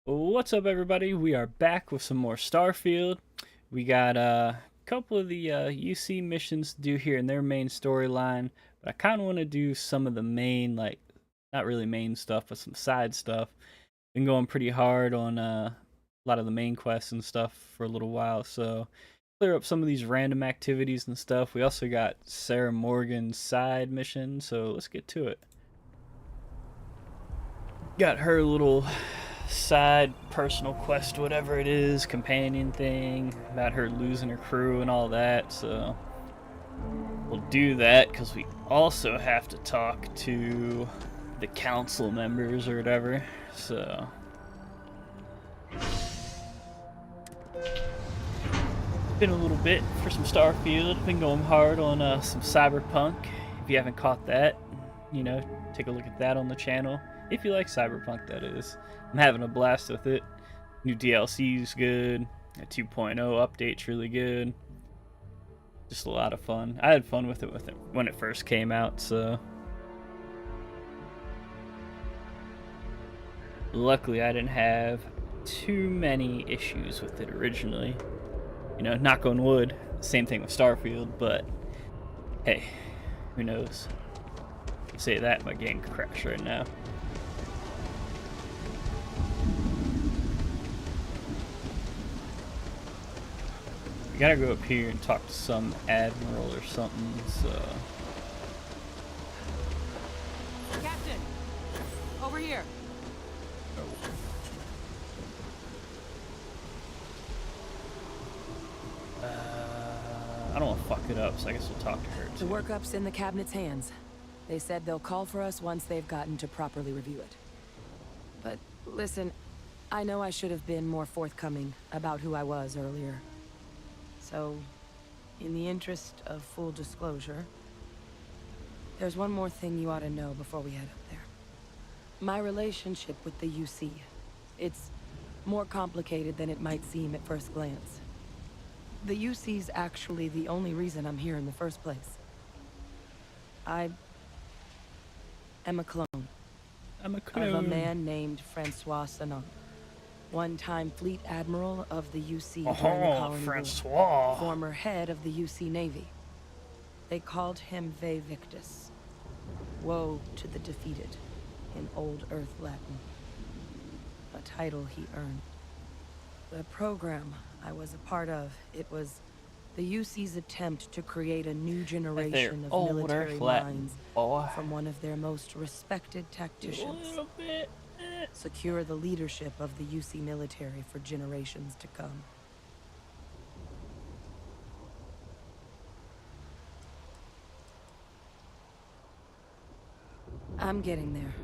What's up, everybody? We are back with some more Starfield. We got a couple of the UC missions to do here in their main storyline, but I kind of want to do some of the main, like, not really main stuff, but some side stuff. Been going pretty hard on a lot of the main quests and stuff for a little while, so clear up some of these random activities and stuff. We also got Sarah Morgan's side mission, so let's get to it. Got her little side personal quest, whatever it is, companion thing about her losing her crew and all that. So we'll do that because we also have to talk to the council members or whatever. So been a little bit for some Starfield. Been going hard on some Cyberpunk. If you haven't caught that, take a look at that on the channel. If you like Cyberpunk, that is. I'm having a blast with it. New DLC's good. A 2.0 update's really good. Just a lot of fun. I had fun with it when it first came out, so. Luckily, I didn't have too many issues with it originally. Knock on wood. Same thing with Starfield, but hey, who knows? You say that, my game could crash right now. Gotta go up here and talk to some admiral or something, so. Captain! Over here! I don't want to fuck it up, so I guess we'll talk to her too. The workup's in the cabinet's hands. They said they'll call for us once they've gotten to properly review it. But listen, I know I should have been more forthcoming about who I was earlier. So, in the interest of full disclosure, there's one more thing you ought to know before we head up there. My relationship with the UC. It's more complicated than it might seem at first glance. The UC's actually the only reason I'm here in the first place. I am a clone. I'm a clone. Of a man named Francois Sanon. One-time fleet admiral of the UC during the Colony War. Former head of the UC Navy. They called him Ve Victus. Woe to the defeated, in Old Earth Latin. A title he earned. The program I was a part of, it was the UC's attempt to create a new generation of military minds from one of their most respected tacticians. A little bit. Secure the leadership of the UC military for generations to come. I'm getting there.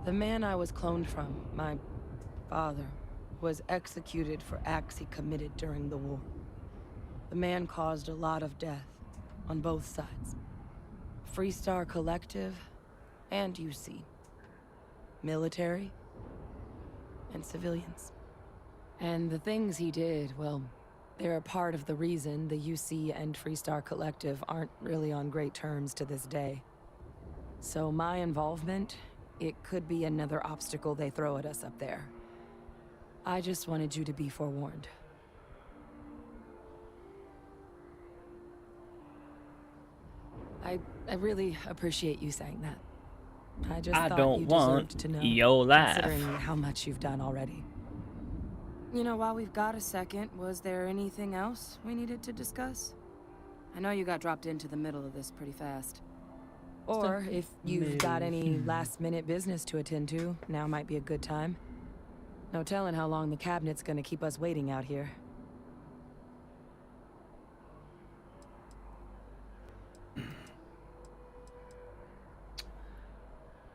The man I was cloned from, my father, was executed for acts he committed during the war. The man caused a lot of death on both sides. Freestar Collective and UC. Military and civilians. And the things he did, well, they're a part of the reason the UC and Freestar Collective aren't really on great terms to this day. So my involvement, it could be another obstacle they throw at us up there. I just wanted you to be forewarned. I really appreciate you saying that. I just thought you deserved to know, your life. Considering how much you've done already. You know, while we've got a second, was there anything else we needed to discuss? I know you got dropped into the middle of this pretty fast. Or if you've got any last-minute business to attend to, now might be a good time. No telling how long the cabinet's gonna keep us waiting out here.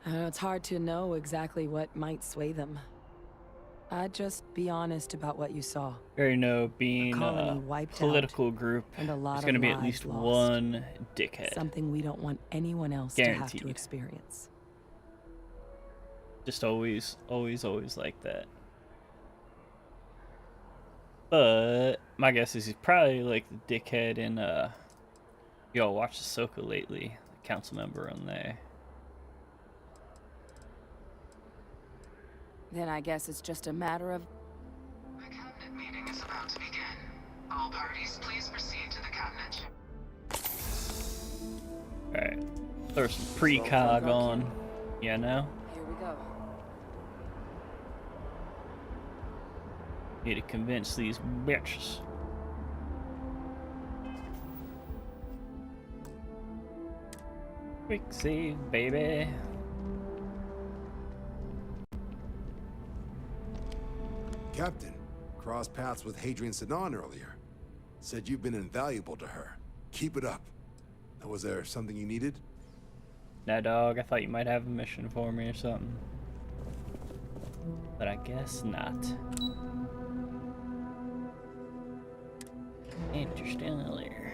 It's hard to know exactly what might sway them. I'd just be honest about what you saw. Being a political group, and a lot there's going to be at least one dickhead. Something we don't want anyone else to have to experience. Just always like that. But my guess is he's probably like the dickhead in y'all watched Ahsoka lately, the council member on there. Then I guess it's just a matter of... The cabinet meeting is about to begin. All parties, please proceed to the cabinet. Alright. Throw some precog on. Yeah, no? Here we go. Need to convince these bitches. Quick save, baby. Captain, crossed paths with Hadrian Sinon earlier. Said you've been invaluable to her. Keep it up. Now, was there something you needed? Nah, dog, I thought you might have a mission for me or something. But I guess not. Interstellar.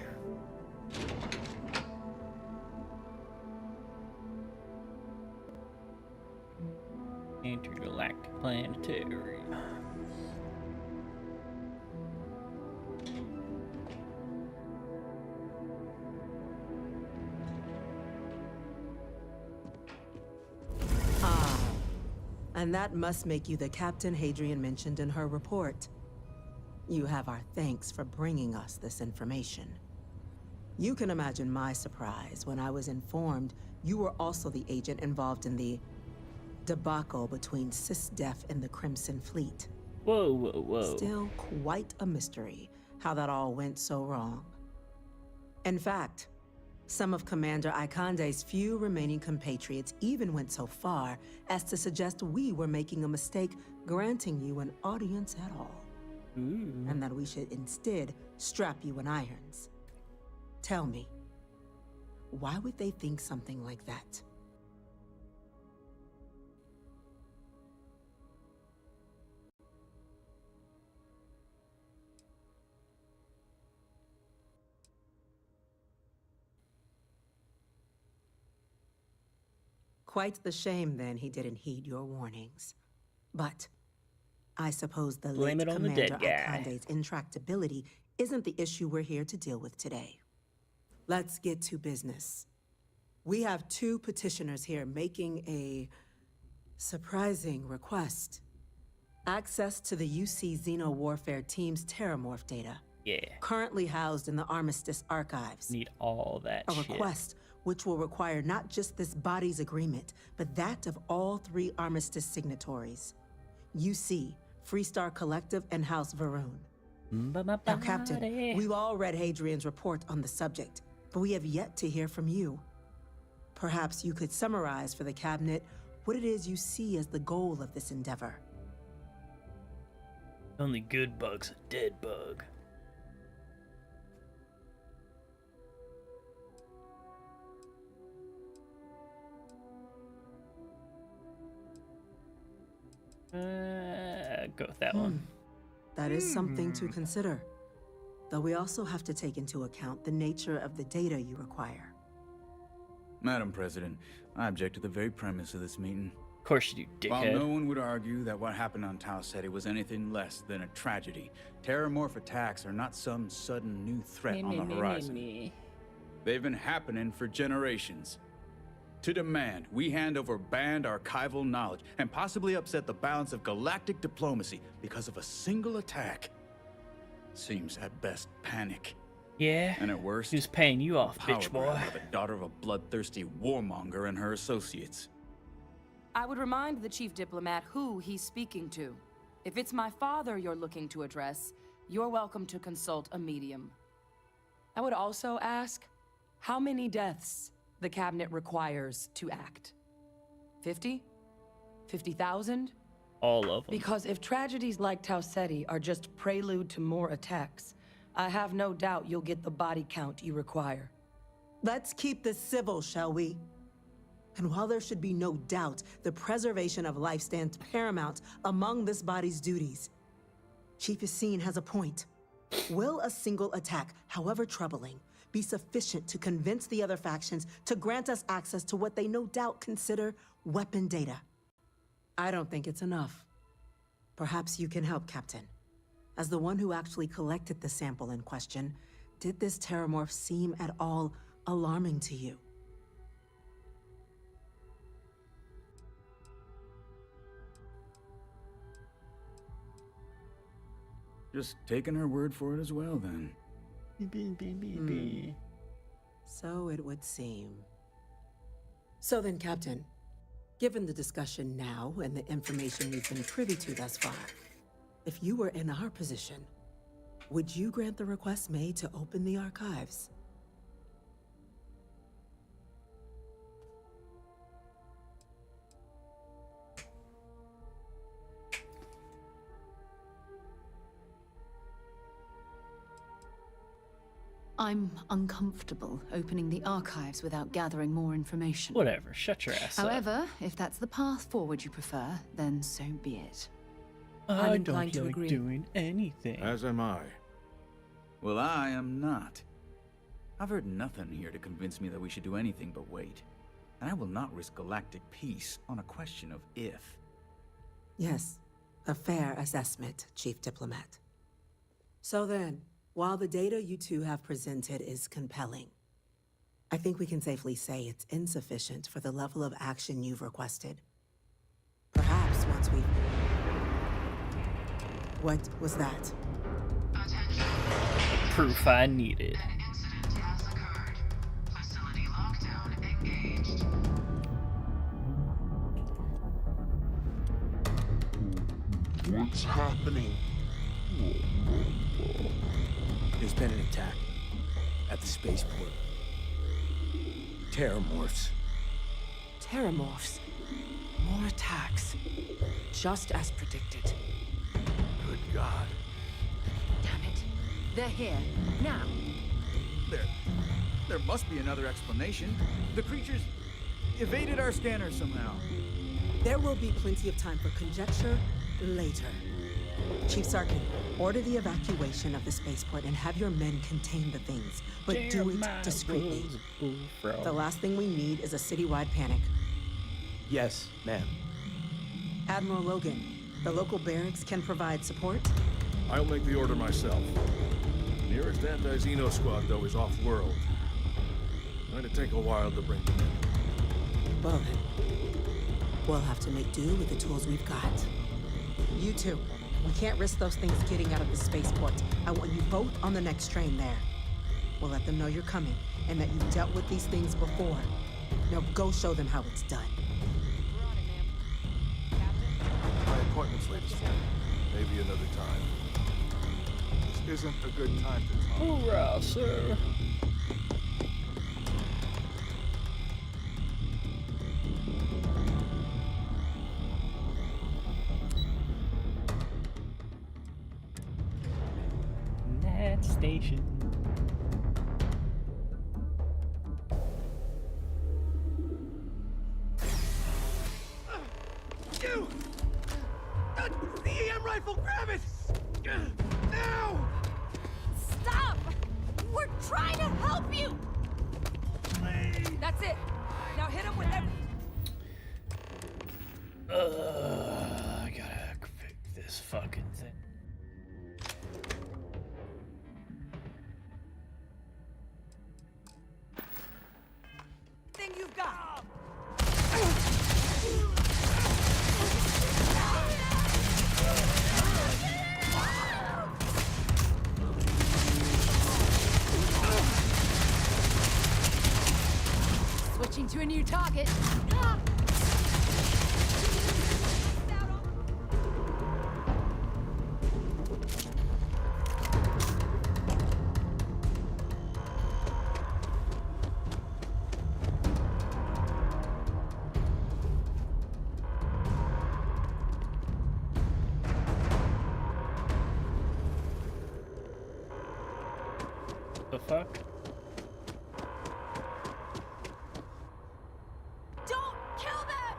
Intergalactic planetary. And that must make you the Captain Hadrian mentioned in her report. You have our thanks for bringing us this information. You can imagine my surprise when I was informed you were also the agent involved in the debacle between SysDef and the Crimson Fleet. Whoa, whoa, whoa. Still quite a mystery how that all went so wrong. In fact, some of Commander Ikande's few remaining compatriots even went so far as to suggest we were making a mistake granting you an audience at all. And that we should instead strap you in irons. Tell me, why would they think something like that? Quite the shame, then, he didn't heed your warnings. But I suppose the Blame late it on the Commander dead guy. Ikande's intractability isn't the issue we're here to deal with today. Let's get to business. We have two petitioners here making a surprising request. Access to the UC Xeno Warfare Team's Terramorph data. Yeah. Currently housed in the Armistice archives. Need all that A shit. request which will require not just this body's agreement, but that of all three Armistice signatories. UC, Freestar Collective, and House Varun. Now, Captain, we've all read Hadrian's report on the subject, but we have yet to hear from you. Perhaps you could summarize for the Cabinet what it is you see as the goal of this endeavor. Only good bug's a dead bug. Go with that one. That is something to consider. Though we also have to take into account the nature of the data you require. Madam President, I object to the very premise of this meeting. Of course you do, While dickhead. no one would argue that what happened on Tau Ceti was anything less than a tragedy, terramorph attacks are not some sudden new threat on the horizon. They've been happening for generations. To demand we hand over banned archival knowledge and possibly upset the balance of galactic diplomacy because of a single attack seems at best panic. Yeah. And at worst, Who's paying you off, power bitch boy? grab by the daughter of a bloodthirsty warmonger and her associates. I would remind the chief diplomat who he's speaking to. If it's my father you're looking to address, you're welcome to consult a medium. I would also ask, how many deaths the Cabinet requires to act? 50? 50,000? All of them. Because if tragedies like Tau Ceti are just prelude to more attacks, I have no doubt you'll get the body count you require. Let's keep this civil, shall we? And while there should be no doubt the preservation of life stands paramount among this body's duties, Chief Yassine has a point. Will a single attack, however troubling, be sufficient to convince the other factions to grant us access to what they no doubt consider weapon data? I don't think it's enough. Perhaps you can help, Captain. As the one who actually collected the sample in question, did this terramorph seem at all alarming to you? Just taking her word for it as well, then. So it would seem. So then, Captain, given the discussion now and the information you've been privy to thus far, if you were in our position, would you grant the request made to open the archives? I'm uncomfortable opening the archives without gathering more information. Whatever, shut your ass up. However, if that's the path forward you prefer, then so be it. I'm I inclined don't to like agree. doing anything. As am I. Well, I am not. I've heard nothing here to convince me that we should do anything but wait. And I will not risk galactic peace on a question of if. Yes, a fair assessment, Chief Diplomat. So then, while the data you two have presented is compelling, I think we can safely say it's insufficient for the level of action you've requested. Perhaps once we... What was that? Attention. Proof I needed. An incident has occurred. Facility lockdown engaged. What's happening? There's been an attack at the spaceport. Terramorphs. Terramorphs. More attacks. Just as predicted. Good God. Damn it. They're here. Now. There must be another explanation. The creatures evaded our scanner somehow. There will be plenty of time for conjecture later. Chief Sarkin, order the evacuation of the spaceport and have your men contain the things, but do it discreetly. The last thing we need is a citywide panic. Yes, ma'am. Admiral Logan, the local barracks can provide support? I'll make the order myself. Nearest anti-Xeno squad, though, is off-world. Going to take a while to bring them in. Well then, we'll have to make do with the tools we've got. You two, we can't risk those things getting out of the spaceport. I want you both on the next train there. We'll let them know you're coming and that you've dealt with these things before. Now go show them how it's done. My appointment's late as fuck. Maybe another time. This isn't a good time to talk. Hoorah, sir. That station. You! The EM rifle, grab it! Now! Stop! We're trying to help you! That's it. Now hit him with every... I gotta pick this fucking thing. thing you've got. Switching to a new target. The fuck? Don't kill them!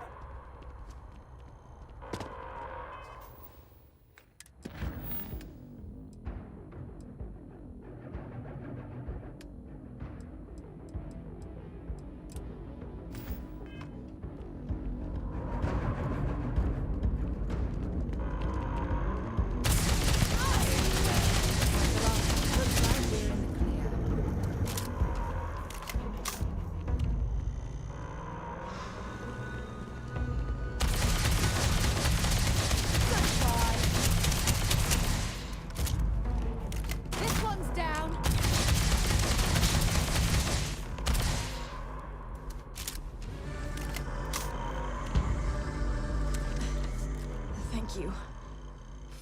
you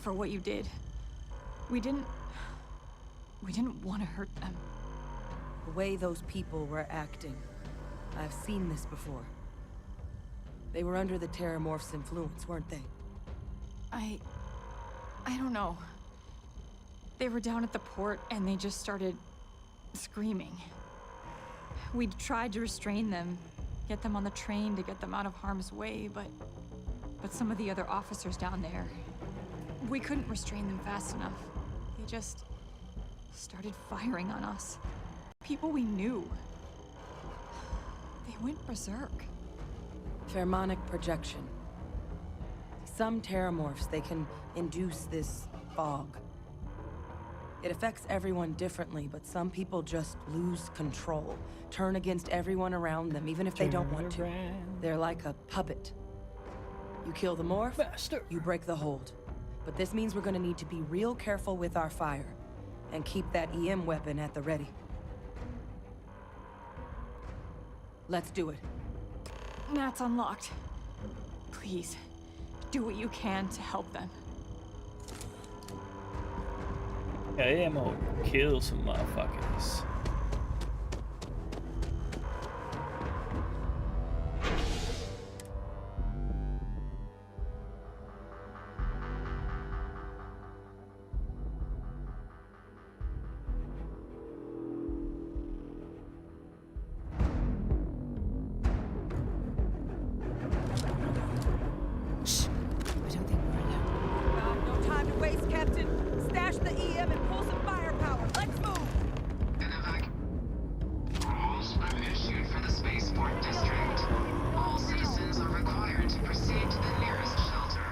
for what you did. We didn't want to hurt them. The way those people were acting, I've seen this before. They were under the Terramorph's influence, weren't they? I don't know. They were down at the port and they just started screaming. We tried to restrain them, get them on the train to get them out of harm's way, but some of the other officers down there, we couldn't restrain them fast enough. They just started firing on us. People we knew. They went berserk. Pheromonic projection. Some Terramorphs, they can induce this fog. It affects everyone differently, but some people just lose control, turn against everyone around them, even if they don't want to. They're like a puppet. You kill the morph, you break the hold. But this means we're gonna need to be real careful with our fire, and keep that EM weapon at the ready. Let's do it. Nat's unlocked. Please, do what you can to help them. Yeah, I'm gonna kill some motherfuckers. No time to waste, Captain. Stash the EM and pull some firepower. Let's move! Rules are issued for the spaceport district. All citizens are required to proceed to the nearest shelter.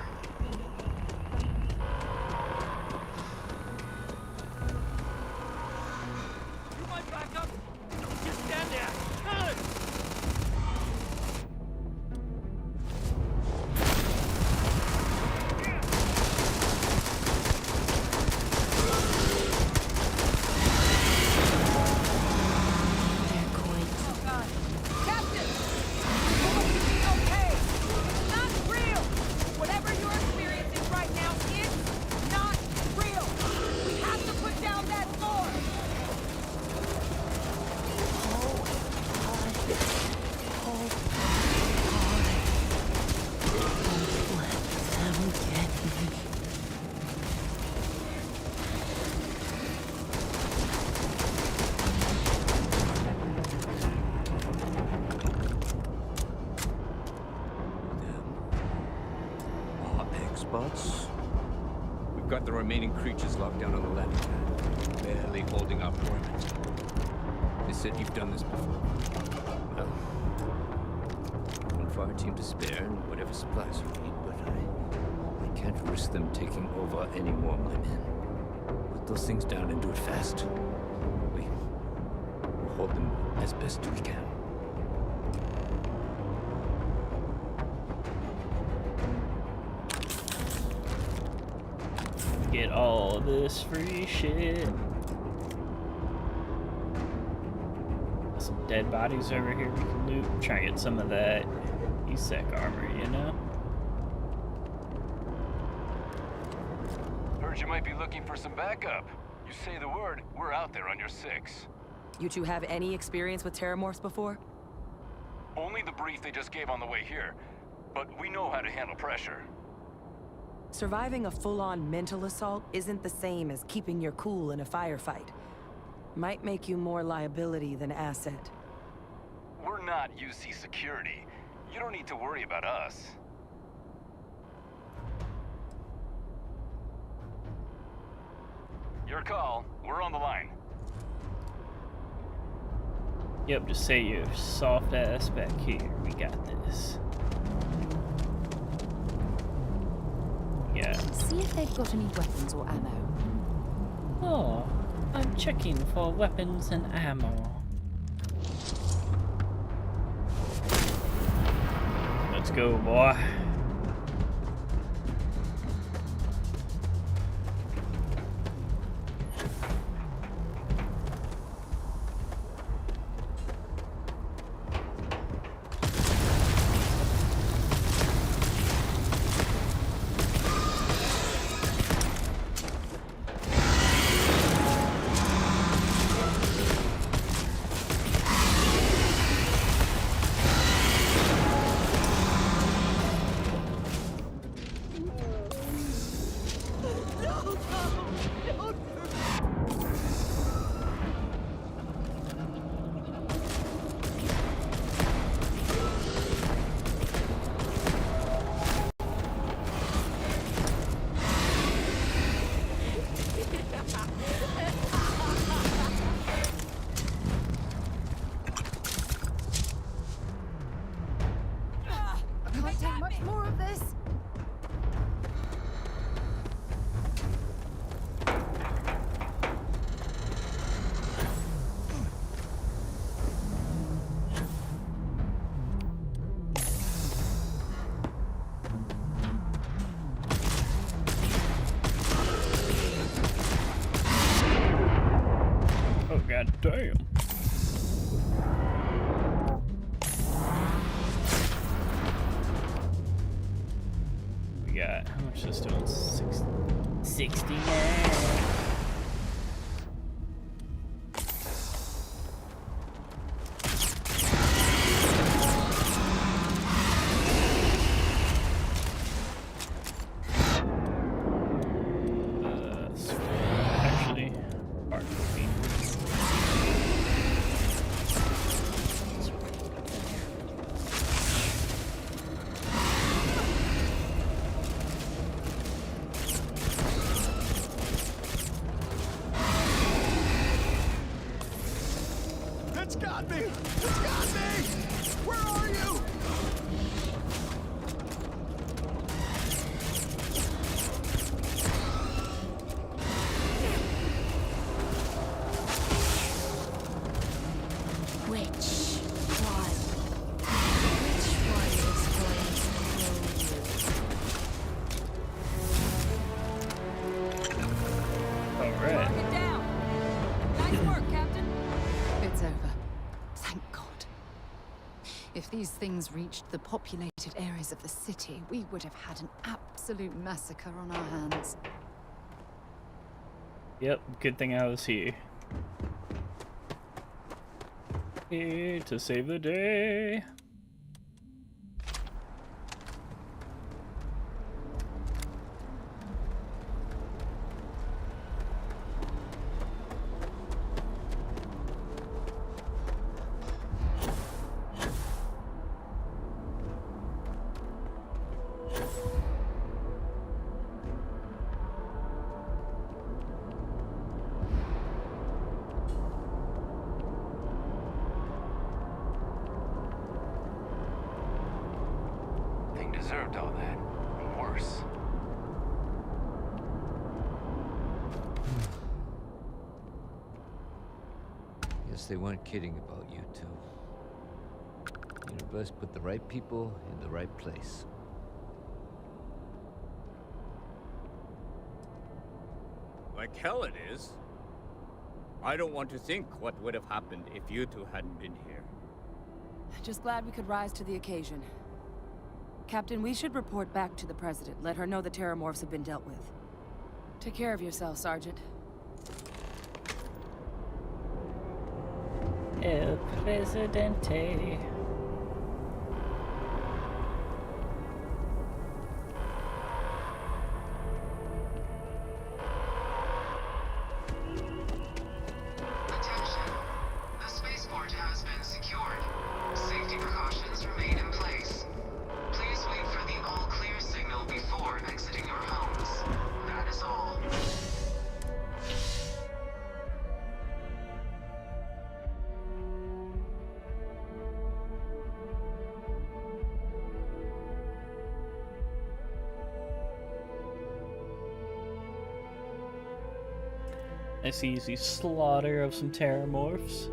You might back up. Don't just stand there. Good. We've got the remaining creatures locked down on the landing pad, barely holding up orbit. They said you've done this before. Well, one fire team to spare and whatever supplies you need, but I can't risk them taking over any more of my men. Put those things down and do it fast. We'll hold them as best we can. Get all this free shit. Some dead bodies over here we can loot. Try and get some of that ESEC armor, you know? Heard you might be looking for some backup. You say the word, we're out there on your 6. You two have any experience with Terramorphs before? Only the brief they just gave on the way here, but we know how to handle pressure. Surviving a full-on mental assault isn't the same as keeping your cool in a firefight. Might make you more liability than asset. We're not UC security. You don't need to worry about us. Your call. We're on the line. Yep, just say your soft ass back here. We got this. Yeah. See if they've got any weapons or ammo. Oh, I'm checking for weapons and ammo. Let's go, boy. Damn. We got, how much is this doing? 69. Actually, hard copy. It's got me! It's got me! Where are you? Which one? Which one is going to kill you? Alright. Mark it down. Nice work, Captain. It's over. Thank God. If these things reached the populated areas of the city, we would have had an absolute massacre on our hands. Yep, good thing I was here. Here to save the day. Thing deserved all that. And worse. Guess they weren't kidding about you two. Universe put the right people in the right place. Like hell it is. I don't want to think what would have happened if you two hadn't been here. Just glad we could rise to the occasion. Captain, we should report back to the President. Let her know the Terramorphs have been dealt with. Take care of yourself, Sergeant. El Presidente. Attention. The spaceport has been secured. Safety precautions remain in place. Please wait for the all-clear signal before exiting your homes. That is all. Nice easy slaughter of some Terramorphs.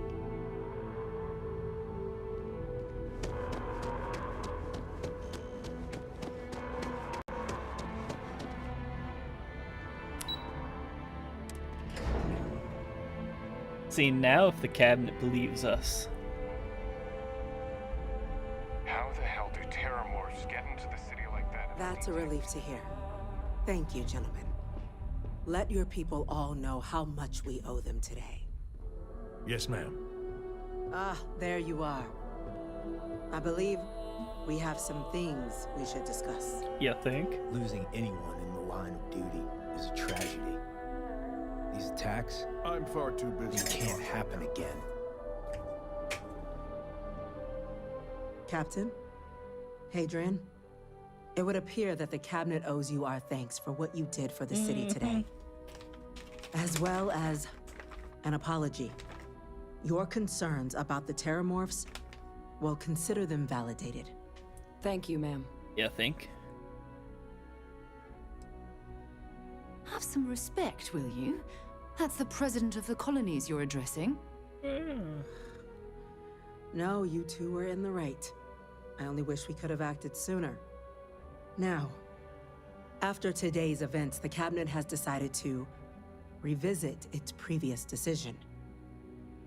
See now if the cabinet believes us. How the hell do Terramorphs get into the city like that? That's a relief to hear. Thank you, gentlemen. Let your people all know how much we owe them today. Yes, ma'am. Ah, there you are. I believe we have some things we should discuss. You think? Losing anyone in the line of duty is a tragedy. These attacks, I'm far too busy. they can't happen again. Captain, Hadrian, it would appear that the cabinet owes you our thanks for what you did for the city today, as well as an apology. Your concerns about the Terramorphs, well, consider them validated. Thank you, ma'am. You think? Have some respect, will you? That's the president of the colonies you're addressing. No, you two were in the right. I only wish we could have acted sooner. Now, after today's events, the cabinet has decided to revisit its previous decision.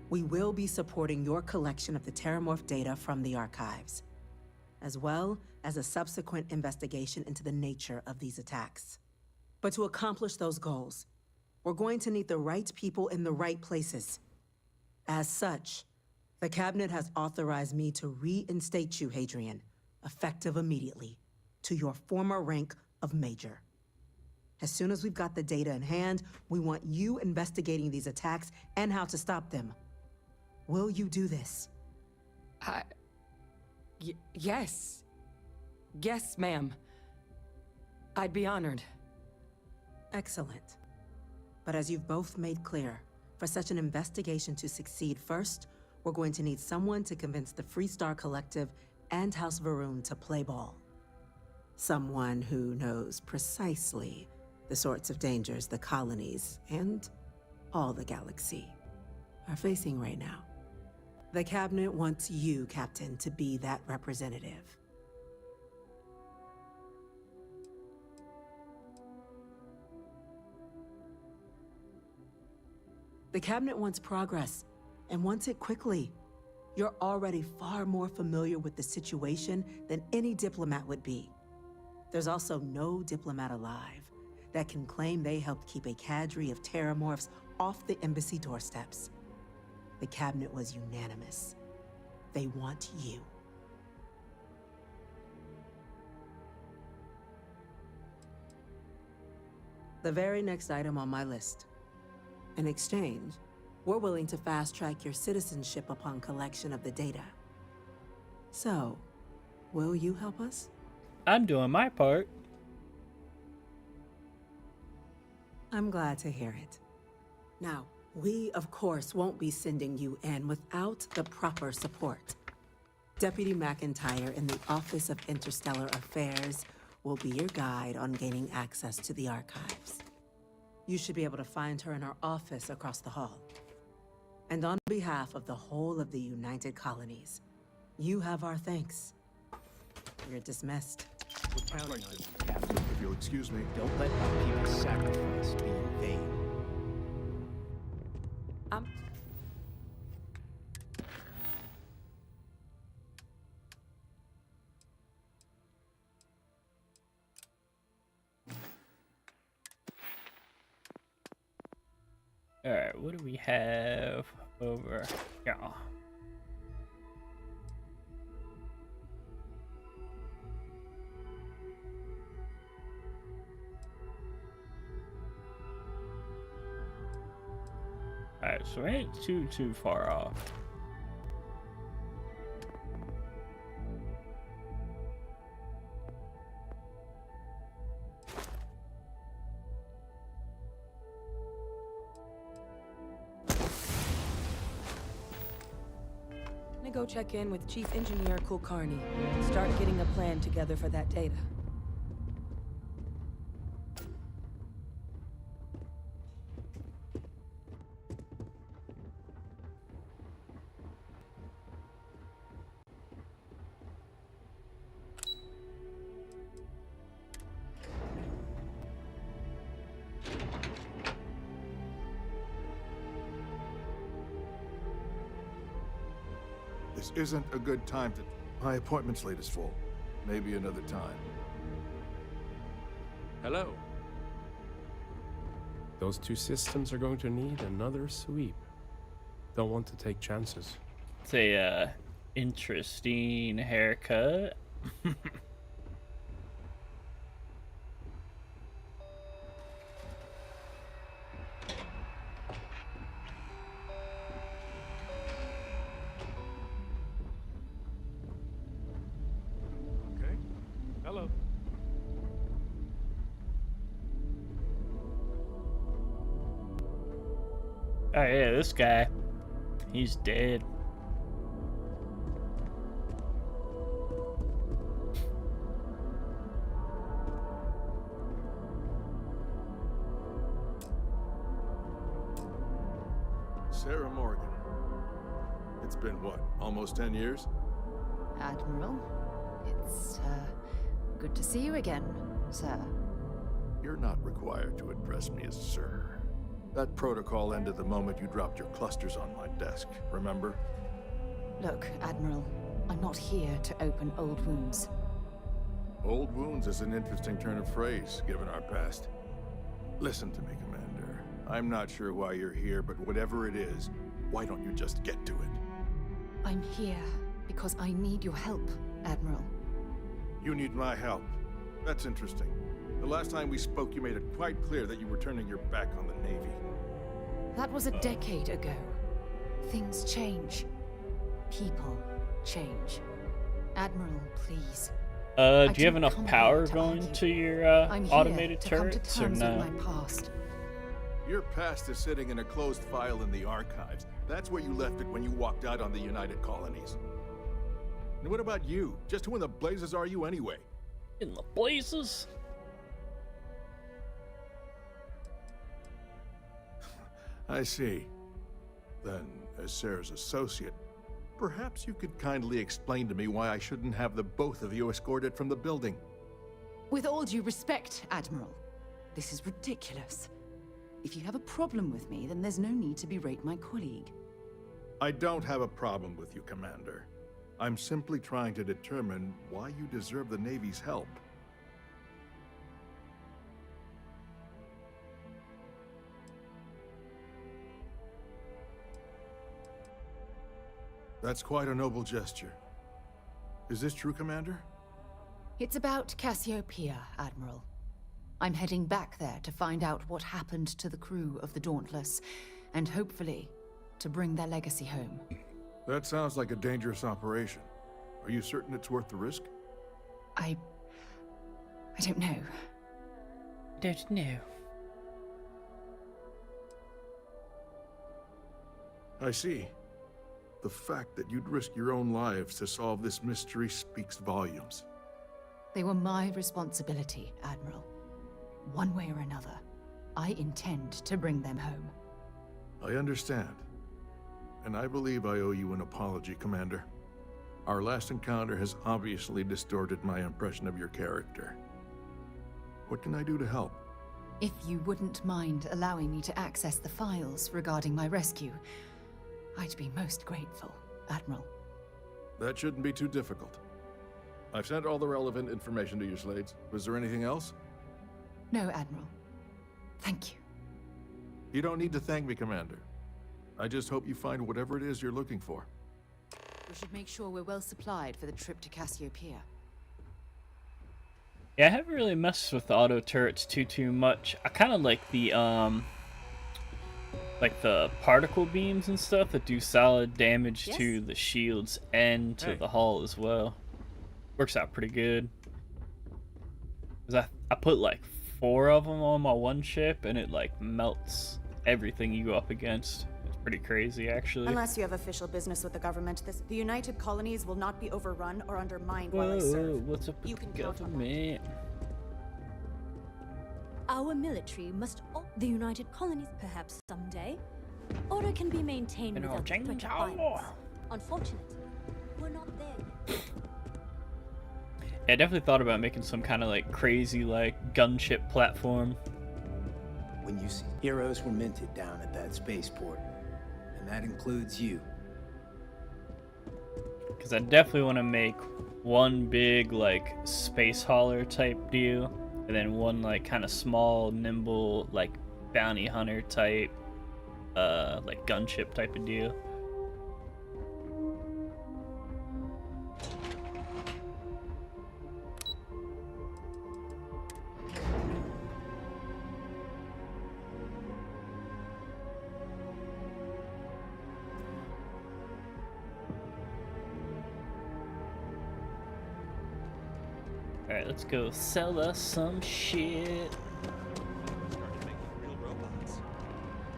We will be supporting your collection of the Terramorph data from the archives, as well as a subsequent investigation into the nature of these attacks. But to accomplish those goals, we're going to need the right people in the right places. As such, the Cabinet has authorized me to reinstate you, Hadrian, effective immediately, to your former rank of Major. As soon as we've got the data in hand, we want you investigating these attacks and how to stop them. Will you do this? Yes. Yes, ma'am. I'd be honored. Excellent. But as you've both made clear, for such an investigation to succeed first, we're going to need someone to convince the Freestar Collective and House Varun to play ball. Someone who knows precisely the sorts of dangers the colonies and all the galaxy are facing right now. The Cabinet wants you, Captain, to be that representative. The Cabinet wants progress, and wants it quickly. You're already far more familiar with the situation than any diplomat would be. There's also no diplomat alive that can claim they helped keep a cadre of Terramorphs off the embassy doorsteps. The Cabinet was unanimous. They want you. The very next item on my list. In exchange, we're willing to fast-track your citizenship upon collection of the data. So, will you help us? I'm doing my part. I'm glad to hear it. Now, we, of course, won't be sending you in without the proper support. Deputy McIntyre in the Office of Interstellar Affairs will be your guide on gaining access to the archives. You should be able to find her in her office across the hall. And on behalf of the whole of the United Colonies, you have our thanks. You're dismissed. We're counting on you, Captain. If you'll excuse me. Don't let our people's sacrifice be in vain. Alright, what do we have over here? Alright, so we ain't too far off. Go check in with Chief Engineer Kulkarni. Start getting a plan together for that data. This isn't a good time to... My appointment slate is full. Maybe another time. Hello. Those two systems are going to need another sweep. Don't want to take chances. It's a interesting haircut. Hello. Oh yeah, this guy. He's dead. Sarah Morgan. It's been what, almost 10 years? Admiral, it's good to see you again, sir. You're not required to address me as sir. That protocol ended the moment you dropped your clusters on my desk, remember? Look, Admiral, I'm not here to open old wounds. Old wounds is an interesting turn of phrase, given our past. Listen to me, Commander. I'm not sure why you're here, but whatever it is, why don't you just get to it? I'm here because I need your help, Admiral. You need my help. That's interesting. The last time we spoke, you made it quite clear that you were turning your back on the Navy. That was a decade ago. Things change. People change. Admiral, please. Do you have enough come power here to going argue. to your I'm here automated to come to turrets or terms with no? my past. Your past is sitting in a closed file in the archives. That's where you left it when you walked out on the United Colonies. And what about you? Just who in the blazes are you anyway? In the blazes? I see. Then, as Sarah's associate, perhaps you could kindly explain to me why I shouldn't have the both of you escorted from the building. With all due respect, Admiral, this is ridiculous. If you have a problem with me, then there's no need to berate my colleague. I don't have a problem with you, Commander. I'm simply trying to determine why you deserve the Navy's help. That's quite a noble gesture. Is this true, Commander? It's about Cassiopeia, Admiral. I'm heading back there to find out what happened to the crew of the Dauntless, and hopefully, to bring their legacy home. That sounds like a dangerous operation. Are you certain it's worth the risk? I don't know. Don't know. I see. The fact that you'd risk your own lives to solve this mystery speaks volumes. They were my responsibility, Admiral. One way or another, I intend to bring them home. I understand. And I believe I owe you an apology, Commander. Our last encounter has obviously distorted my impression of your character. What can I do to help? If you wouldn't mind allowing me to access the files regarding my rescue, I'd be most grateful, Admiral. That shouldn't be too difficult. I've sent all the relevant information to your slates. Was there anything else? No, Admiral. Thank you. You don't need to thank me, Commander. I just hope you find whatever it is you're looking for. We should make sure we're well supplied for the trip to Cassiopeia. Yeah, I haven't really messed with auto turrets too much. I kind of like the particle beams and stuff that do solid damage to the shields and to the hull as well. Works out pretty good. 'Cause I put like 4 of them on my one ship and it like melts everything you go up against. It's pretty crazy actually. Unless you have official business with the government, the United Colonies will not be overrun or undermined while I serve. What's up with You the can count on that. government? Our military must the United Colonies perhaps someday. Order can be maintained without the threat of violence. Unfortunately, we're not there yet. Yeah, I definitely thought about making some kind of like crazy like gunship platform. When you see heroes were minted down at that spaceport, and that includes you. Because I definitely want to make one big like space hauler type deal, and then one like kind of small, nimble like bounty hunter type, like gunship type of deal. Alright, let's go sell us some shit.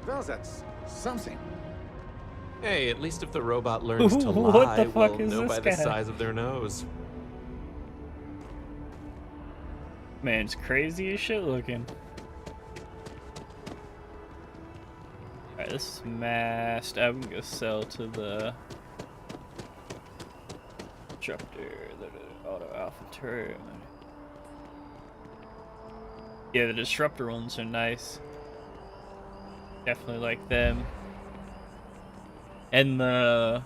Well, that's something. Hey, at least if the robot learns to What lie, the fuck we'll is know this by the guy? size of their nose. Man, it's crazy as shit looking. Alright, this is masked. I'm gonna go sell to the disruptor, the auto alpha turret. Yeah, the disruptor ones are nice. Definitely like them. And the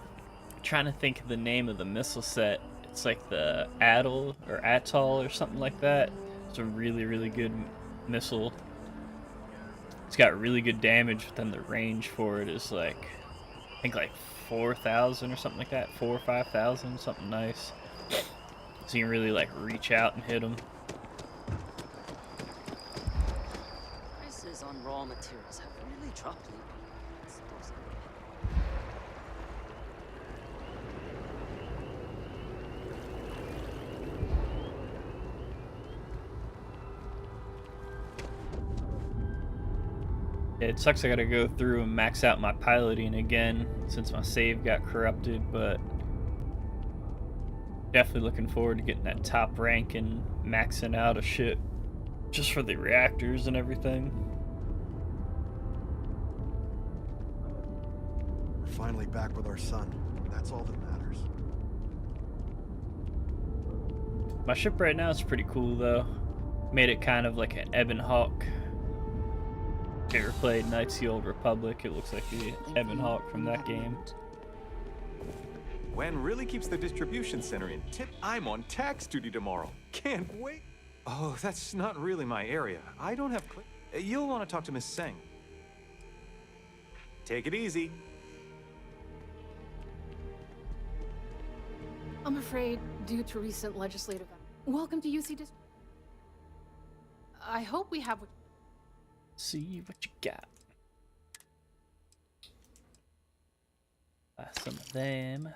trying to think of the name of the missile set. It's like the Atoll or something like that. It's a really, really good missile. It's got really good damage, but then the range for it is like, I think like 4,000 or something like that. 4,000 or 5,000, something nice. So you can really like reach out and hit them. Prices on raw materials have really dropped lately. It sucks I gotta go through and max out my piloting again since my save got corrupted, but definitely looking forward to getting that top rank and maxing out a shit just for the reactors and everything. We're finally back with our son. That's all that matters. My ship right now is pretty cool though. Made it kind of like an Ebon Hawk. If you ever played Knights of the Old Republic, it looks like the Ebon Hawk from that game. Gwen really keeps the distribution center in tip. I'm on tax duty tomorrow. Can't wait. Oh, that's not really my area. I don't have you'll want to talk to Miss Seng. Take it easy. I'm afraid, due to recent legislative... Welcome to UC District. I hope we have... See what you got. Buy some of them.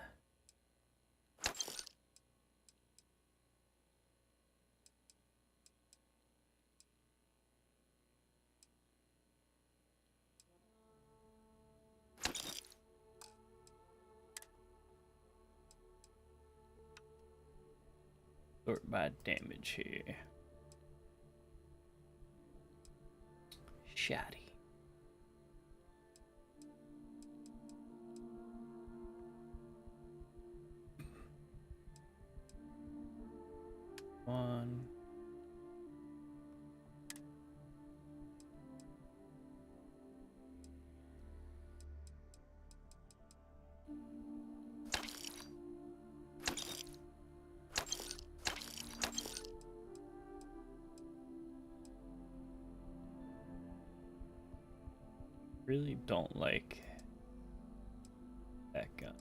Sort by damage here. Shoddy. One. Really don't like that gun.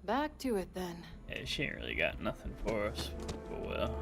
Back to it then. Yeah, she ain't really got nothing for us, but well.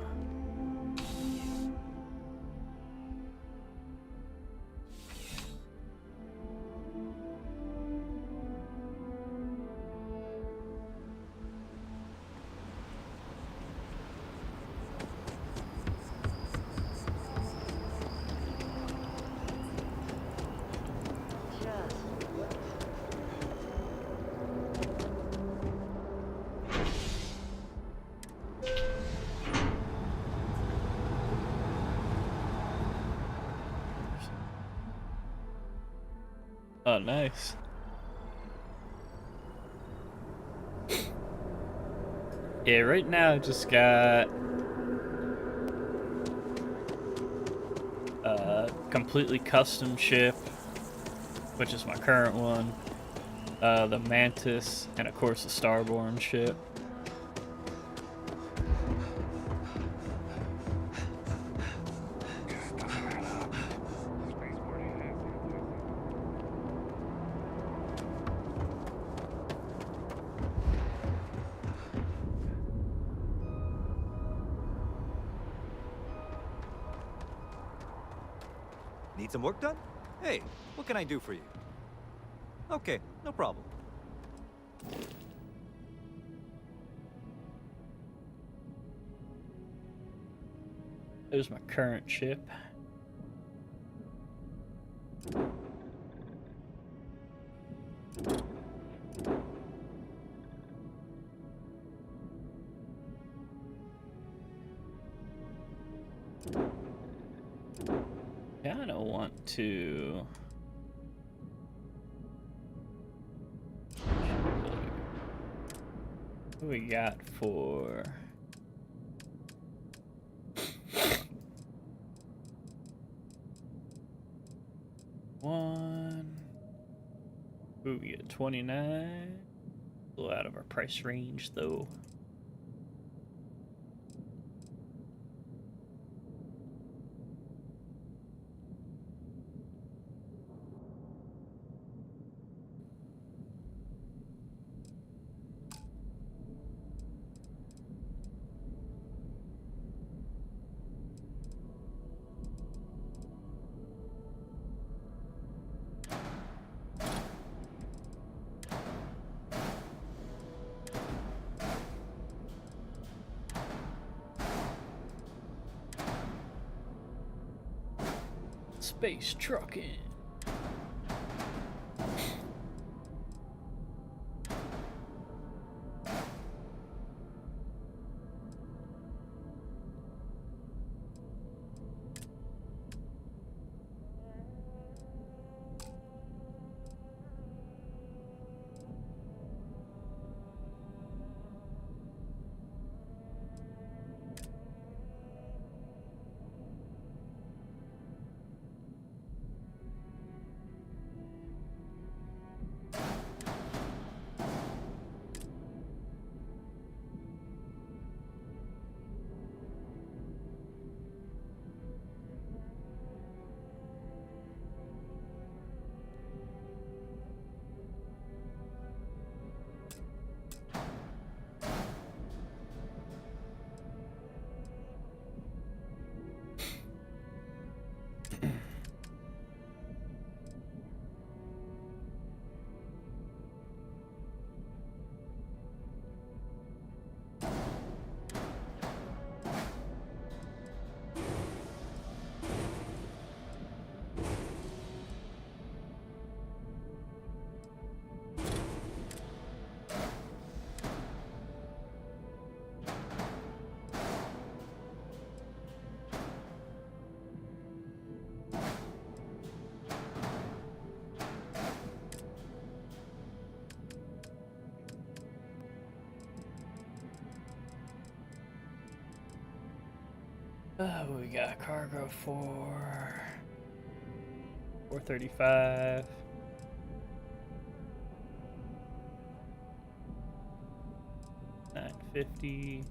Oh, nice. Yeah, right now I just got a completely custom ship, which is my current one, the Mantis, and of course the Starborn ship. Need some work done? Hey, what can I do for you? Okay, no problem. There's my current ship. Kinda want to... What do we got for... Ooh, we get 29. A little out of our price range, though. Space trucking. We got cargo for 435. $950.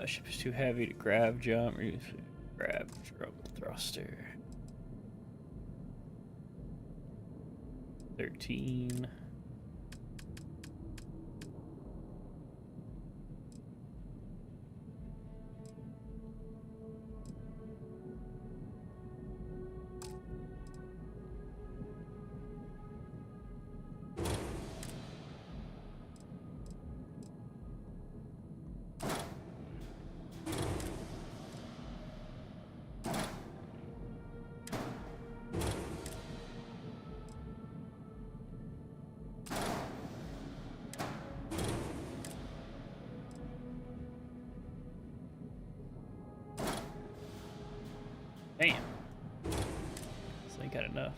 Ship is too heavy to grab, jump, grab, struggle, thruster. 13. Damn. So I got enough.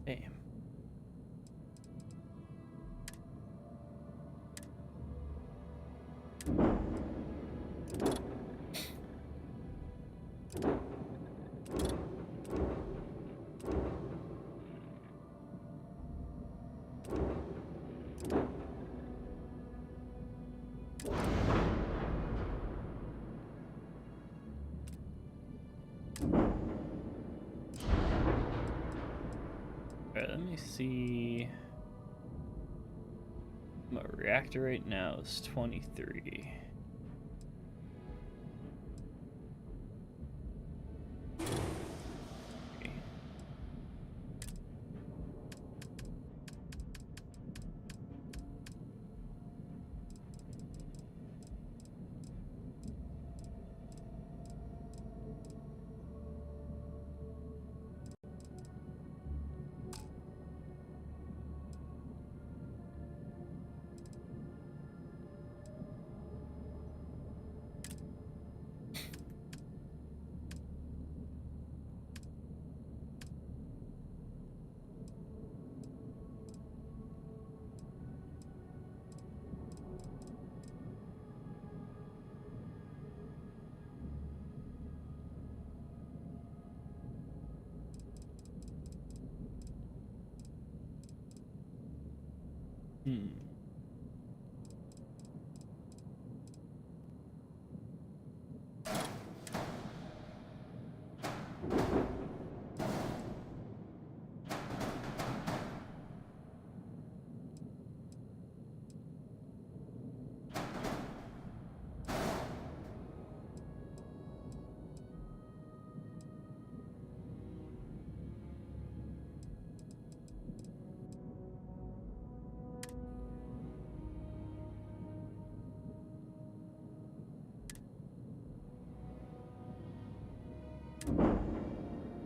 Damn. Alright, let me see. My reactor rate now is 23.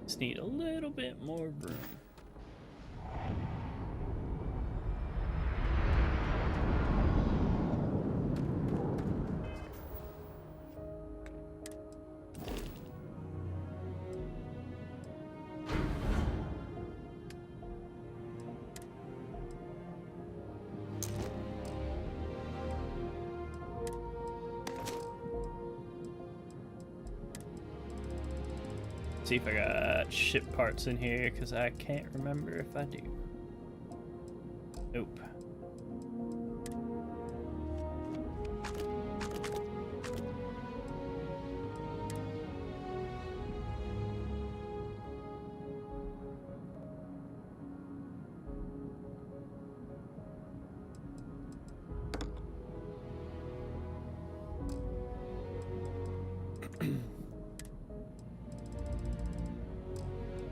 Just need a little bit more room. See if I got ship parts in here, because I can't remember if I do. Nope.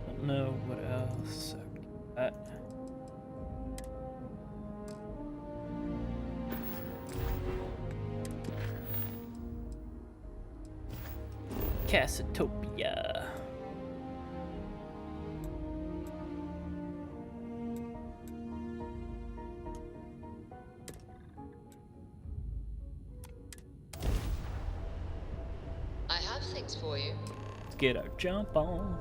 Don't know what else I've got. Casitopia. I have things for you. Let's get our jump on.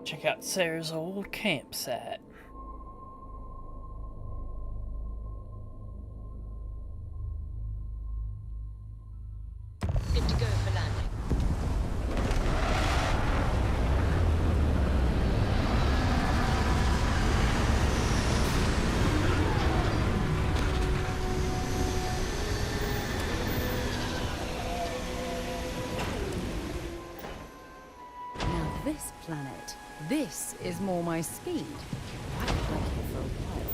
Check out Sarah's old campsite. Good to go for landing. Now this planet, this is more my speed. I've been here for a while.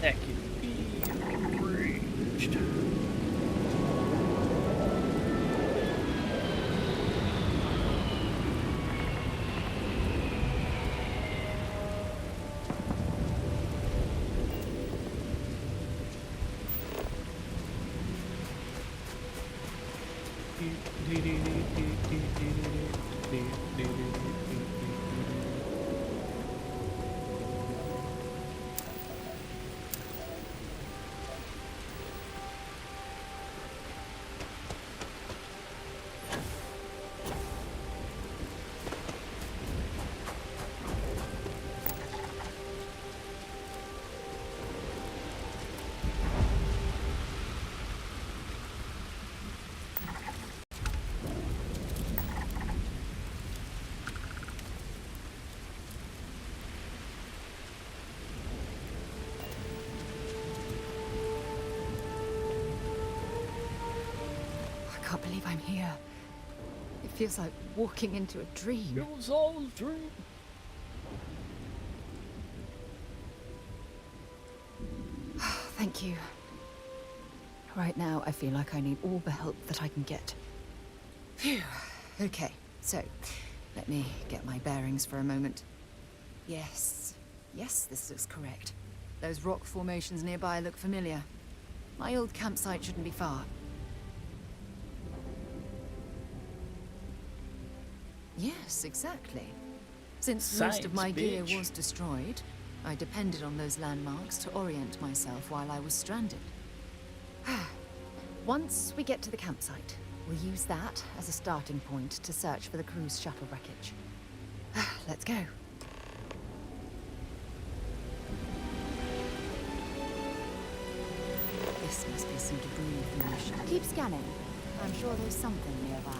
That can be arranged. I can't believe I'm here. It feels like walking into a dream. It was all a dream. Thank you. Right now, I feel like I need all the help that I can get. Phew. Okay, so let me get my bearings for a moment. Yes, this looks correct. Those rock formations nearby look familiar. My old campsite shouldn't be far. Yes, exactly. Since most of my gear was destroyed, I depended on those landmarks to orient myself while I was stranded. Once we get to the campsite, we'll use that as a starting point to search for the cruise shuttle wreckage. Let's go. This must be some debris from the ship. Keep scanning. I'm sure there's something nearby.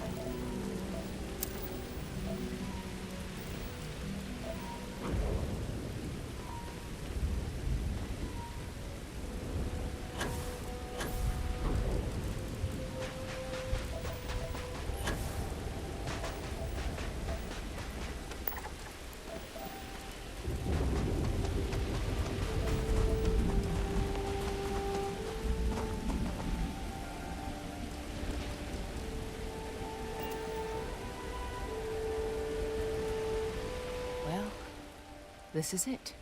This is it.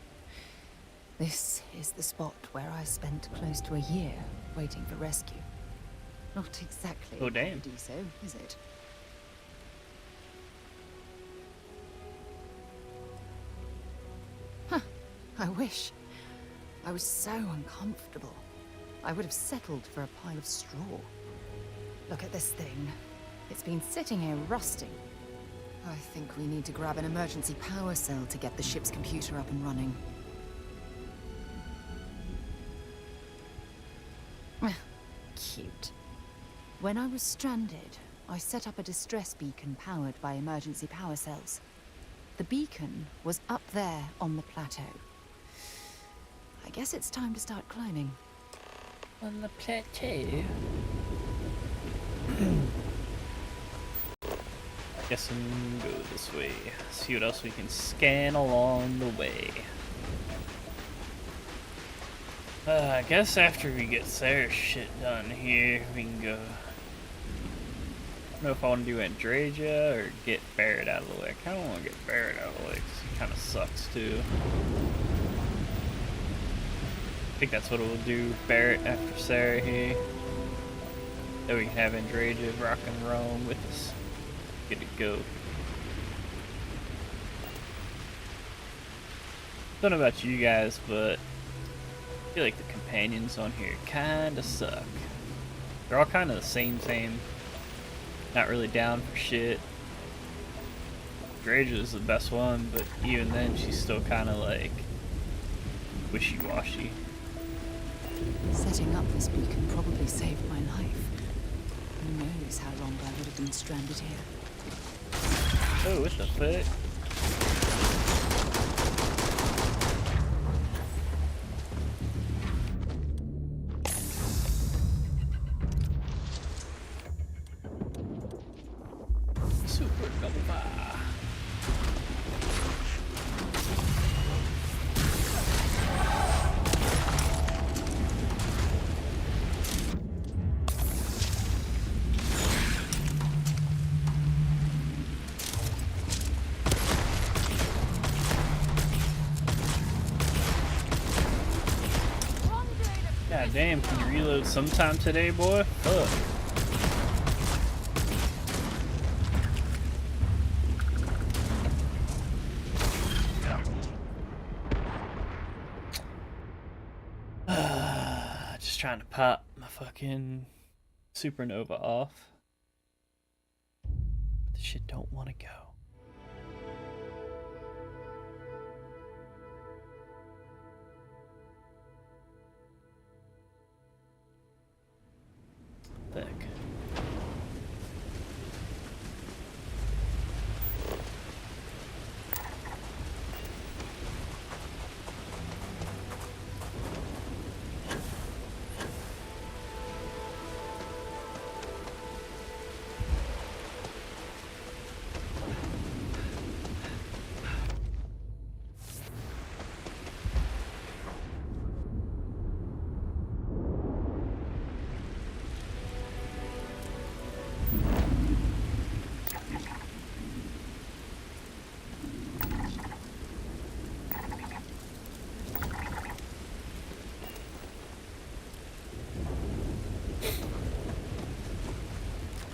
This is the spot where I spent close to a year waiting for rescue. Not exactly Oh, damn. Paradiso, is it? I wish. I was so uncomfortable. I would have settled for a pile of straw. Look at this thing. It's been sitting here rusting. I think we need to grab an emergency power cell to get the ship's computer up and running. Cute. When I was stranded, I set up a distress beacon powered by emergency power cells. The beacon was up there on the plateau. I guess it's time to start climbing. On the plateau? Guess I'm gonna go this way. See what else we can scan along the way. I guess after we get Sarah's shit done here, we can go. I don't know if I want to do Andraja or get Barrett out of the way. I kind of want to get Barrett out of the way because he kind of sucks too. I think that's what we'll do. Barrett after Sarah here. Then we can have Andraja rock and roll with us. Good to go. Don't know about you guys, but I feel like the companions on here kinda suck. They're all kind of the same. Not really down for shit. Andraja's the best one, but even then she's still kind of like wishy-washy. Setting up this beacon probably saved my life. Who knows how long I would have been stranded here. Oh, what the fuck? Supernova. God damn, can you reload sometime today, boy? Fuck. Just trying to pop my fucking supernova off. This shit don't want to go. Thick.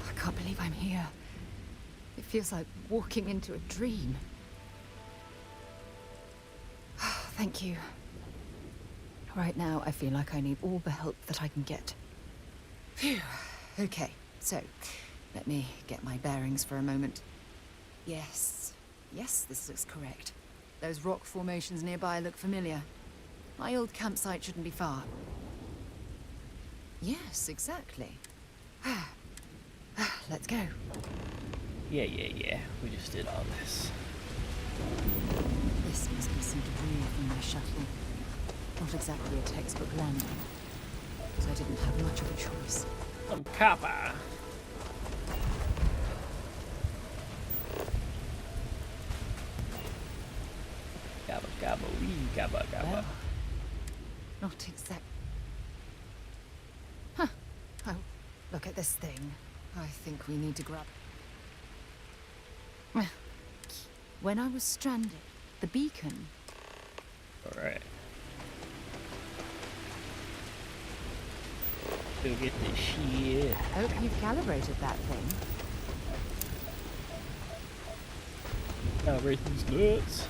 I can't believe I'm here. It feels like walking into a dream. Thank you. Right now, I feel like I need all the help that I can get. Phew. Okay, so let me get my bearings for a moment. Yes, this looks correct. Those rock formations nearby look familiar. My old campsite shouldn't be far. Yes, exactly. Let's go. Yeah. We just did all this. This must be some debris from my shuttle. Not exactly a textbook landing. So I didn't have much of a choice. Some copper. Gabba, wee, gabba. Well, not exact. Huh. Oh, look at this thing. I think we need to grab. When I was stranded, the beacon. Alright. Go get this shit. Hope you've calibrated that thing. Calibrate these nuts.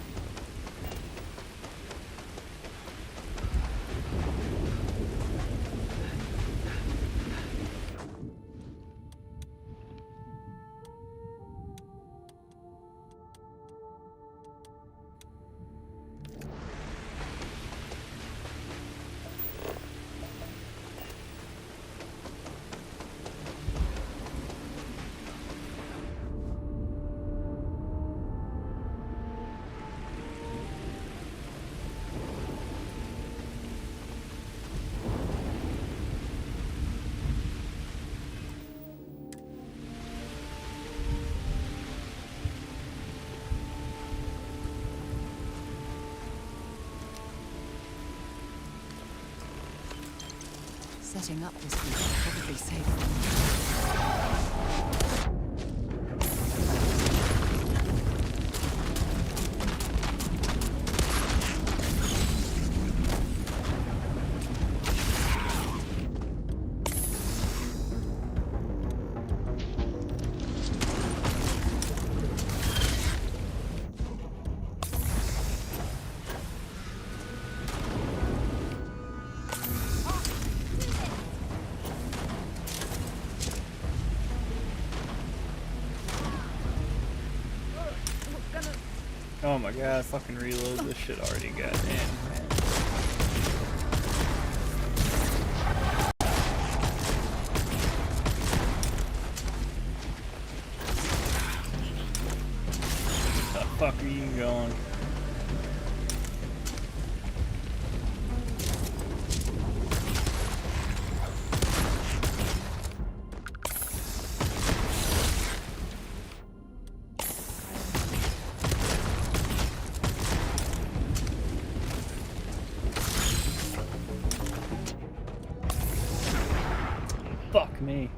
Setting up this week will probably save them. Oh my god, fucking reload this shit already, goddamn, man. The fuck are you going? Fuck me.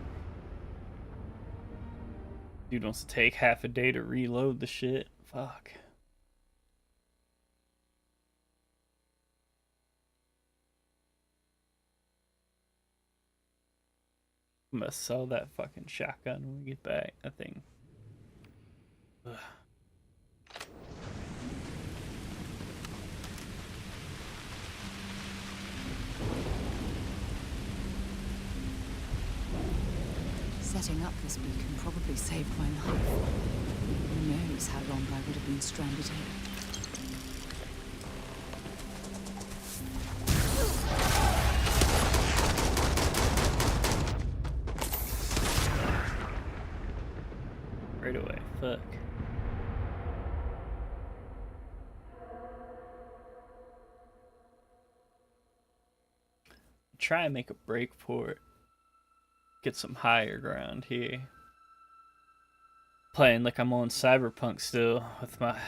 Dude wants to take half a day to reload the shit. Fuck. I'm gonna sell that fucking shotgun when we get back, I think. Ugh. Setting up this beacon probably saved my life. Who knows how long I would have been stranded here. Right away, fuck. Try and make a break for it. Get some higher ground here. Playing like I'm on Cyberpunk still with my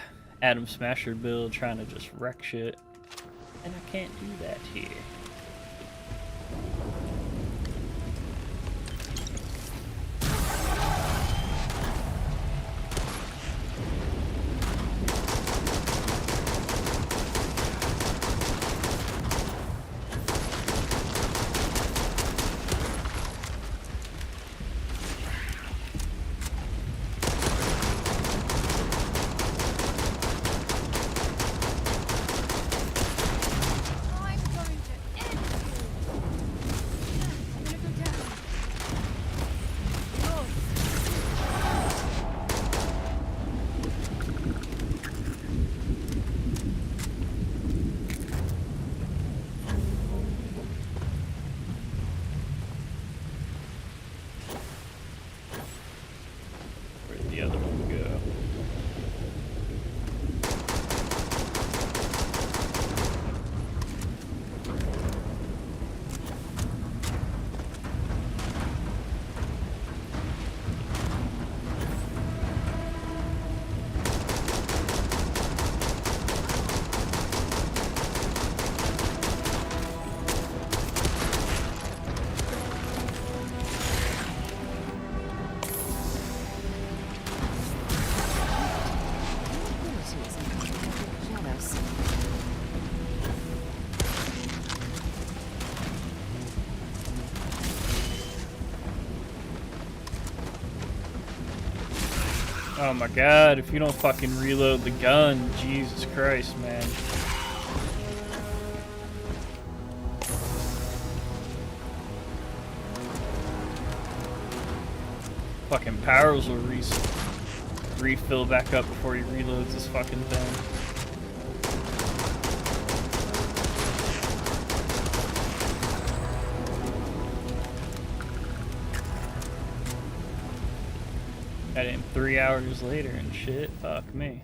Atom Smasher build, trying to just wreck shit. And I can't do that here. Oh my god, if you don't fucking reload the gun, Jesus Christ, man. Fucking powers will refill back up before he reloads this fucking thing. Got him 3 hours later and shit. Fuck me.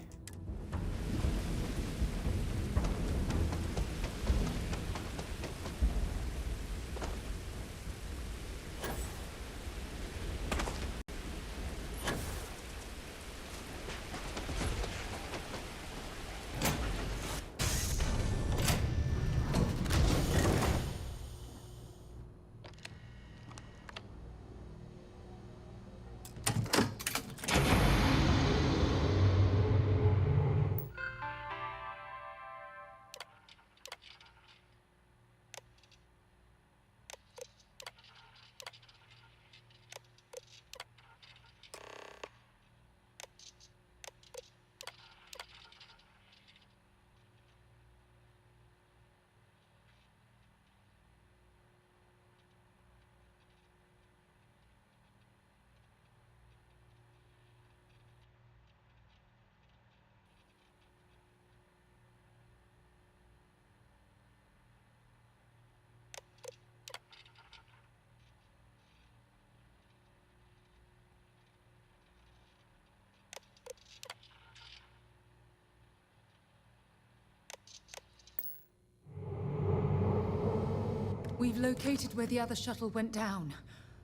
located where the other shuttle went down.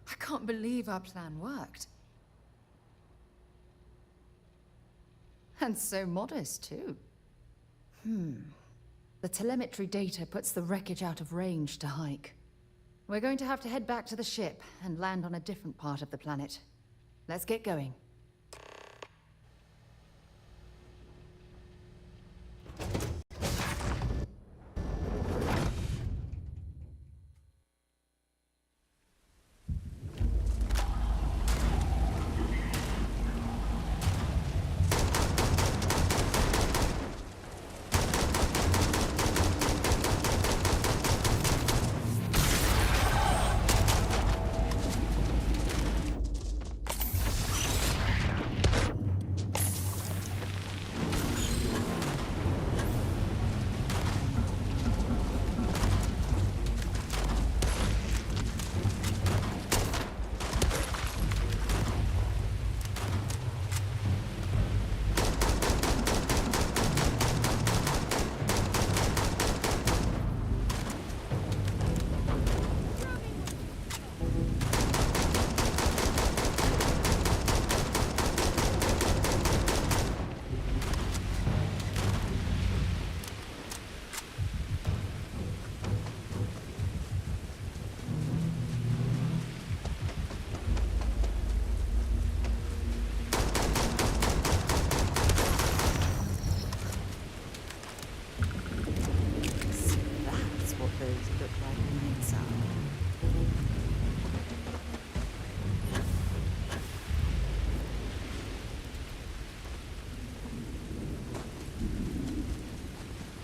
I can't believe our plan worked. And so modest, too. The telemetry data puts the wreckage out of range to hike. We're going to have to head back to the ship and land on a different part of the planet. Let's get going.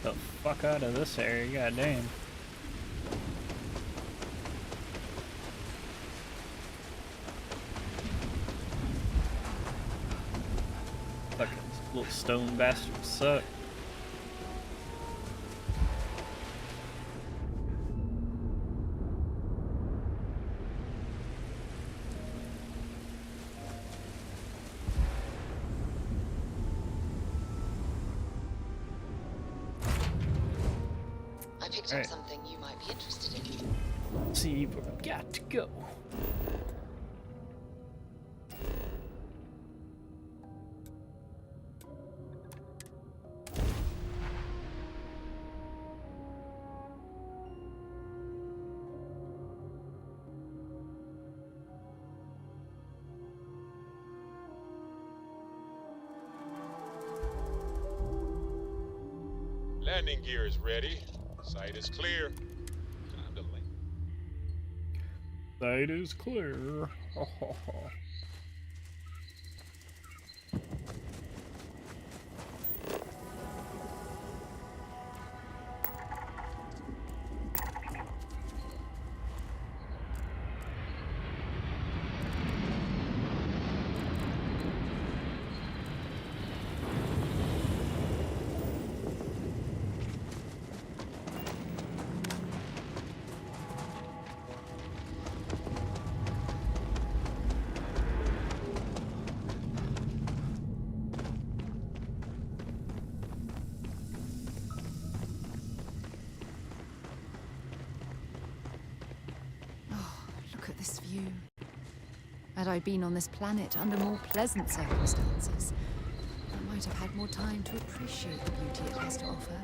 The fuck out of this area, goddamn. Fucking little stone bastards suck. I picked up something you might be interested in. Let's see where we got to go. Landing gear is ready. Sight is clear. Time to land. Sight is clear. Look at this view. Had I been on this planet under more pleasant circumstances, I might have had more time to appreciate the beauty it has to offer.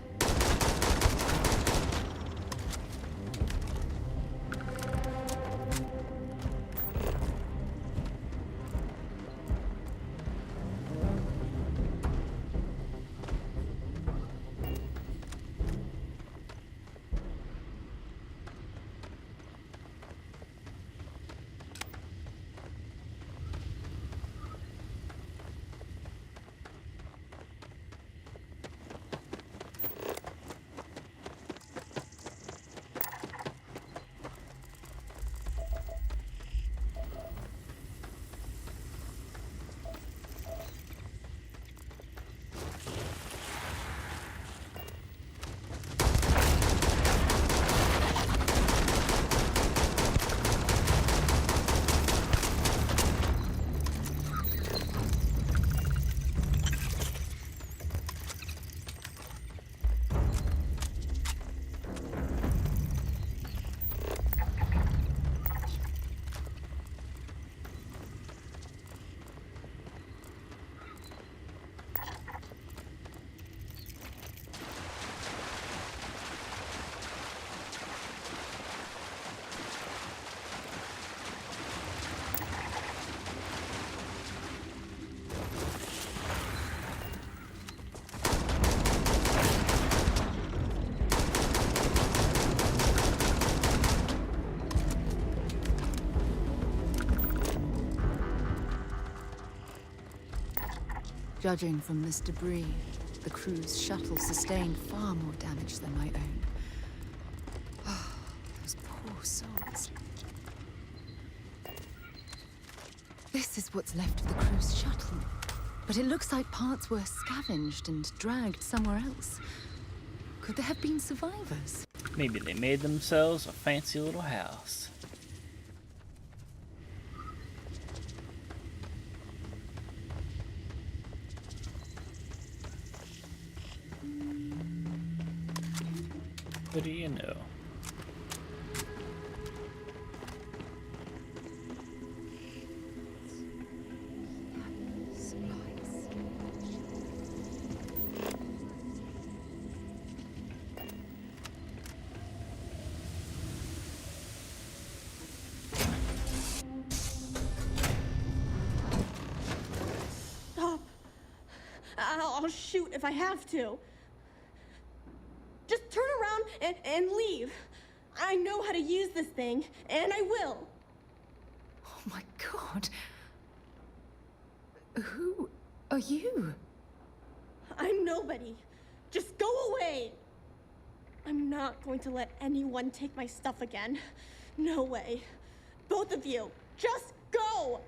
Judging from this debris, the crew's shuttle sustained far more damage than my own. Oh, those poor souls. This is what's left of the crew's shuttle. But it looks like parts were scavenged and dragged somewhere else. Could there have been survivors? Maybe they made themselves a fancy little house. What do you know? Stop. I'll shoot if I have to. Just turn around and leave. I know how to use this thing, and I will. Oh my god. Who are you? I'm nobody. Just go away. I'm not going to let anyone take my stuff again. No way. Both of you, just go!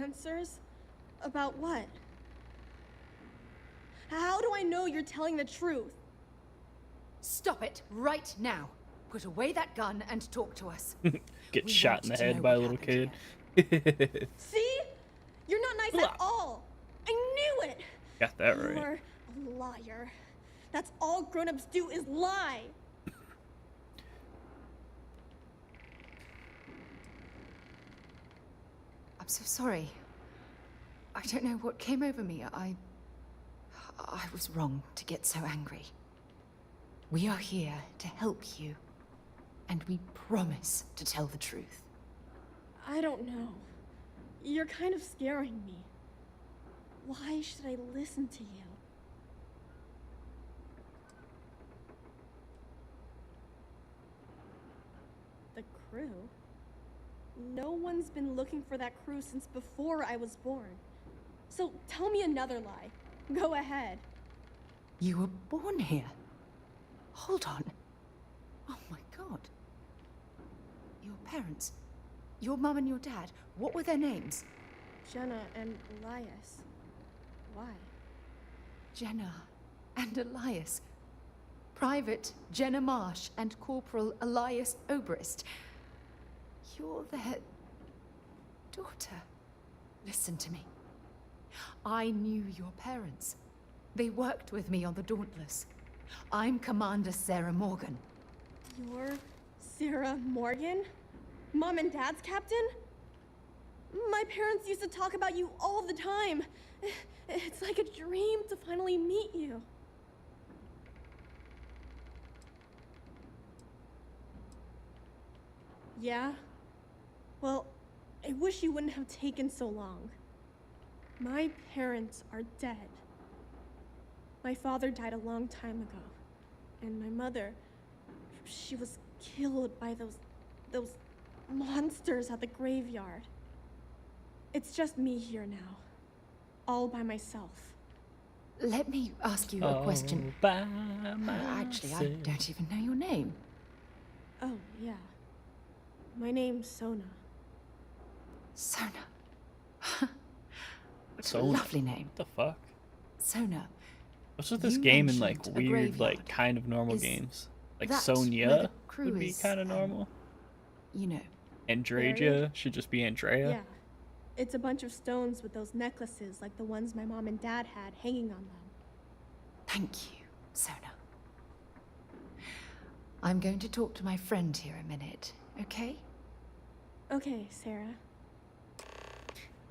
Answers? About what? How do I know you're telling the truth? Stop it right now. Put away that gun and talk to us. Get We shot want in the to head know by a what little kid. See? You're not nice at all. I knew it. Got that right. You're a liar. That's all grown-ups do is lie. I'm so sorry. I don't know what came over me. I was wrong to get so angry. We are here to help you, and we promise to tell the truth. I don't know. You're kind of scaring me. Why should I listen to you? The crew? No one's been looking for that crew since before I was born. So tell me another lie. Go ahead. You were born here? Hold on. Oh my god. Your parents, your mum and your dad, what were their names? Jenna and Elias. Why? Jenna and Elias. Private Jenna Marsh and Corporal Elias Obrist. You're their daughter. Listen to me. I knew your parents. They worked with me on the Dauntless. I'm Commander Sarah Morgan. You're Sarah Morgan? Mom and Dad's captain? My parents used to talk about you all the time. It's like a dream to finally meet you. Yeah? Well, I wish you wouldn't have taken so long. My parents are dead. My father died a long time ago. And my mother, she was killed by those monsters at the graveyard. It's just me here now. All by myself. Let me ask you a question. Actually, I don't even know your name. Oh, yeah. My name's Sona. Sona. What a Sona. lovely name. What the fuck? Sona. What's with this You game in like mentioned a weird, graveyard. like kind of normal Is games? Like that where Sonia the crew would be is, kind of normal. You know. Andrea Buried? should just be Andrea. Yeah. It's a bunch of stones with those necklaces like the ones my mom and dad had hanging on them. Thank you, Sona. I'm going to talk to my friend here a minute, okay? Okay, Sarah.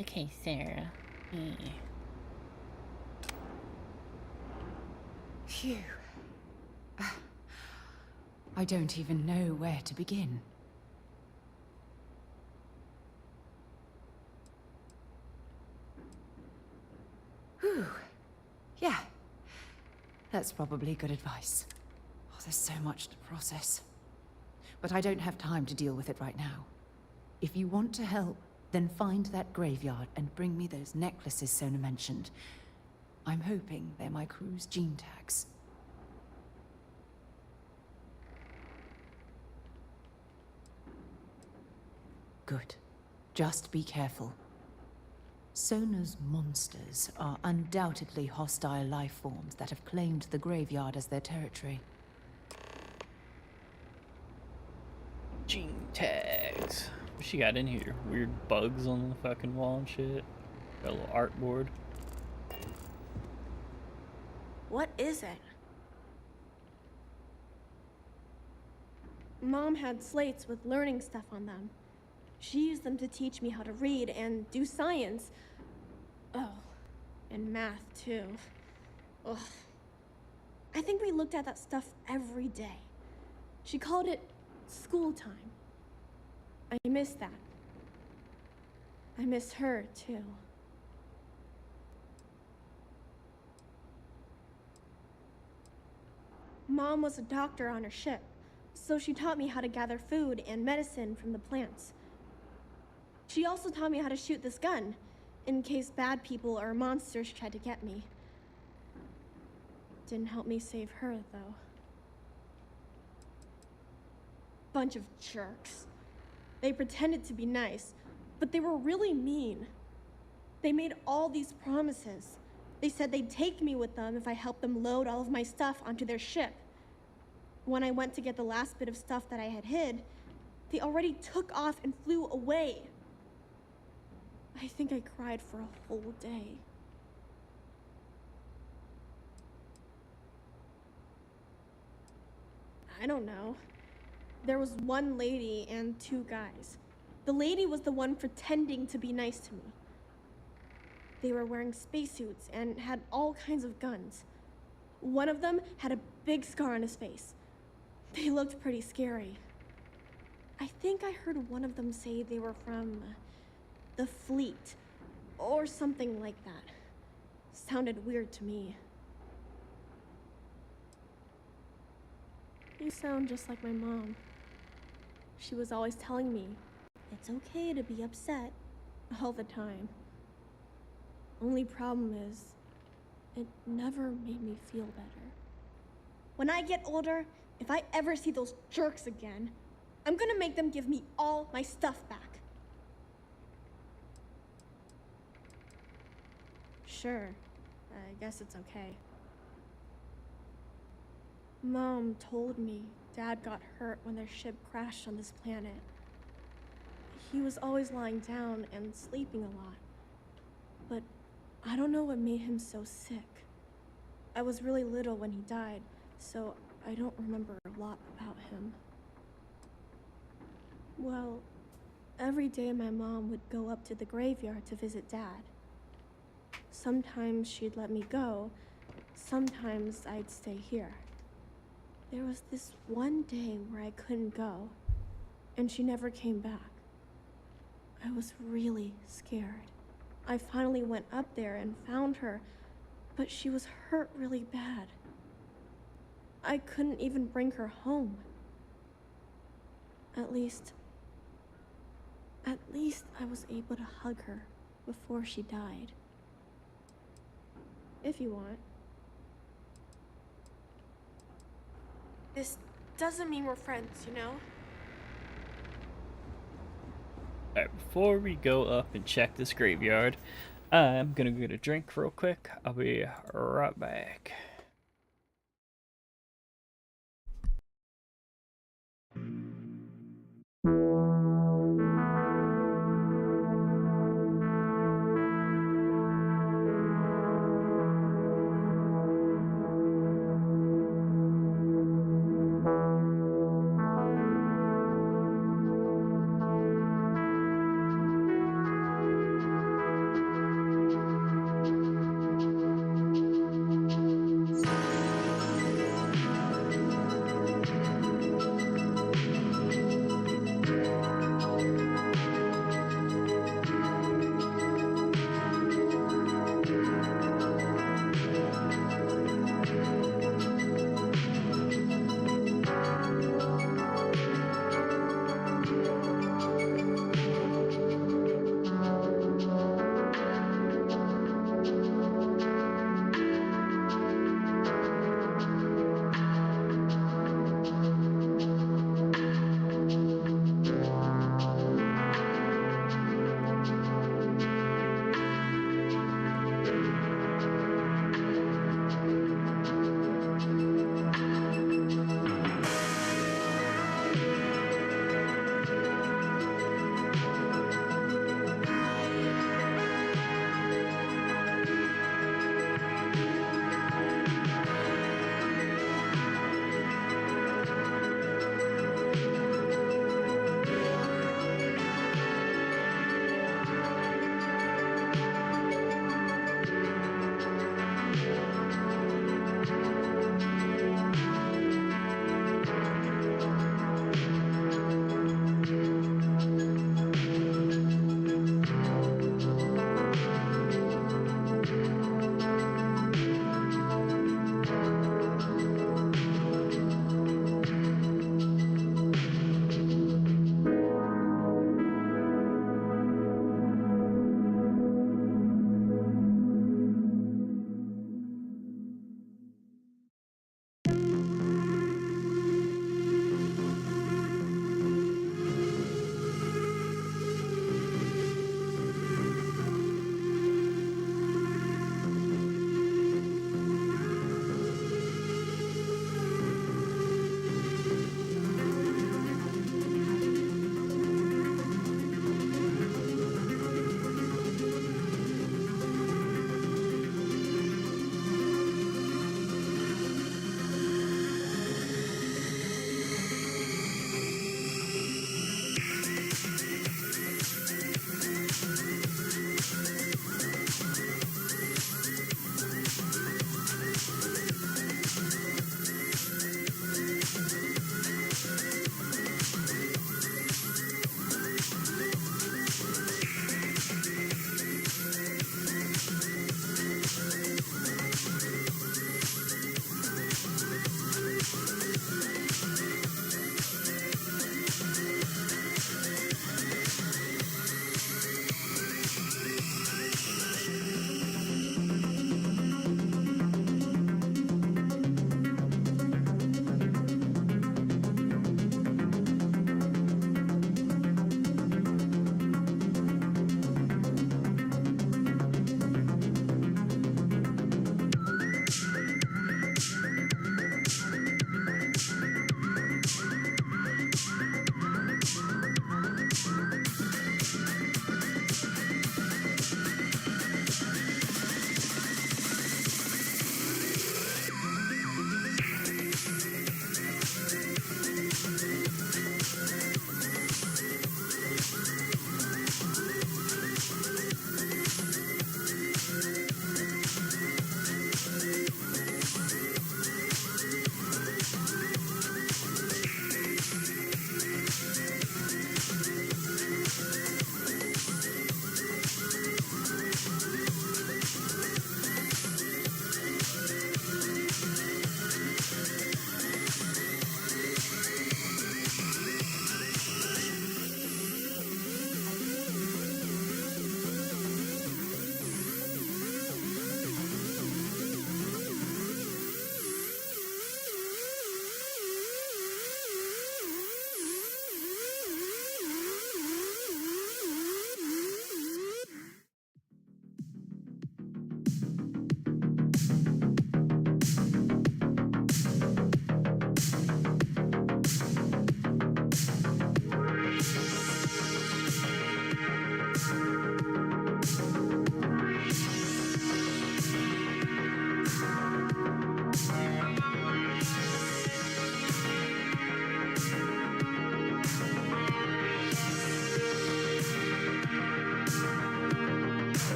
Okay, Sarah. Phew. I don't even know where to begin. Whew. Yeah. That's probably good advice. Oh, there's so much to process. But I don't have time to deal with it right now. If you want to help, then find that graveyard and bring me those necklaces Sona mentioned. I'm hoping they're my crew's gene tags. Good. Just be careful. Sona's monsters are undoubtedly hostile life forms that have claimed the graveyard as their territory. Gene tags. What she got in here? Weird bugs on the fucking wall and shit. Got a little artboard. What is it? Mom had slates with learning stuff on them. She used them to teach me how to read and do science. Oh, and math too. Ugh. I think we looked at that stuff every day. She called it school time. I miss that. I miss her too. Mom was a doctor on her ship, so she taught me how to gather food and medicine from the plants. She also taught me how to shoot this gun, in case bad people or monsters tried to get me. Didn't help me save her, though. Bunch of jerks. They pretended to be nice, but they were really mean. They made all these promises. They said they'd take me with them if I helped them load all of my stuff onto their ship. When I went to get the last bit of stuff that I had hid, they already took off and flew away. I think I cried for a whole day. I don't know. There was one lady and two guys. The lady was the one pretending to be nice to me. They were wearing spacesuits and had all kinds of guns. One of them had a big scar on his face. They looked pretty scary. I think I heard one of them say they were from the fleet, or something like that. Sounded weird to me. You sound just like my mom. She was always telling me, it's okay to be upset, all the time. Only problem is, it never made me feel better. When I get older, if I ever see those jerks again, I'm gonna make them give me all my stuff back. Sure, I guess it's okay. Mom told me Dad got hurt when their ship crashed on this planet. He was always lying down and sleeping a lot. But I don't know what made him so sick. I was really little when he died, so I don't remember a lot about him. Well, every day my mom would go up to the graveyard to visit Dad. Sometimes she'd let me go, sometimes I'd stay here. There was this one day where I couldn't go, and she never came back. I was really scared. I finally went up there and found her, but she was hurt really bad. I couldn't even bring her home. At least I was able to hug her before she died. If you want. This doesn't mean we're friends, you know? Alright, before we go up and check this graveyard, I'm gonna get a drink real quick. I'll be right back.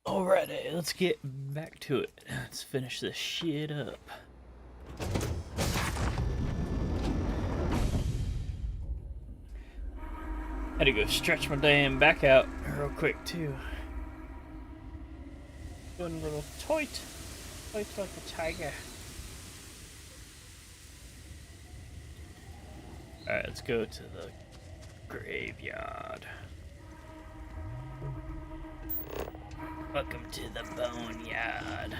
Alrighty, let's get back to it. Let's finish this shit up. Had to go stretch my damn back out real quick too. Doing a little toit like a tiger. Alright, let's go to the graveyard. Welcome to the boneyard.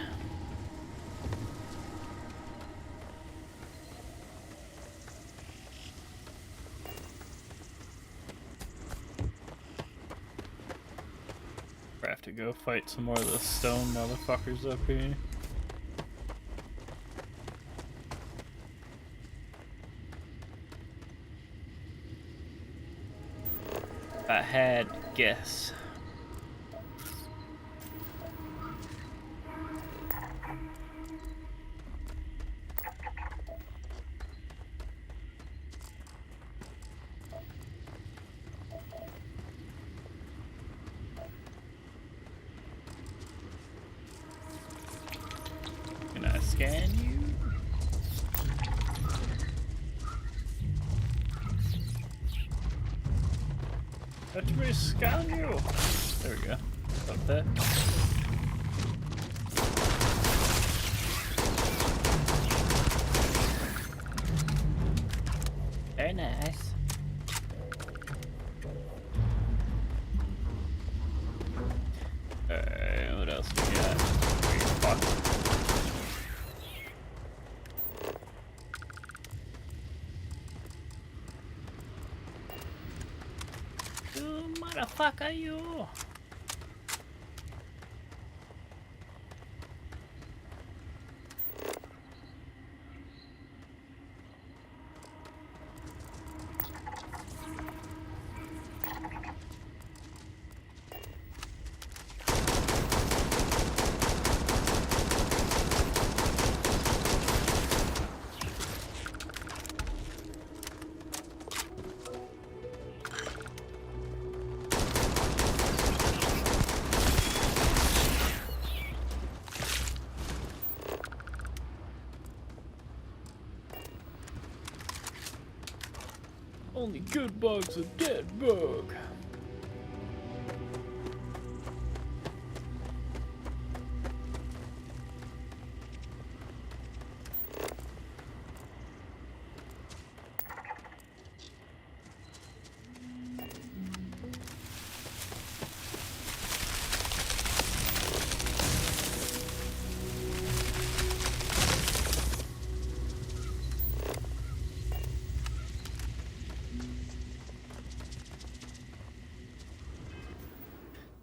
I have to go fight some more of the stone motherfuckers up here. If I had to guess. scan you. Let me scan you. There we go. Up there. Very nice. Alright, what else we got? Fuck. You motherfucker, you! Only good bug's a dead bug.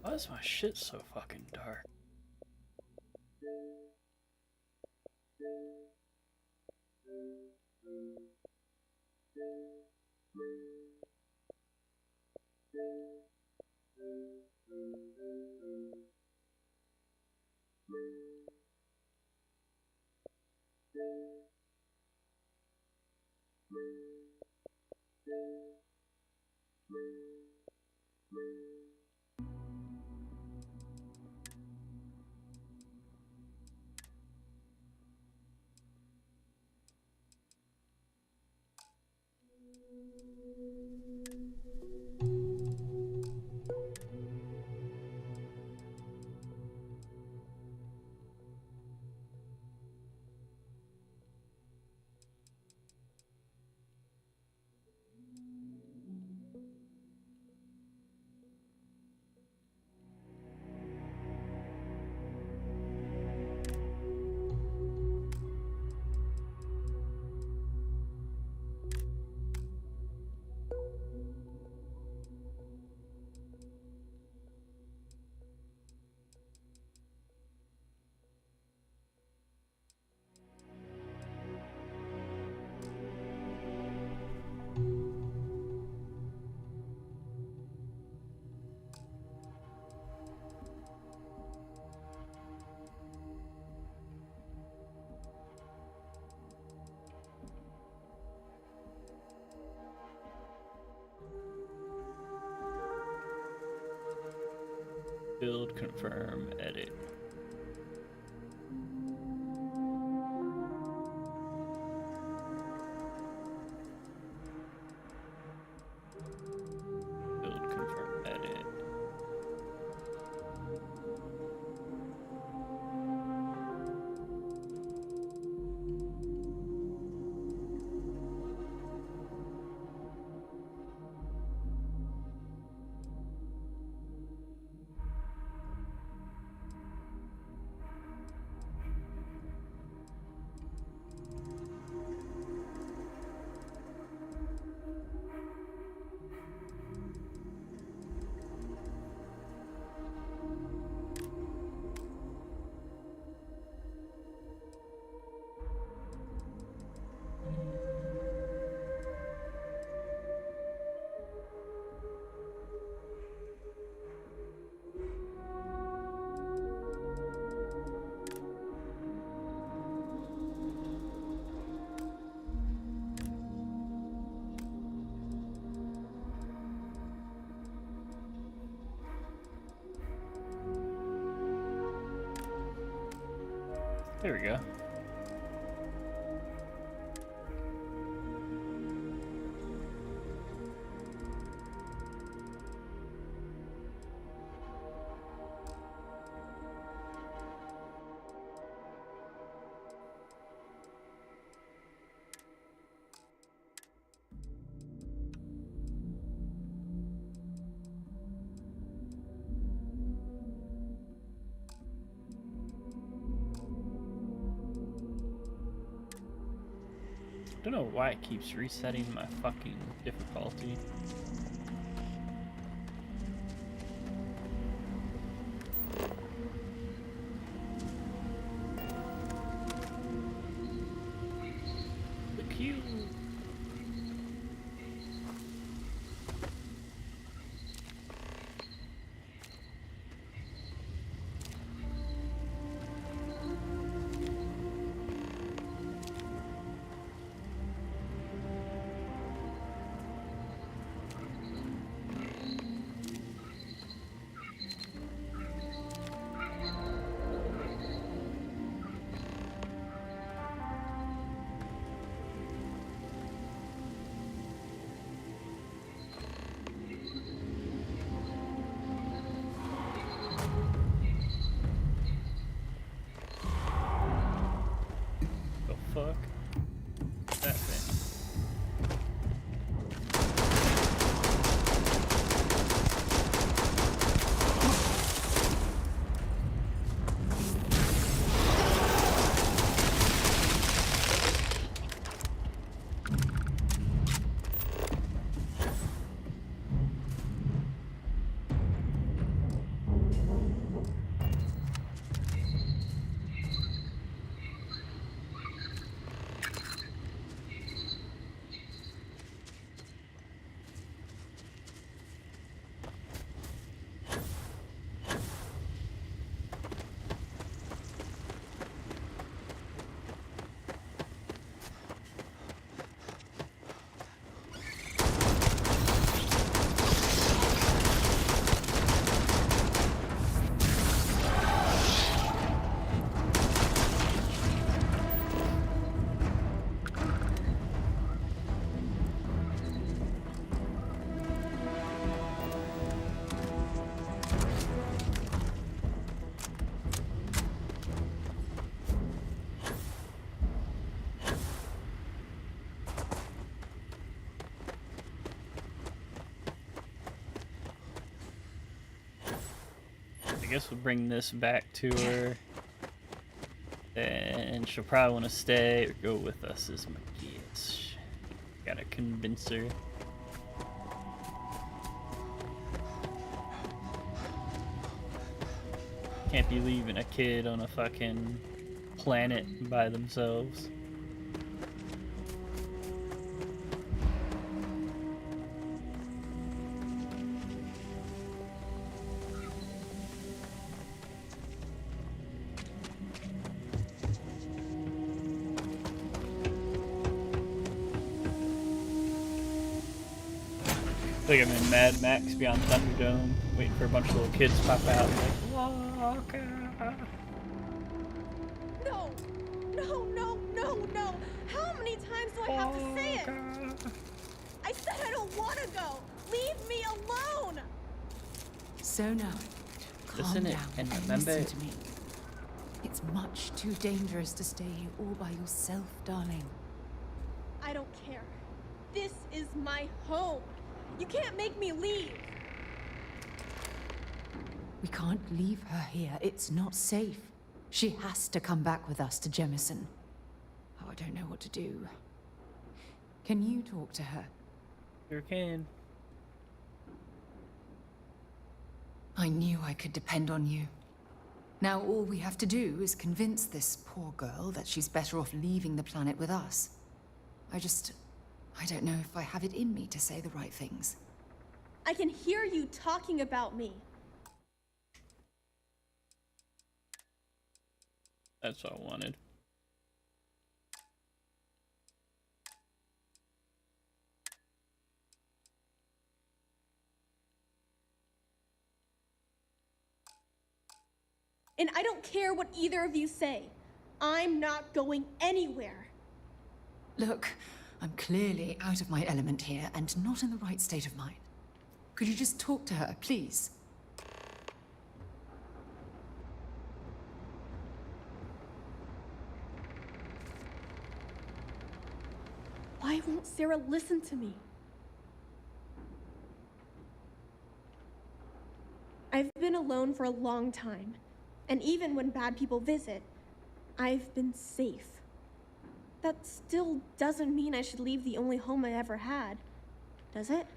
Why is my shit so fucking dark? Build, confirm, edit. Build, confirm, edit. There we go. Don't know why it keeps resetting my fucking difficulty. The cube. Fuck that thing. I guess we'll bring this back to her, and she'll probably want to stay or go with us as my guess. Gotta convince her. Can't be leaving a kid on a fucking planet by themselves. Like I'm in Mad Max Beyond Thunderdome, waiting for a bunch of little kids to pop out and like, Walker. No! No, no, no, no! How many times do I have to say it? I said I don't want to go! Leave me alone! Sona, calm Listen down and and remember. listen to me. It's much too dangerous to stay here all by yourself, darling. I don't care. This is my home. You can't make me leave. We can't leave her here. It's not safe. She has to come back with us to Jemison. Oh, I don't know what to do. Can you talk to her? Sure can. I knew I could depend on you. Now all we have to do is convince this poor girl that she's better off leaving the planet with us. I don't know if I have it in me to say the right things. I can hear you talking about me. That's what I wanted. And I don't care what either of you say. I'm not going anywhere. Look, I'm clearly out of my element here and not in the right state of mind. Could you just talk to her, please? Why won't Sarah listen to me? I've been alone for a long time, and even when bad people visit, I've been safe. that still doesn't mean I should leave the only home I ever had, does it?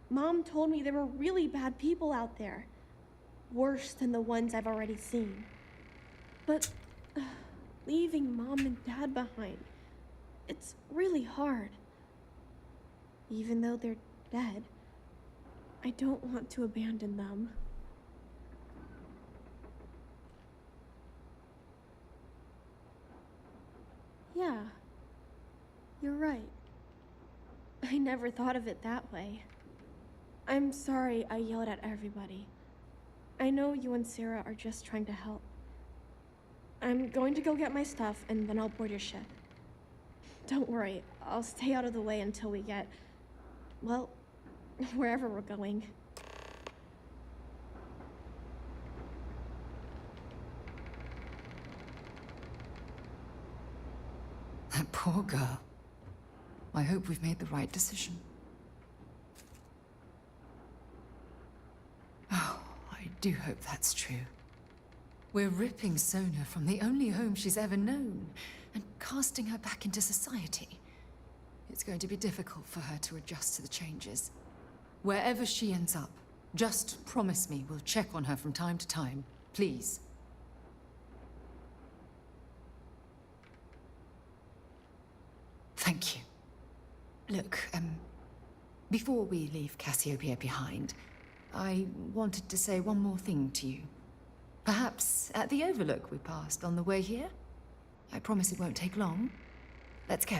Mom told me there were really bad people out there. Worse than the ones I've already seen. But leaving Mom and Dad behind, it's really hard. Even though they're dead, I don't want to abandon them. Yeah, you're right. I never thought of it that way. I'm sorry I yelled at everybody. I know you and Sarah are just trying to help. I'm going to go get my stuff and then I'll board your ship. Don't worry, I'll stay out of the way until we get, well, wherever we're going. That poor girl. I hope we've made the right decision. Oh, I do hope that's true. We're ripping Sona from the only home she's ever known and casting her back into society. It's going to be difficult for her to adjust to the changes. Wherever she ends up, just promise me we'll check on her from time to time, please. Thank you. Look, before we leave Cassiopeia behind, I wanted to say one more thing to you. Perhaps at the overlook we passed on the way here? I promise it won't take long. Let's go.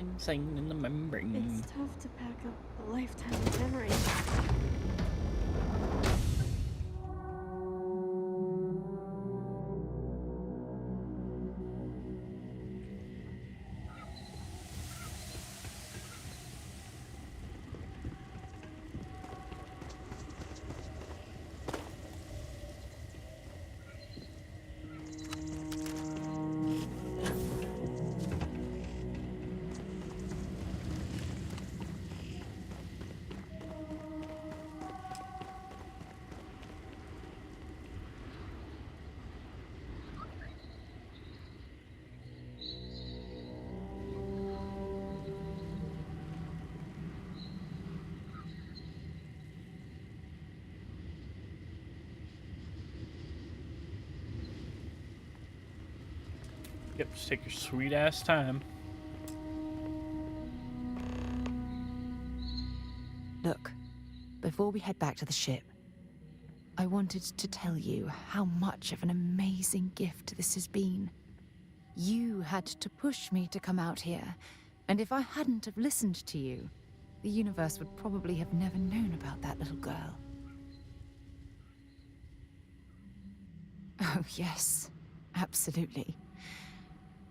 Insane in the membrane. It's tough to pack up a lifetime of memories. Yep, just take your sweet ass time. Look, before we head back to the ship, I wanted to tell you how much of an amazing gift this has been. You had to push me to come out here, and if I hadn't have listened to you, the universe would probably have never known about that little girl. Oh, yes, absolutely.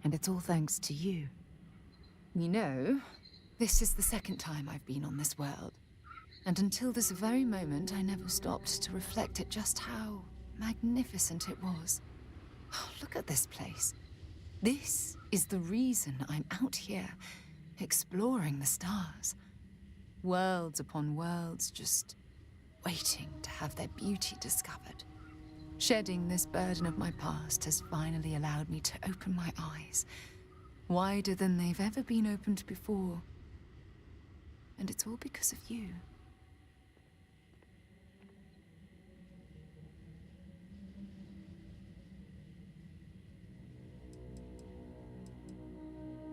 And it's all thanks to you. You know, this is the second time I've been on this world. And until this very moment, I never stopped to reflect at just how magnificent it was. Oh, look at this place. This is the reason I'm out here, exploring the stars. Worlds upon worlds, just waiting to have their beauty discovered. Shedding this burden of my past has finally allowed me to open my eyes, wider than they've ever been opened before. And it's all because of you.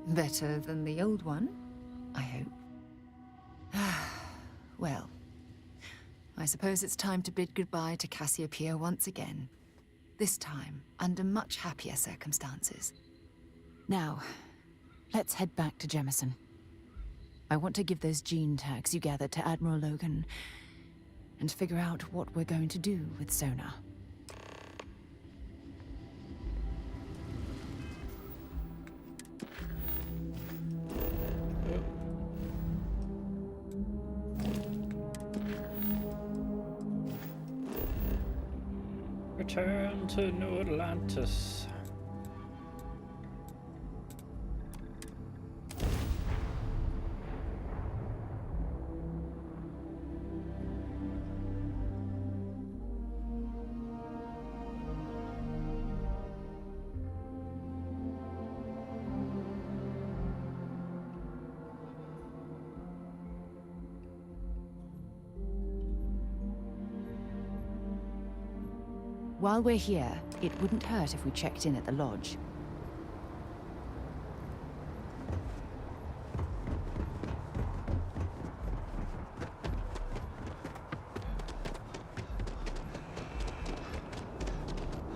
Better than the old one, I hope. Well, I suppose it's time to bid goodbye to Cassiopeia once again. This time, under much happier circumstances. Now, let's head back to Jemison. I want to give those gene tags you gathered to Admiral Logan, and figure out what we're going to do with Sona. Return to New Atlantis. While we're here, it wouldn't hurt if we checked in at the lodge.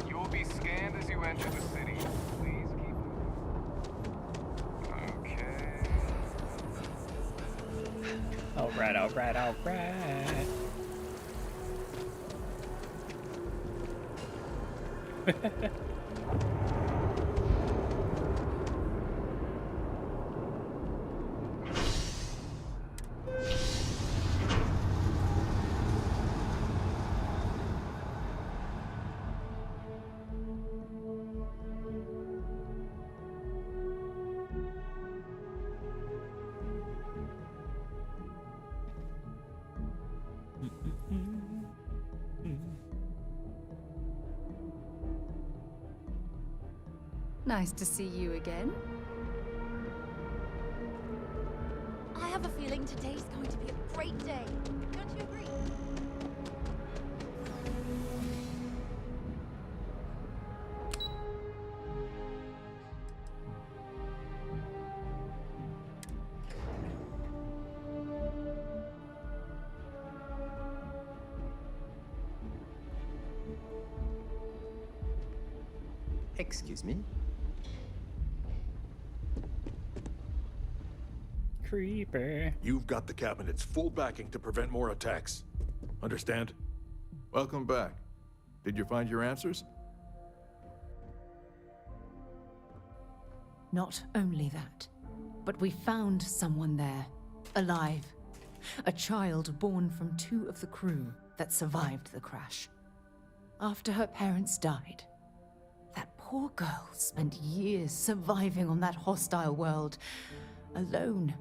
You will be scanned as you enter the city. Please keep moving. Okay. Alright, alright, alright. Nice to see you again. I have a feeling today's going to be a great day. Don't you agree? Excuse me? Creeper. You've got the cabinet's full backing to prevent more attacks. Understand? Welcome back. Did you find your answers? Not only that, but we found someone there, alive. A child born from 2 of the crew that survived the crash. After her parents died, that poor girl spent years surviving on that hostile world, alone.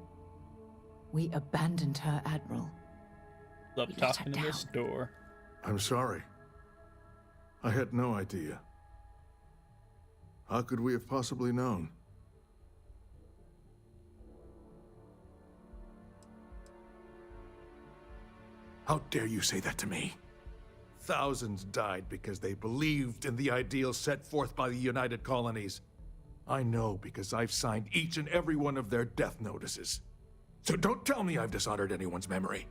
We abandoned her, Admiral. Love talking to this door. I'm sorry. I had no idea. How could we have possibly known? How dare you say that to me? Thousands died because they believed in the ideals set forth by the United Colonies. I know because I've signed each and every one of their death notices. So don't tell me I've dishonored anyone's memory.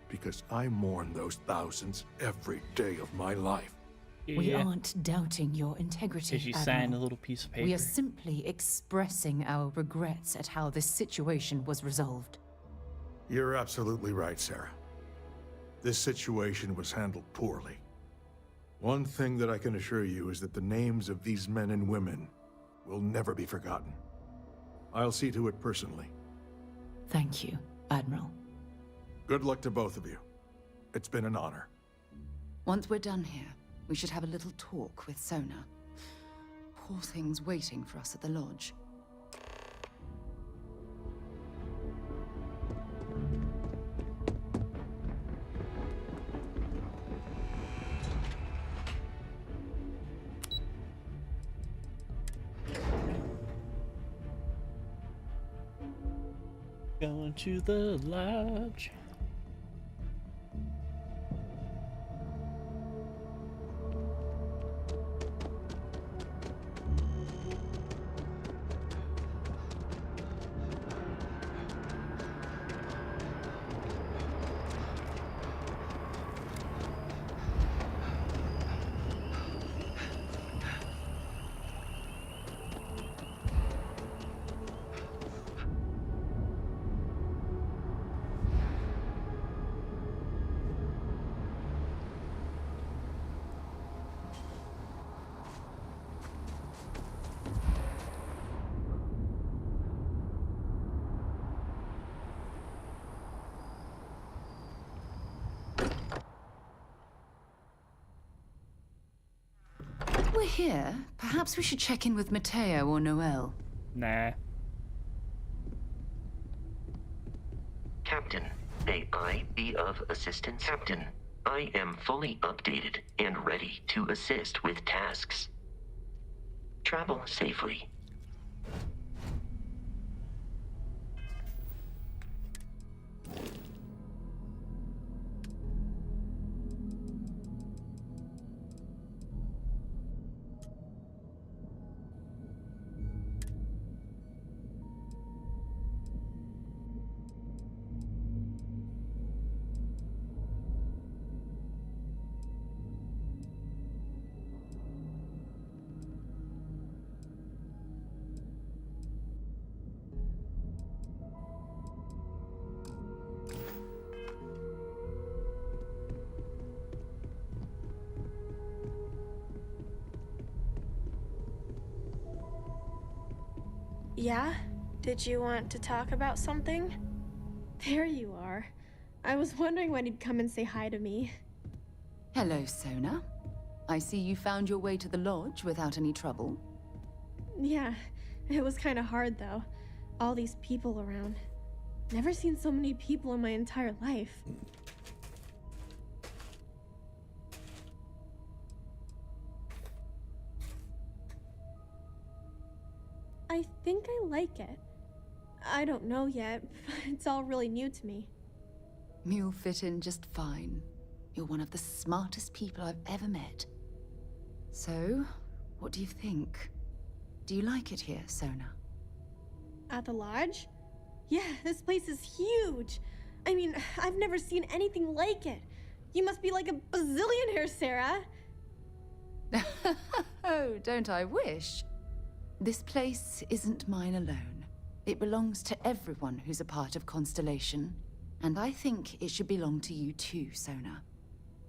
Because I mourn those thousands every day of my life. We aren't doubting your integrity, Did you Admiral. sign a little piece of paper? We are simply expressing our regrets at how this situation was resolved. You're absolutely right, Sarah. This situation was handled poorly. One thing that I can assure you is that the names of these men and women will never be forgotten. I'll see to it personally. Thank you, Admiral. Good luck to both of you. It's been an honor. Once we're done here, we should have a little talk with Sona. Poor thing's waiting for us at the lodge. Going to the lodge. here, perhaps we should check in with Matteo or Noel. Nah. Captain, may I be of assistance? Captain, I am fully updated and ready to assist with tasks. Travel safely. Yeah? Did you want to talk about something? There you are. I was wondering when you'd come and say hi to me. Hello, Sona. I see you found your way to the lodge without any trouble. Yeah, it was kind of hard though. All these people around. Never seen so many people in my entire life. I think I like it. I don't know yet, but it's all really new to me. You'll fit in just fine. You're one of the smartest people I've ever met. So, what do you think? Do you like it here, Sona? At the lodge? Yeah, this place is huge. I mean, I've never seen anything like it. You must be like a bazillionaire, Sarah. Oh, don't I wish? This place isn't mine alone. It belongs to everyone who's a part of Constellation. And I think it should belong to you too, Sona.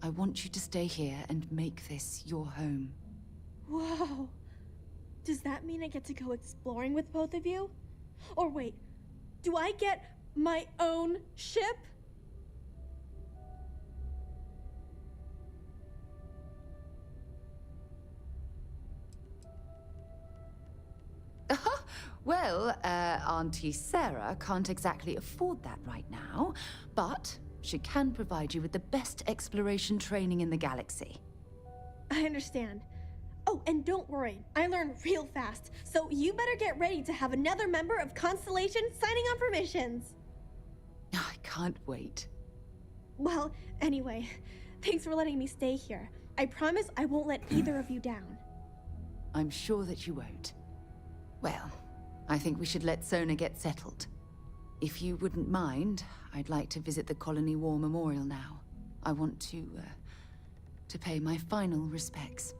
I want you to stay here and make this your home. Whoa. Does that mean I get to go exploring with both of you? Or wait, do I get my own ship? Well, Auntie Sarah can't exactly afford that right now, but she can provide you with the best exploration training in the galaxy. I understand. Oh, and don't worry, I learn real fast, so you better get ready to have another member of Constellation signing on for missions. I can't wait. Well, anyway, thanks for letting me stay here. I promise I won't let either of you down. I'm sure that you won't. Well, I think we should let Sona get settled. If you wouldn't mind, I'd like to visit the Colony War Memorial now. I want to pay my final respects.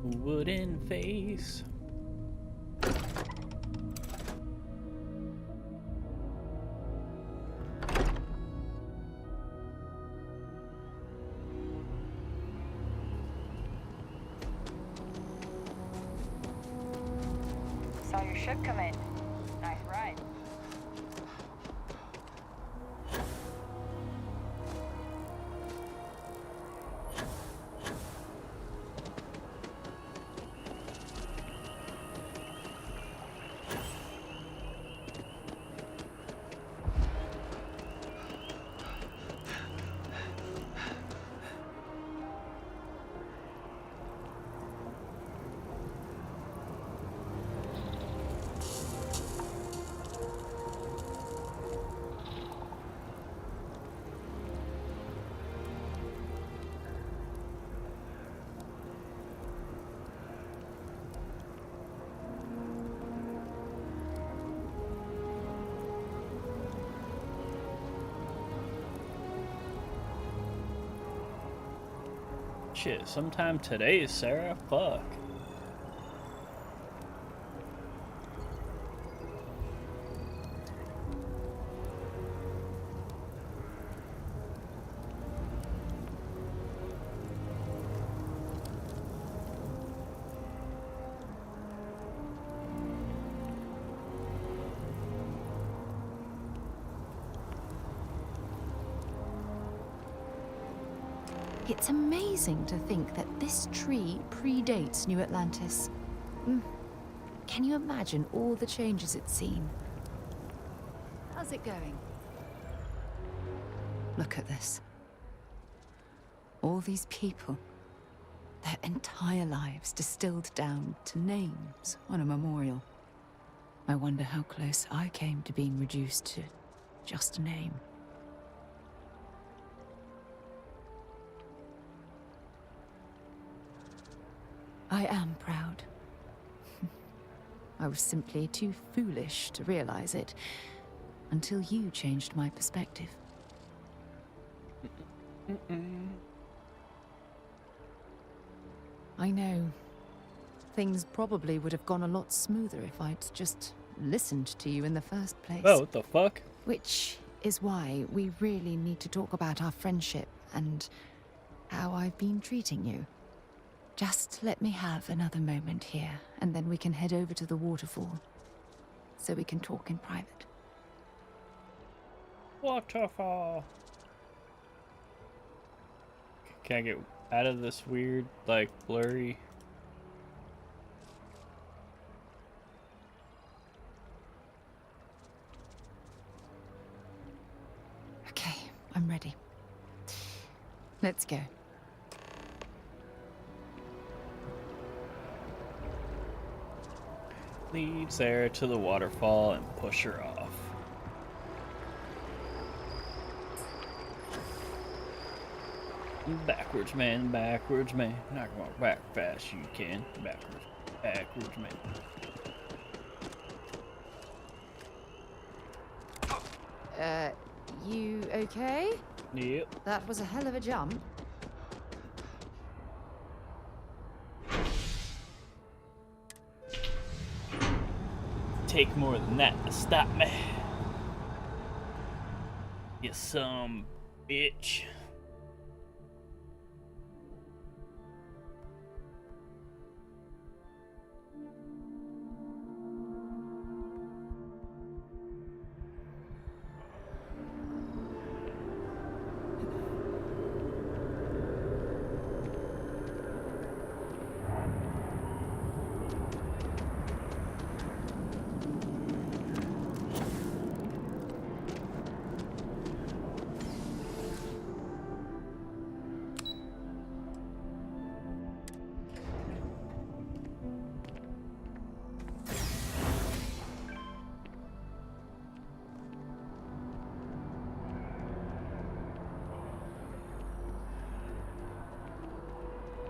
Wooden face. Saw your ship come in. Nice ride. Shit, sometime today, Sarah. Fuck. It's amazing to think that this tree predates New Atlantis. Can you imagine all the changes it's seen? How's it going? Look at this. All these people. Their entire lives distilled down to names on a memorial. I wonder how close I came to being reduced to just a name. I am proud. I was simply too foolish to realize it until you changed my perspective. I know. Things probably would have gone a lot smoother if I'd just listened to you in the first place. Oh, what the fuck? Which is why we really need to talk about our friendship and how I've been treating you. Just let me have another moment here, and then we can head over to the waterfall, so we can talk in private. Waterfall. Can I get out of this weird, like, blurry? Okay, I'm ready. Let's go. Lead Sarah to the waterfall and push her off. Backwards, man, backwards, man. Not going back fast, you can. Backwards, backwards, man. You okay? Yep. That was a hell of a jump. Take more than that to stop me. You some bitch.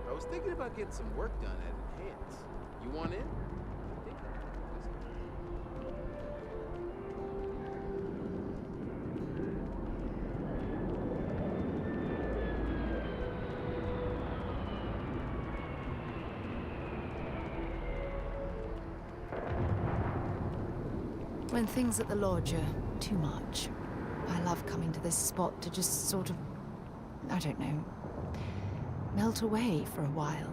I was thinking about getting some work done at Enhance. You want in? When things at the lodge are too much, I love coming to this spot to just sort of, I don't know, melt away for a while.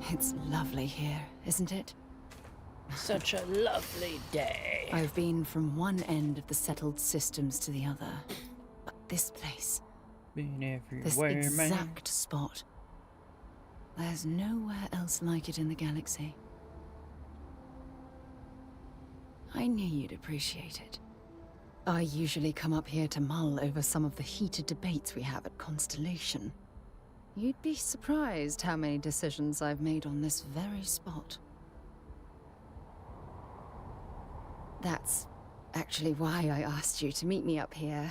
It's lovely here, isn't it? Such a lovely day. I've been from one end of the settled systems to the other. But this place, Been this everywhere, man. exact spot, there's nowhere else like it in the galaxy. I knew you'd appreciate it. I usually come up here to mull over some of the heated debates we have at Constellation. You'd be surprised how many decisions I've made on this very spot. That's actually why I asked you to meet me up here.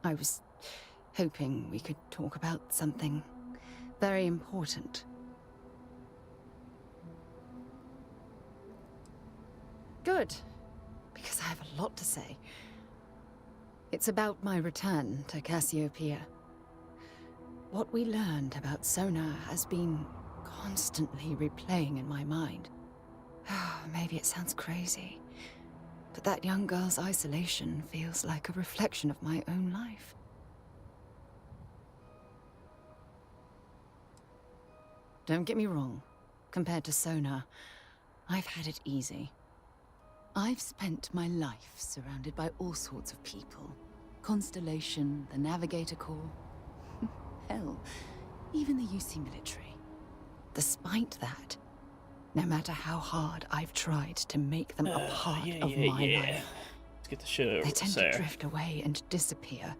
I was hoping we could talk about something very important. Good, because I have a lot to say. It's about my return to Cassiopeia. What we learned about sonar has been constantly replaying in my mind. Maybe it sounds crazy, but that young girl's isolation feels like a reflection of my own life. Don't get me wrong. Compared to sonar, I've had it easy. I've spent my life surrounded by all sorts of people. Constellation, the Navigator Corps. Hell, even the UC military. Despite that, no matter how hard I've tried to make them a part of my life, let's get the shit over they with, tend Sarah. to drift away and disappear.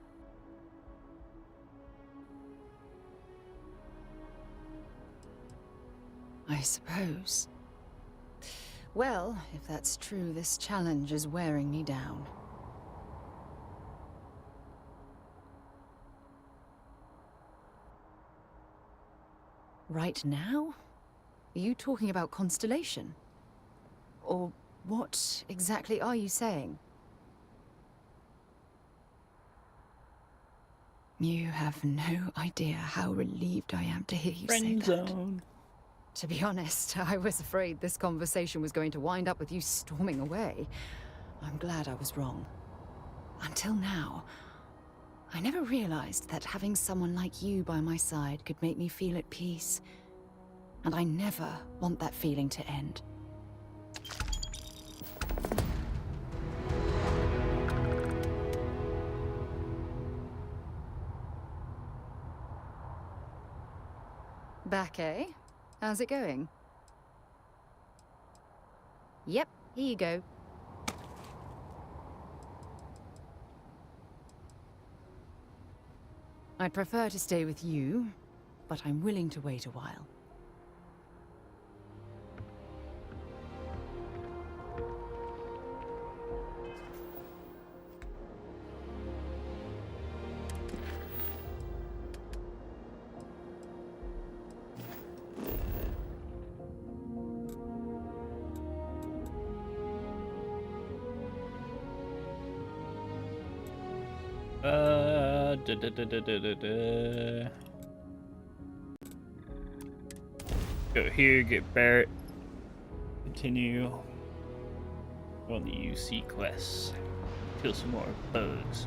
I suppose. Well, if that's true, this challenge is wearing me down. Right now? Are you talking about Constellation? Or what exactly are you saying? You have no idea how relieved I am to hear you say that. To be honest, I was afraid this conversation was going to wind up with you storming away. I'm glad I was wrong. Until now, I never realized that having someone like you by my side could make me feel at peace. And I never want that feeling to end. Back, eh? How's it going? Yep, here you go. I'd prefer to stay with you, but I'm willing to wait a while. Go here, get Barrett. Continue on the UC quests. Kill some more bugs.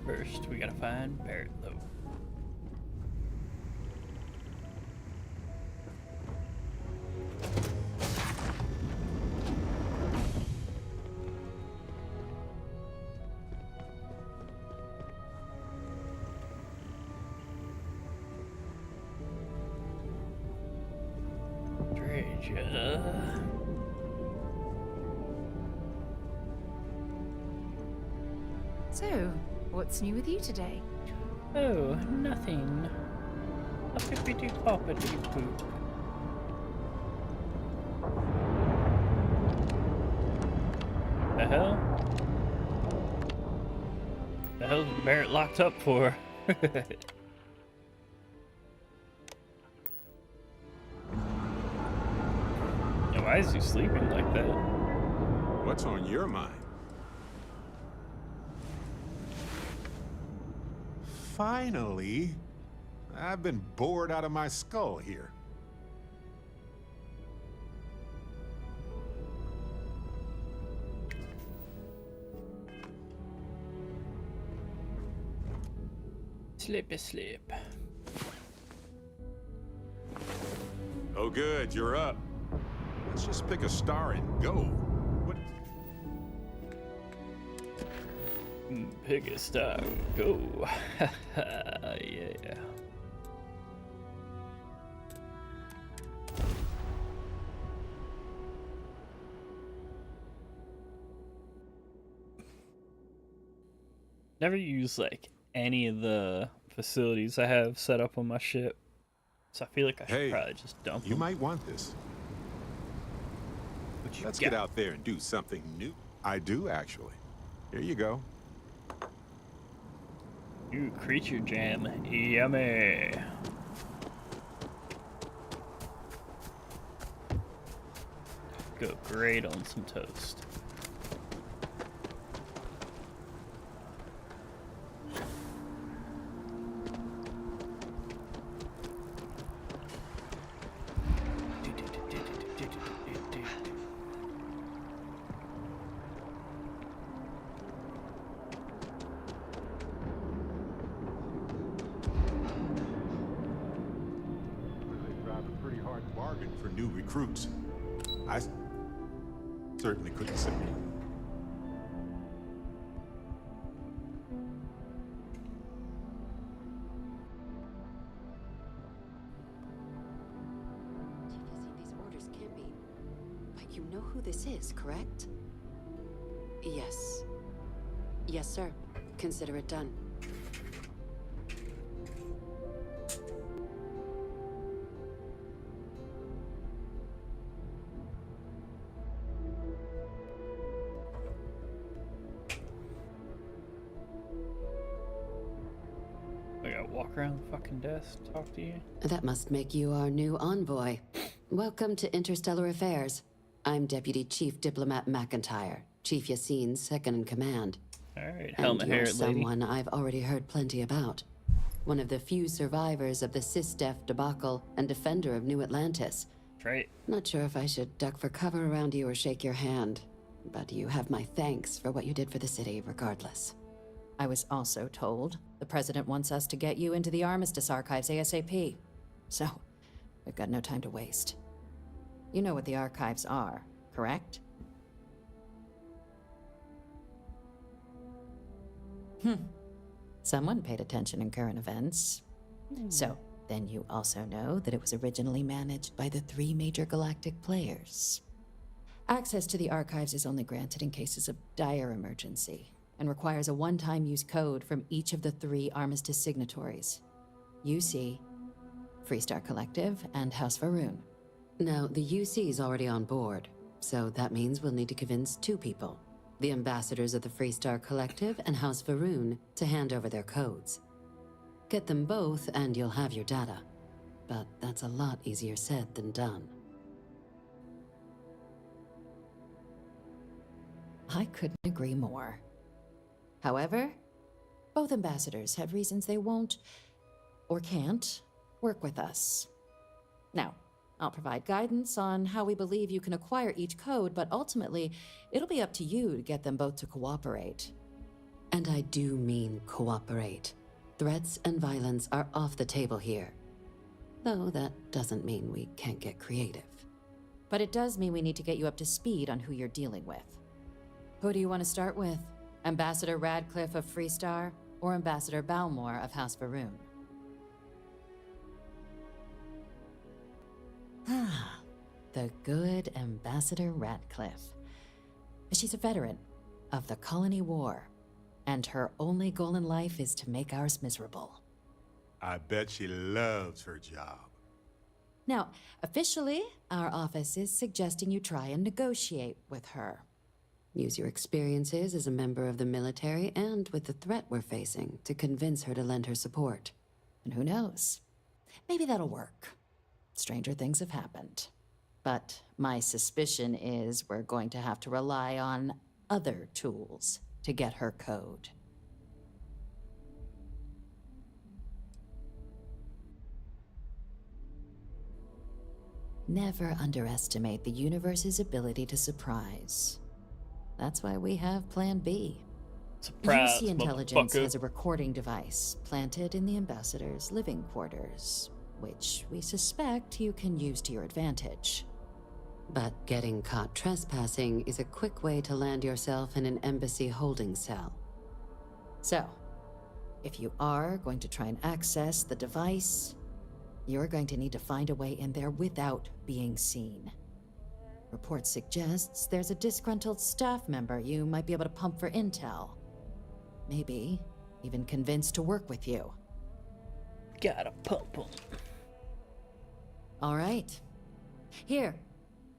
First, we gotta find Barrett, though. Treasure. So, what's new with you today? Oh, nothing. A pippity poppity poop. The hell? The hell's Barrett locked up for? Yeah, why is he sleeping like that? What's on your mind? Finally, I've been bored out of my skull here. Sleepy sleep. Oh good, you're up. Let's just pick a star and go. What? Pick a star, go. Yeah. Never use like any of the facilities I have set up on my ship, so I feel like I should probably just dump them. You might want this. Let's get out there and do something new. I do, actually. Here you go. Ooh, creature jam. Yummy. Go great on some toast. fruits. I certainly couldn't say. These orders can't be. But you know who this is, correct? Yes. Yes, sir. Consider it done. I gotta walk around the fucking desk, talk to you. That must make you our new envoy. Welcome to Interstellar Affairs. I'm Deputy Chief Diplomat McIntyre, Chief Yassine's second in command. Alright, And helmet you're hair lady. someone I've already heard plenty about. One of the few survivors of the Sys-Def debacle and defender of New Atlantis. Right. Not sure if I should duck for cover around you or shake your hand, but you have my thanks for what you did for the city regardless. I was also told the President wants us to get you into the Armistice archives ASAP. So, we've got no time to waste. You know what the archives are, correct? Someone paid attention in current events. So, then you also know that it was originally managed by the 3 major galactic players. Access to the archives is only granted in cases of dire emergency, and requires a one-time use code from each of the 3 Armistice signatories. UC, Freestar Collective, and House Varun. Now, the UC's already on board, so that means we'll need to convince 2 people. The ambassadors of the Freestar Collective and House Varun to hand over their codes. Get them both and you'll have your data. But that's a lot easier said than done. I couldn't agree more. However, both ambassadors have reasons they won't, or can't, work with us. Now, I'll provide guidance on how we believe you can acquire each code, but ultimately, it'll be up to you to get them both to cooperate. And I do mean cooperate. Threats and violence are off the table here. Though that doesn't mean we can't get creative. But it does mean we need to get you up to speed on who you're dealing with. Who do you want to start with? Ambassador Radcliffe of Freestar, or Ambassador Balmore of House Varun? Ah, the good Ambassador Radcliffe. She's a veteran of the Colony War, and her only goal in life is to make ours miserable. I bet she loves her job. Now, officially, our office is suggesting you try and negotiate with her. Use your experiences as a member of the military and with the threat we're facing to convince her to lend her support. And who knows? Maybe that'll work. Stranger things have happened. But my suspicion is we're going to have to rely on other tools to get her code. Never underestimate the universe's ability to surprise. That's why we have Plan B. Surprise, UC Intelligence motherfucker. has a recording device planted in the ambassador's living quarters, which we suspect you can use to your advantage. But getting caught trespassing is a quick way to land yourself in an embassy holding cell. So, if you are going to try and access the device, you're going to need to find a way in there without being seen. Report suggests there's a disgruntled staff member you might be able to pump for intel. Maybe even convince to work with you. Gotta pump them. All right. Here,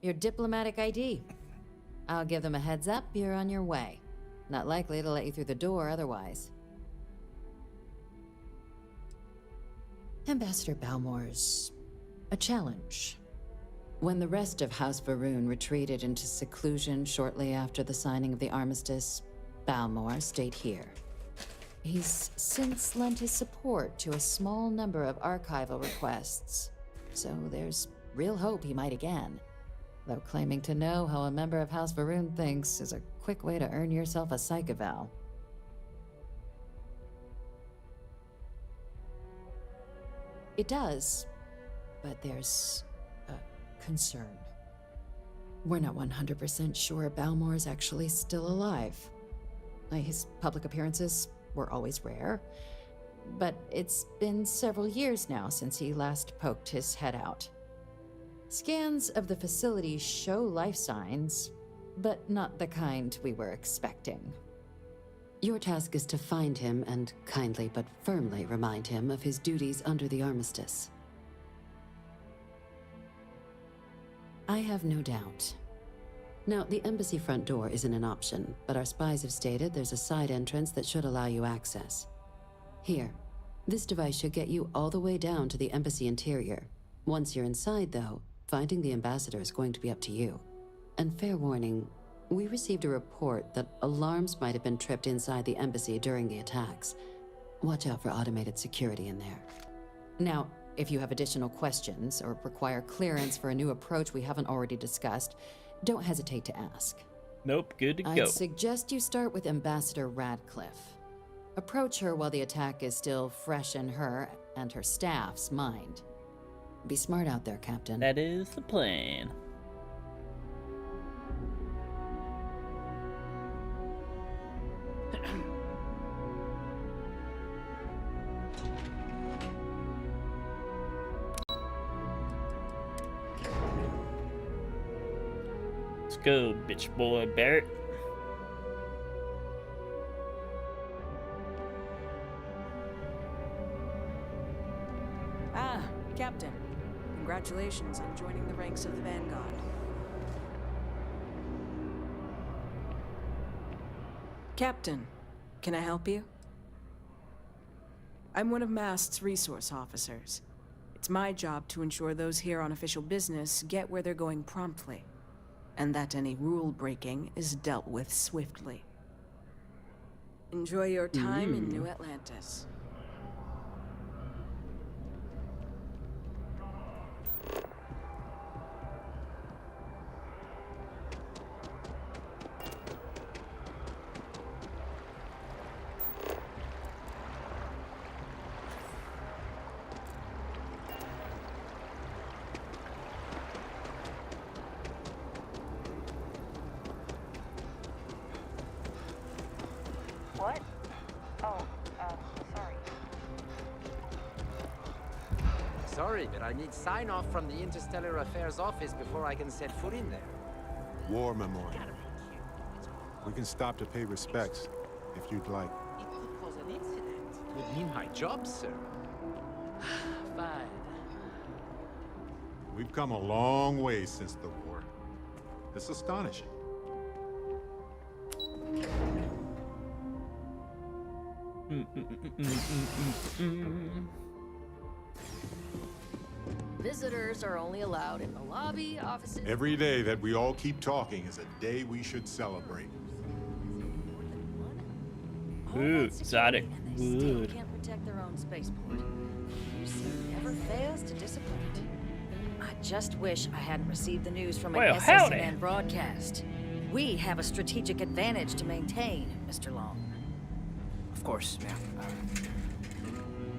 your diplomatic ID. I'll give them a heads up you're on your way. Not likely to let you through the door otherwise. Ambassador Balmore's a challenge. When the rest of House Varun retreated into seclusion shortly after the signing of the armistice, Balmore stayed here. He's since lent his support to a small number of archival requests, so there's real hope he might again. Though claiming to know how a member of House Varun thinks is a quick way to earn yourself a psych eval. It does, but there's a concern. We're not 100% sure Balmore is actually still alive. His public appearances were always rare, but it's been several years now since he last poked his head out. Scans of the facility show life signs, but not the kind we were expecting. Your task is to find him and kindly but firmly remind him of his duties under the armistice. I have no doubt. Now, the embassy front door isn't an option, but our spies have stated there's a side entrance that should allow you access. Here, this device should get you all the way down to the embassy interior. Once you're inside, though, finding the ambassador is going to be up to you. And fair warning, we received a report that alarms might have been tripped inside the embassy during the attacks. Watch out for automated security in there. Now, if you have additional questions or require clearance for a new approach we haven't already discussed, don't hesitate to ask. Nope, good to go. I'd suggest you start with Ambassador Radcliffe. Approach her while the attack is still fresh in her and her staff's mind. Be smart out there, Captain. That is the plan. Let's go, bitch boy Barrett. Ah, Captain. Congratulations on joining the ranks of the Vanguard. Captain, can I help you? I'm one of MAST's resource officers. It's my job to ensure those here on official business get where they're going promptly, and that any rule breaking is dealt with swiftly. Enjoy your time in New Atlantis. What? Oh, sorry. Sorry, but I need sign-off from the Interstellar Affairs office before I can set foot in there. War memorial. We can stop to pay respects, if you'd like. It was an incident. It would mean my job, sir. Fine. We've come a long way since the war. It's astonishing. Visitors are only allowed in the lobby, offices. Every day that we all keep talking is a day we should celebrate. Ooh, exotic wood. Can't protect their own spaceport. UC never fails to disappoint. I just wish I hadn't received the news from an SSN broadcast. We have a strategic advantage to maintain, Mr. Long. Of course, ma'am.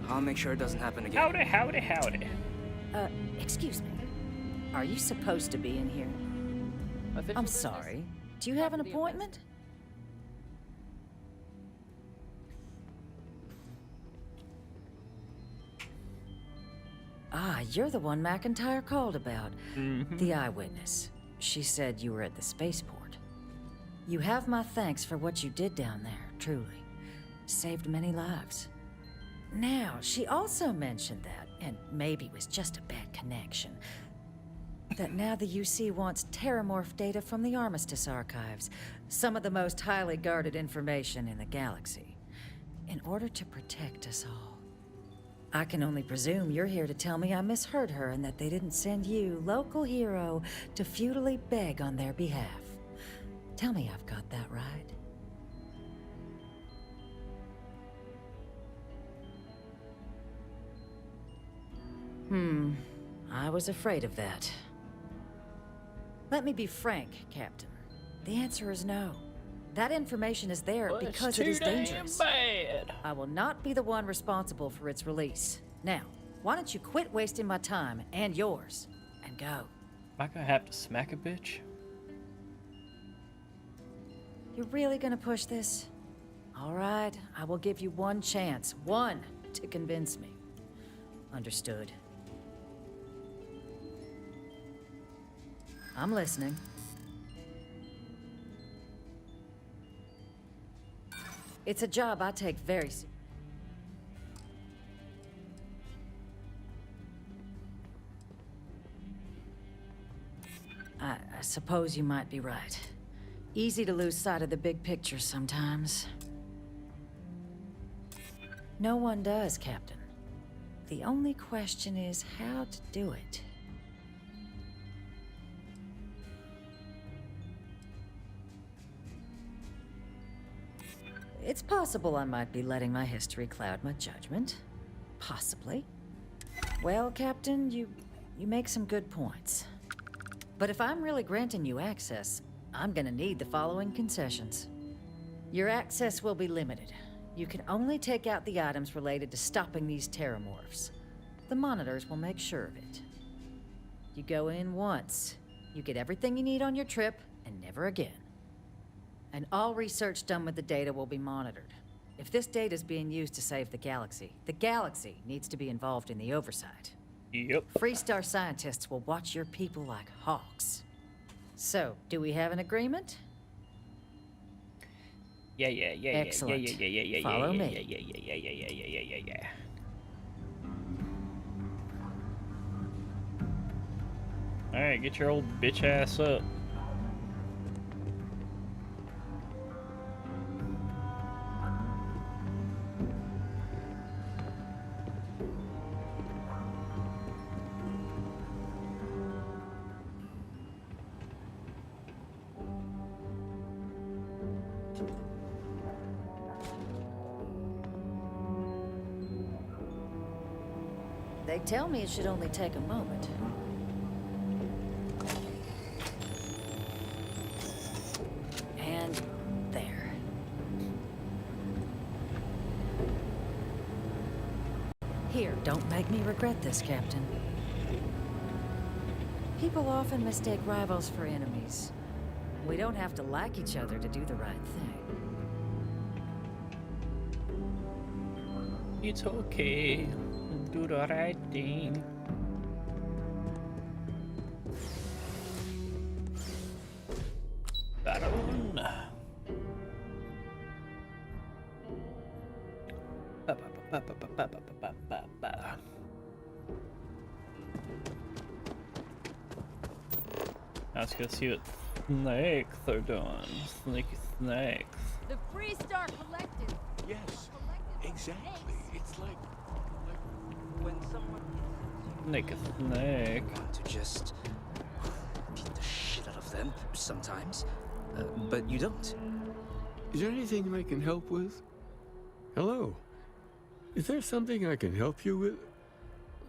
I'll make sure it doesn't happen again. Howdy, howdy, howdy. Excuse me. Are you supposed to be in here? I'm sorry. Do you have an appointment? Ah, you're the one McIntyre called about. The eyewitness. She said you were at the spaceport. You have my thanks for what you did down there, truly. Saved many lives. Now, she also mentioned that, and maybe it was just a bad connection, that now the UC wants terramorph data from the Armistice archives, some of the most highly guarded information in the galaxy, in order to protect us all. I can only presume you're here to tell me I misheard her and that they didn't send you, local hero, to futilely beg on their behalf. Tell me I've got that right. I was afraid of that. Let me be frank, Captain. The answer is no. That information is there because it is dangerous. Bad. I will not be the one responsible for its release. Now, why don't you quit wasting my time and yours and go? I gonna have to smack a bitch? You're really gonna push this? All right, I will give you one chance. One to convince me. Understood. I'm listening. It's a job I take very seriously. I suppose you might be right. Easy to lose sight of the big picture sometimes. No one does, Captain. The only question is how to do it. It's possible I might be letting my history cloud my judgment. Possibly. Well, Captain, you make some good points. But if I'm really granting you access, I'm gonna need the following concessions. Your access will be limited. You can only take out the items related to stopping these terramorphs. The monitors will make sure of it. You go in once, you get everything you need on your trip, and never again. And all research done with the data will be monitored. If this data is being used to save the galaxy needs to be involved in the oversight. Yep. Freestar scientists will watch your people like hawks. So, do we have an agreement? Yeah. Excellent. Yeah. Follow me. Yeah. All right, get your old bitch ass up. They tell me it should only take a moment. And there. Here, don't make me regret this, Captain. People often mistake rivals for enemies. We don't have to like each other to do the right thing. It's okay. Do the right thing. Baron. Let's go see what snakes are doing. Sneaky snakes. The Freestar Collective. Yes, exactly. It's like when someone Snake a snake. Want to just beat the shit out of them sometimes, but you don't. Is there anything I can help with? Hello? Is there something I can help you with?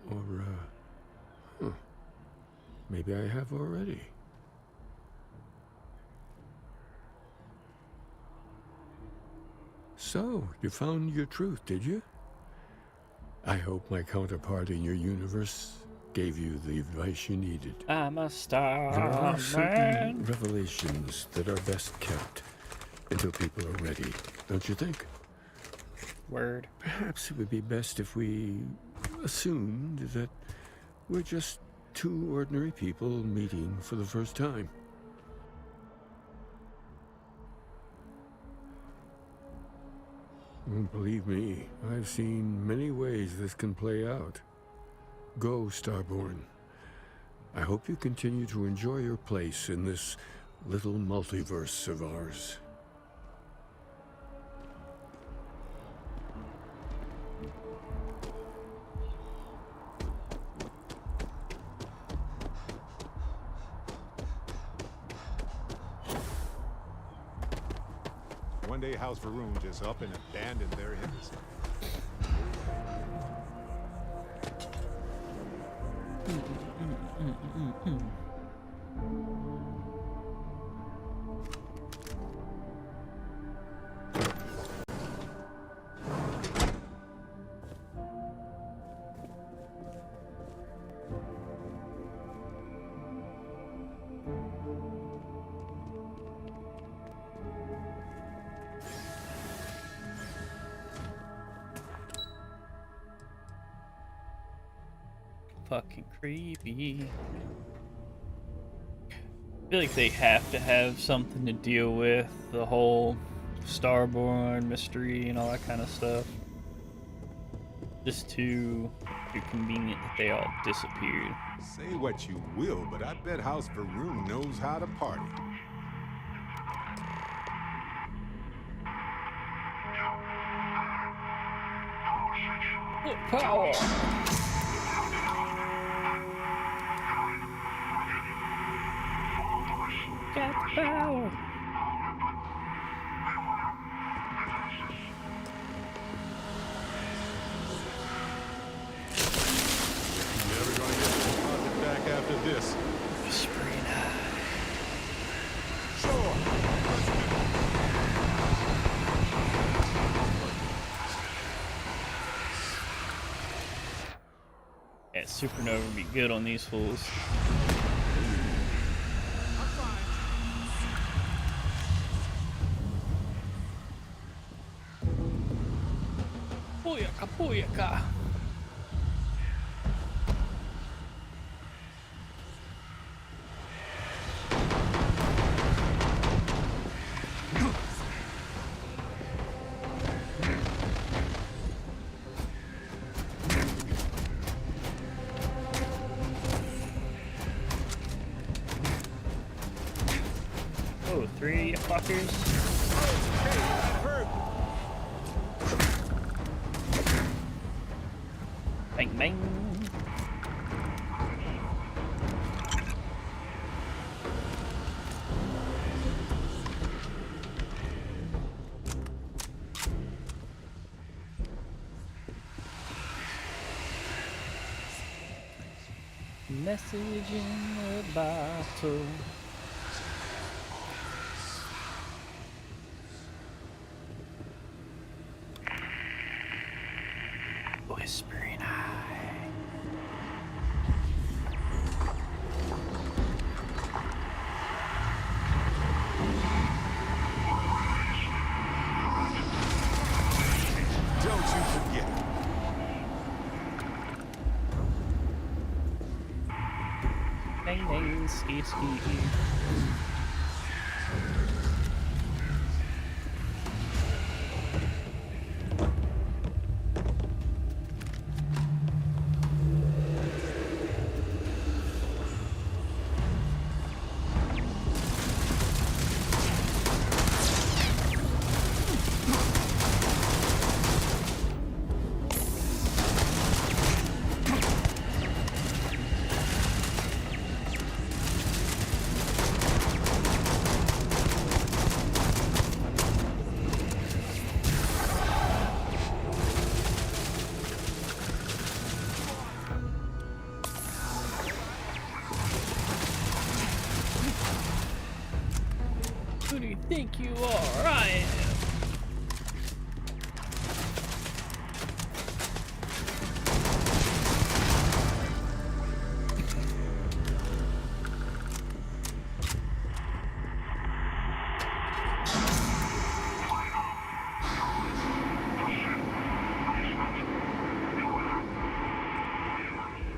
Or, maybe I have already. So, you found your truth, did you? I hope my counterpart in your universe gave you the advice you needed. I'm a star. There are certain man. revelations that are best kept until people are ready, don't you think? Word. Perhaps it would be best if we assumed that we're just two ordinary people meeting for the first time. Believe me, I've seen many ways this can play out. Go, Starborn. I hope you continue to enjoy your place in this little multiverse of ours. one day House Varun just up and abandoned their embassy. fucking creepy. I feel like they have to have something to deal with the whole Starborn mystery and all that kind of stuff. Just too convenient that they all disappeared. Say what you will, but I bet House Varun knows how to party. Power! Got the power! Never gonna get the deposit back after this. Whispering. Sure. Yeah, supernova would be good on these fools. Puyaka, puyaka. Oh, 3 fuckers. Bang bang. Message in a bottle. Whispering eye. Don't you forget it. Dang dang, ski ski. Who do you think you are? I am.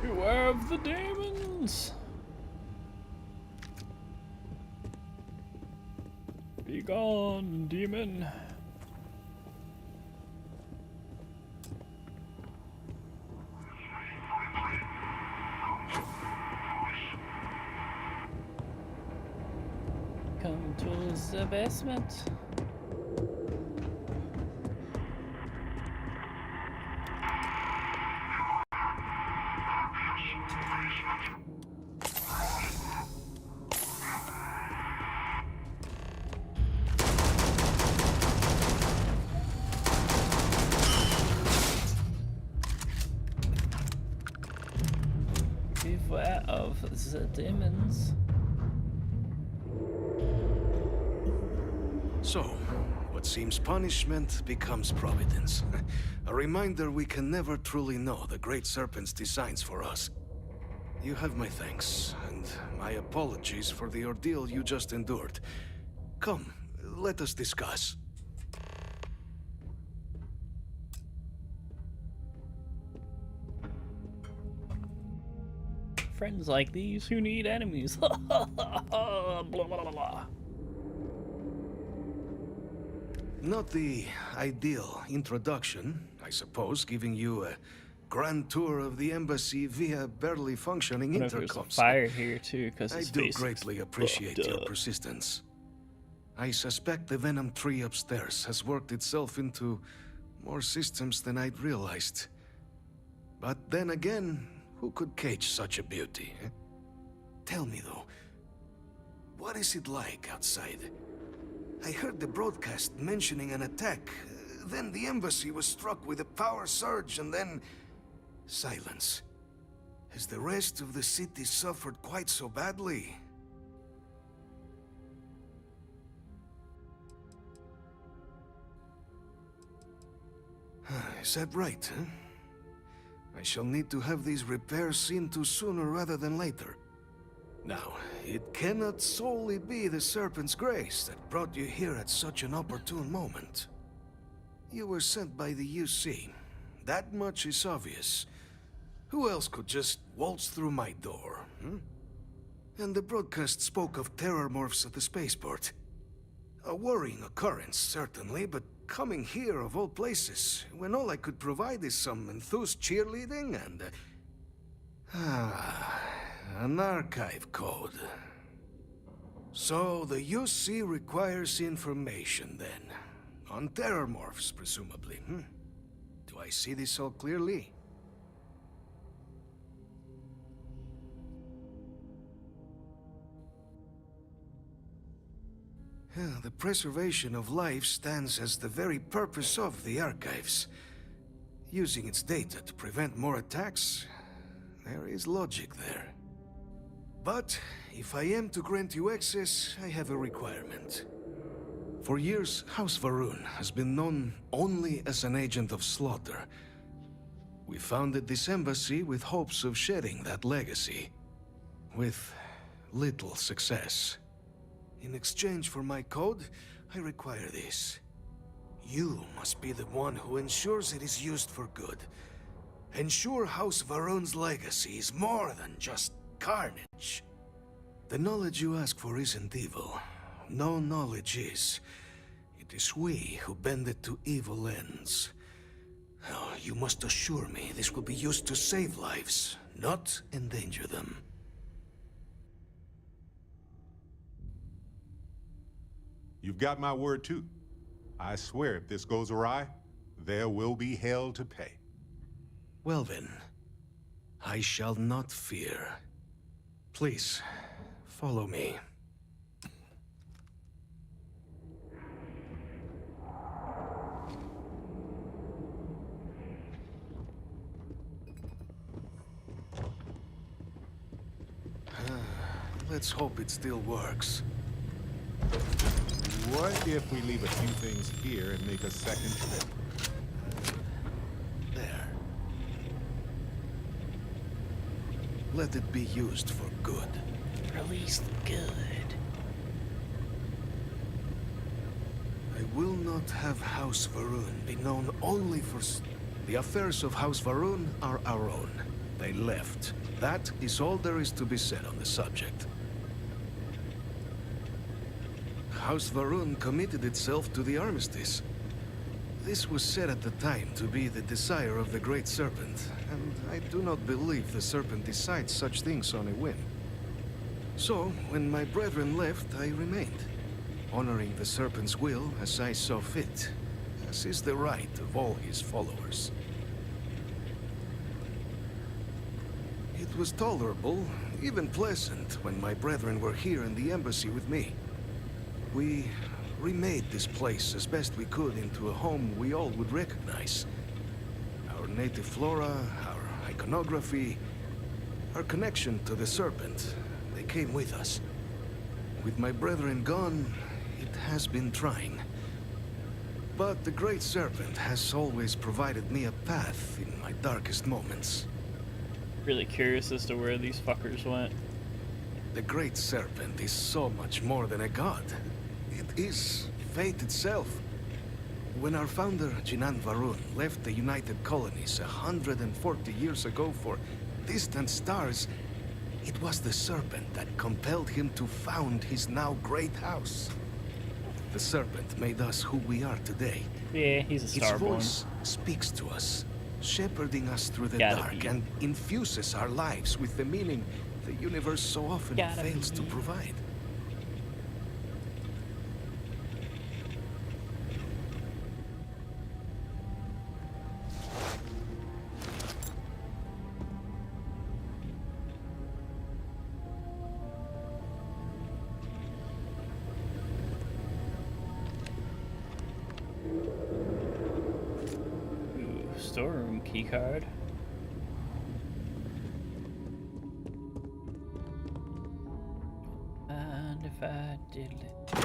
Beware of the demons. Be gone, demon. Come to the basement. Beware of the demons. So, what seems punishment becomes providence. A reminder we can never truly know the Great Serpent's designs for us. You have my thanks, and my apologies for the ordeal you just endured. Come, let us discuss. friends like these who need enemies. Blah, blah, blah, blah. Not the ideal introduction, I suppose, giving you a grand tour of the embassy via barely functioning There's a intercoms. fire here too, because I do greatly appreciate your persistence. I suspect the Venom tree upstairs has worked itself into more systems than I'd realized. But then again, who could cage such a beauty? Eh? Tell me though, what is it like outside? I heard the broadcast mentioning an attack. Then the embassy was struck with a power surge and then silence. Has the rest of the city suffered quite so badly? Is that right, huh? I shall need to have these repairs seen to sooner rather than later. Now, it cannot solely be the Serpent's grace that brought you here at such an opportune moment. You were sent by the UC. That much is obvious. Who else could just waltz through my door, hmm? And the broadcast spoke of terror morphs at the spaceport. A worrying occurrence, certainly, but coming here of all places, when all I could provide is some enthused cheerleading and... an archive code. So the UC requires information, then. On terror morphs, presumably, hmm? Do I see this all clearly? The preservation of life stands as the very purpose of the archives. Using its data to prevent more attacks, there is logic there. But if I am to grant you access, I have a requirement. For years, House Varun has been known only as an agent of slaughter. We founded this embassy with hopes of shedding that legacy. With little success. In exchange for my code, I require this. You must be the one who ensures it is used for good. Ensure House Varun's legacy is more than just carnage. The knowledge you ask for isn't evil. No knowledge is. It is we who bend it to evil ends. Oh, you must assure me this will be used to save lives, not endanger them. You've got my word too. I swear if this goes awry, there will be hell to pay. Well then, I shall not fear. Please, follow me. Let's hope it still works. What if we leave a few things here and make a second trip? There. Let it be used for good. Release the good. I will not have House Varun be known only for... The affairs of House Varun are our own. They left. That is all there is to be said on the subject. House Varun committed itself to the armistice. This was said at the time to be the desire of the Great Serpent, and I do not believe the Serpent decides such things on a whim. So, when my brethren left, I remained, honoring the Serpent's will as I saw fit, as is the right of all his followers. It was tolerable, even pleasant, when my brethren were here in the embassy with me. We remade this place as best we could into a home we all would recognize. Our native flora, our iconography, our connection to the Serpent, they came with us. With my brethren gone, it has been trying. But the Great Serpent has always provided me a path in my darkest moments. Really curious as to where these fuckers went. The Great Serpent is so much more than a god. It is fate itself. When our founder, Jinan Varun, left the United Colonies 140 years ago for distant stars, It was the serpent that compelled him to found his now great house. The serpent made us who we are today. Yeah, he's a Its Starborn. voice speaks to us, shepherding us through the dark and infuses our lives with the meaning the universe so often fails to provide. Storeroom keycard. And if I did it.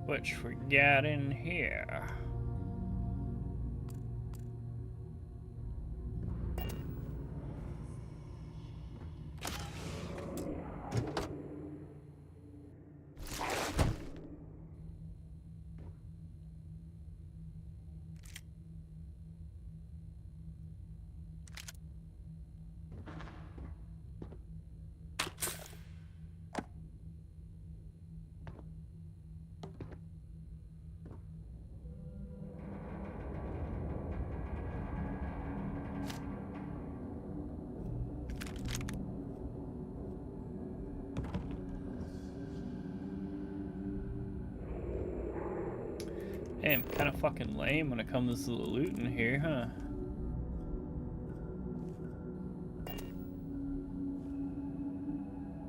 What we got in here? Damn, kind of fucking lame when it comes to the loot in here, huh?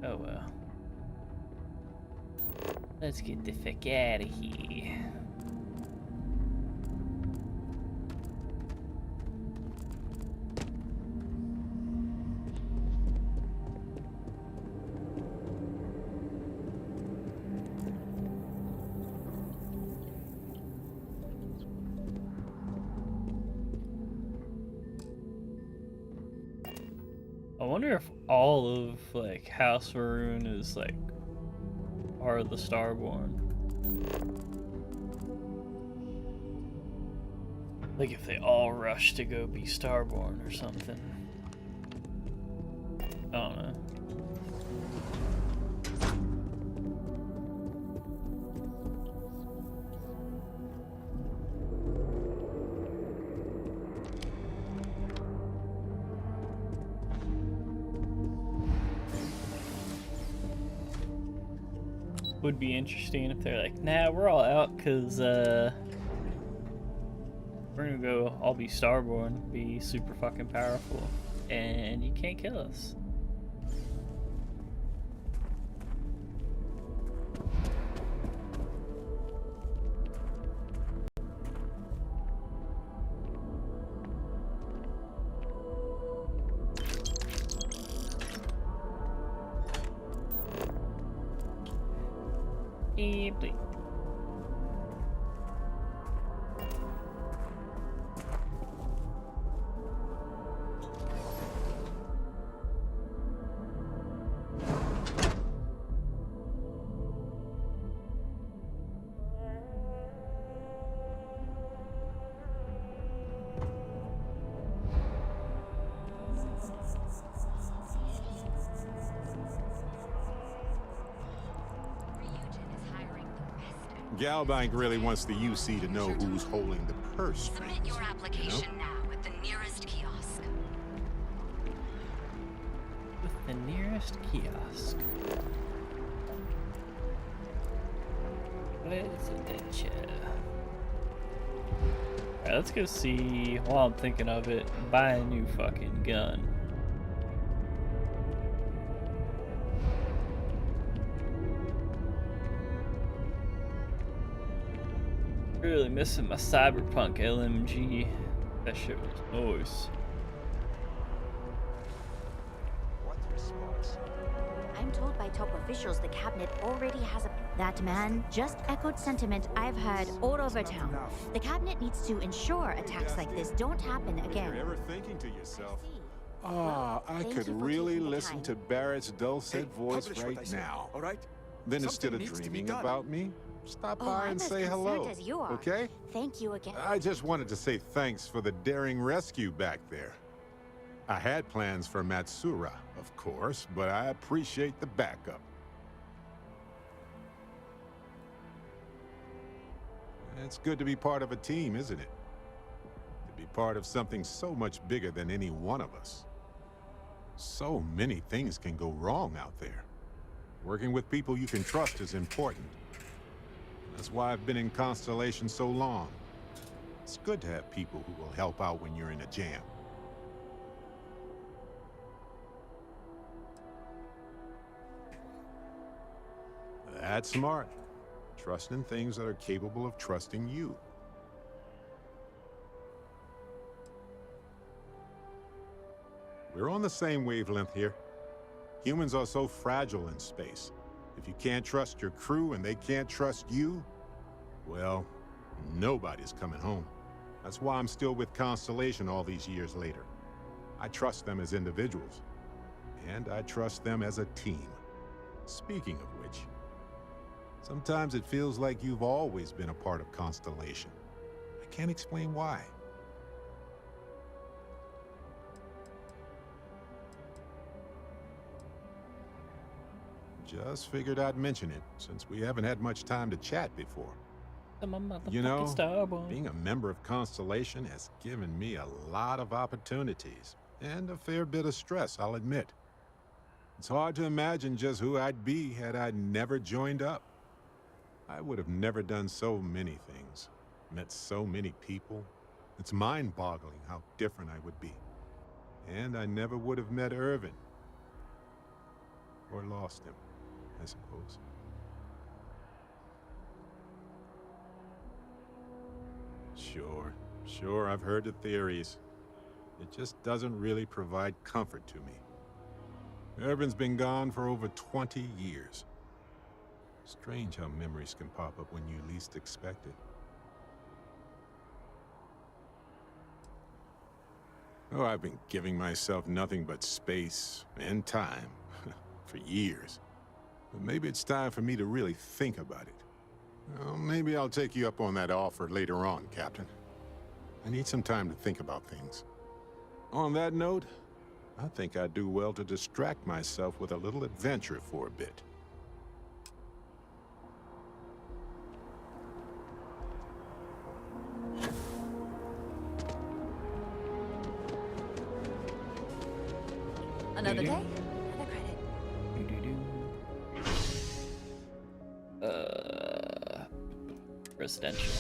Oh well. Let's get the fuck out of here. I wonder if all of like House Maroon is like part of the Starborn. Like if they all rush to go be Starborn or something. I don't know. Would be interesting if they're like, nah, we're all out because we're gonna go all be Starborn, be super fucking powerful, and you can't kill us. Please. Galbank really wants the UC to know who's holding the purse strings. Submit your application now at the nearest kiosk. With the nearest kiosk. Where's it? Alright, let's go see, while I'm thinking of it, buy a new fucking gun. Really missing my Cyberpunk LMG. That shit was nice. What response? I'm told by top officials the cabinet already has a... That man just echoed sentiment I've heard all over town. The cabinet needs to ensure attacks like this don't happen again. You're ever thinking to yourself, I could really listen to Barrett's dulcet voice right now. All right? Then instead of dreaming about me, stop by I'm and as say concerned hello, as you are. okay? Thank you again. I just wanted to say thanks for the daring rescue back there. I had plans for Matsura, of course, but I appreciate the backup. It's good to be part of a team, isn't it? To be part of something so much bigger than any one of us. So many things can go wrong out there. Working with people you can trust is important. That's why I've been in Constellation so long. It's good to have people who will help out when you're in a jam. That's smart. Trust in things that are capable of trusting you. We're on the same wavelength here. Humans are so fragile in space. If you can't trust your crew and they can't trust you, well, nobody's coming home. That's why I'm still with Constellation all these years later. I trust them as individuals, and I trust them as a team. Speaking of which, sometimes it feels like you've always been a part of Constellation. I can't explain why. Just figured I'd mention it, since we haven't had much time to chat before. You know, being a member of Constellation has given me a lot of opportunities, and a fair bit of stress, I'll admit. It's hard to imagine just who I'd be had I never joined up. I would have never done so many things, met so many people. It's mind-boggling how different I would be. And I never would have met Irvin. Or lost him, I suppose. Sure, I've heard the theories. It just doesn't really provide comfort to me. Irvin's been gone for over 20 years. Strange how memories can pop up when you least expect it. Oh, I've been giving myself nothing but space and time for years. But maybe it's time for me to really think about it. Well, maybe I'll take you up on that offer later on, Captain. I need some time to think about things. On that note, I think I'd do well to distract myself with a little adventure for a bit. Another day, another credit. Residential.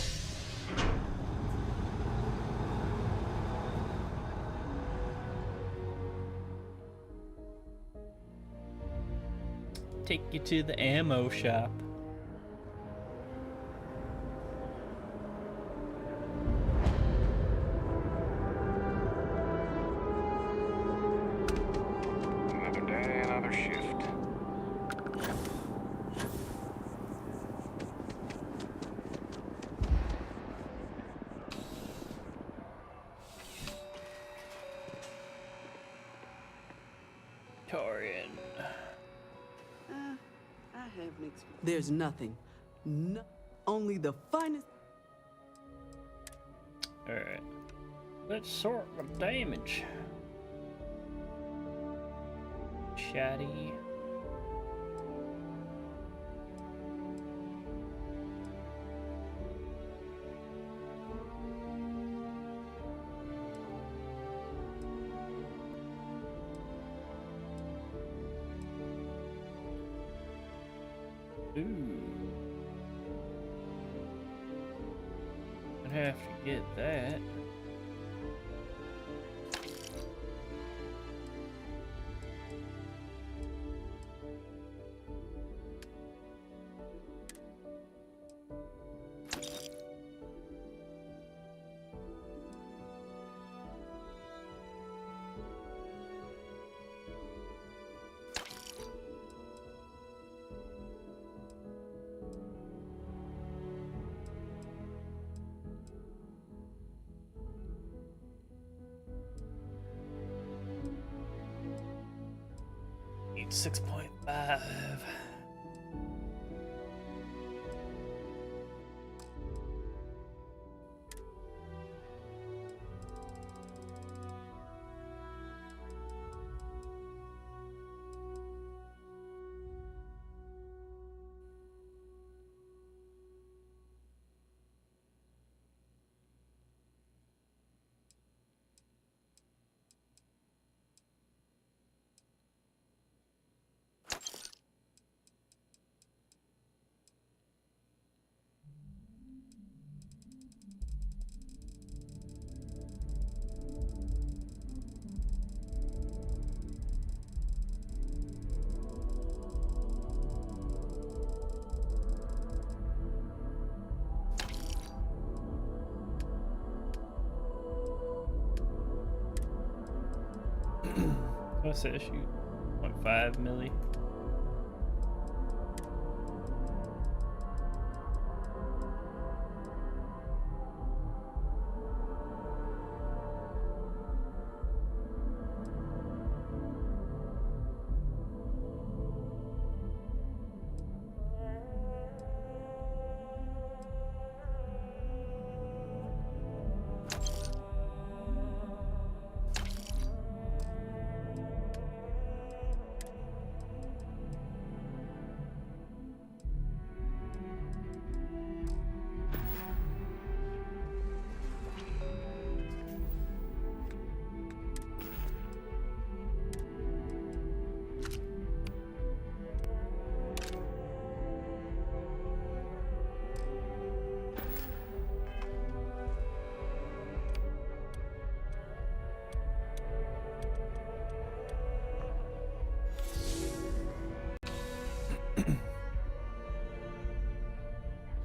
Take you to the ammo shop. Another day, another shift. Torian. There's nothing. Only the finest. Alright. Let's sort the damage. Chatty. Ooh. I'd have to get that. Need 6.5. gonna say shoot 0.5 milli.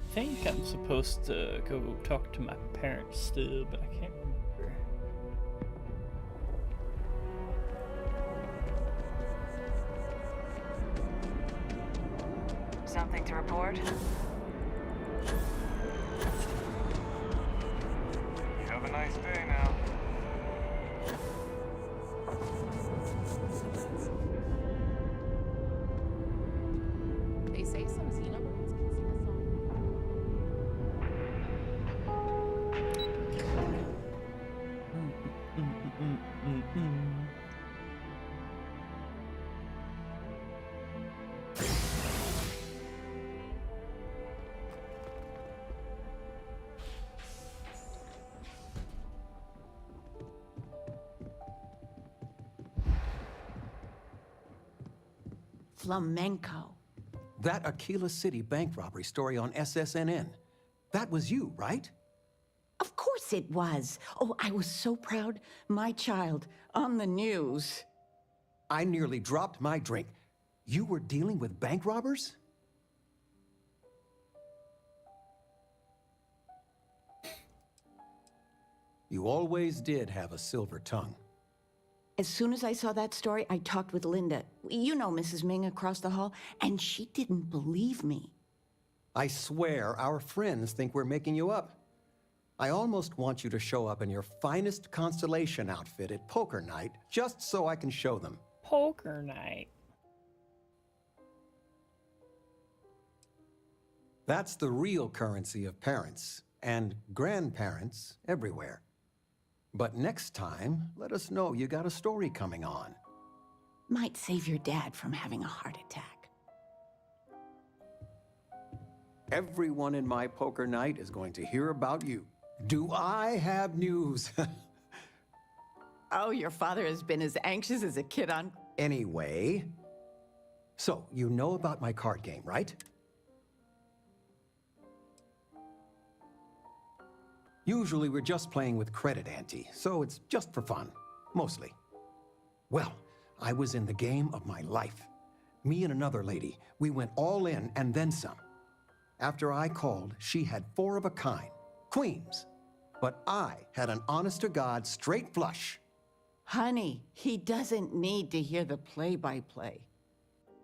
I think I'm supposed to go talk to my parents still, but I can't remember. Something to report? You have a nice day now. They say some xenobirds can sing a song. Flamenco. That Aquila City bank robbery story on SSNN. That was you, right? Of course it was. Oh, I was so proud. My child on the news. I nearly dropped my drink. You were dealing with bank robbers? You always did have a silver tongue. As soon as I saw that story, I talked with Linda. You know Mrs. Ming across the hall, and she didn't believe me. I swear our friends think we're making you up. I almost want you to show up in your finest constellation outfit at poker night, just so I can show them. Poker night. That's the real currency of parents and grandparents everywhere. But next time, let us know you got a story coming on. Might save your dad from having a heart attack. Everyone in my poker night is going to hear about you. Do I have news? Oh, your father has been as anxious as a kid on... Anyway, so you know about my card game, right? Usually we're just playing with credit ante, so it's just for fun, mostly. Well, I was in the game of my life. Me and another lady, we went all in and then some. After I called, she had 4 of a kind, queens. But I had an honest-to-God straight flush. Honey, he doesn't need to hear the play-by-play.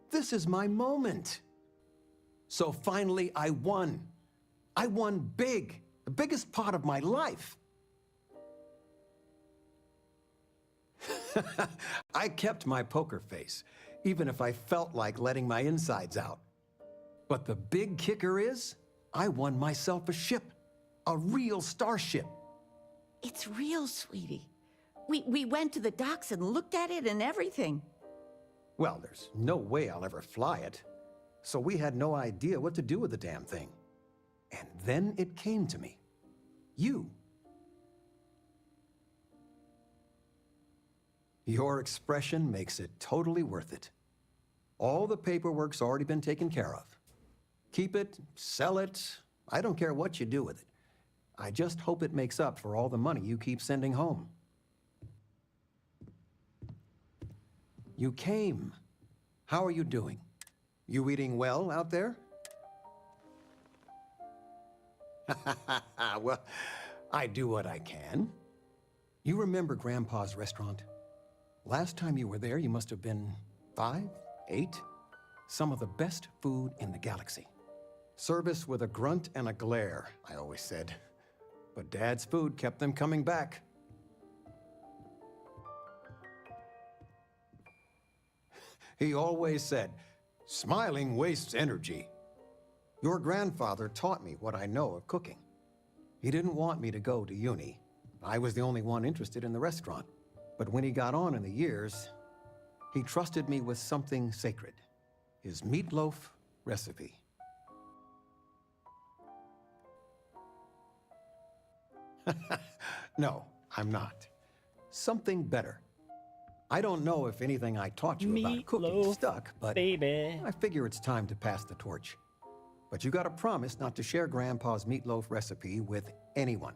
This is my moment. So finally, I won. I won big. The biggest part of my life. I kept my poker face, even if I felt like letting my insides out. But the big kicker is, I won myself a ship. A real starship. It's real, sweetie. We went to the docks and looked at it and everything. Well, there's no way I'll ever fly it. So we had no idea what to do with the damn thing. And then it came to me. You. Your expression makes it totally worth it. All the paperwork's already been taken care of. Keep it, sell it, I don't care what you do with it. I just hope it makes up for all the money you keep sending home. You came. How are you doing? You eating well out there? Well, I do what I can. You remember Grandpa's restaurant? Last time you were there, you must have been 5, 8. Some of the best food in the galaxy. Service with a grunt and a glare, I always said. But Dad's food kept them coming back. He always said, smiling wastes energy. Your grandfather taught me what I know of cooking. He didn't want me to go to uni. I was the only one interested in the restaurant. But when he got on in the years, he trusted me with something sacred. His meatloaf recipe. No, I'm not. Something better. I don't know if anything I taught you about cooking stuck, but baby. I figure it's time to pass the torch. But you gotta promise not to share Grandpa's meatloaf recipe with anyone.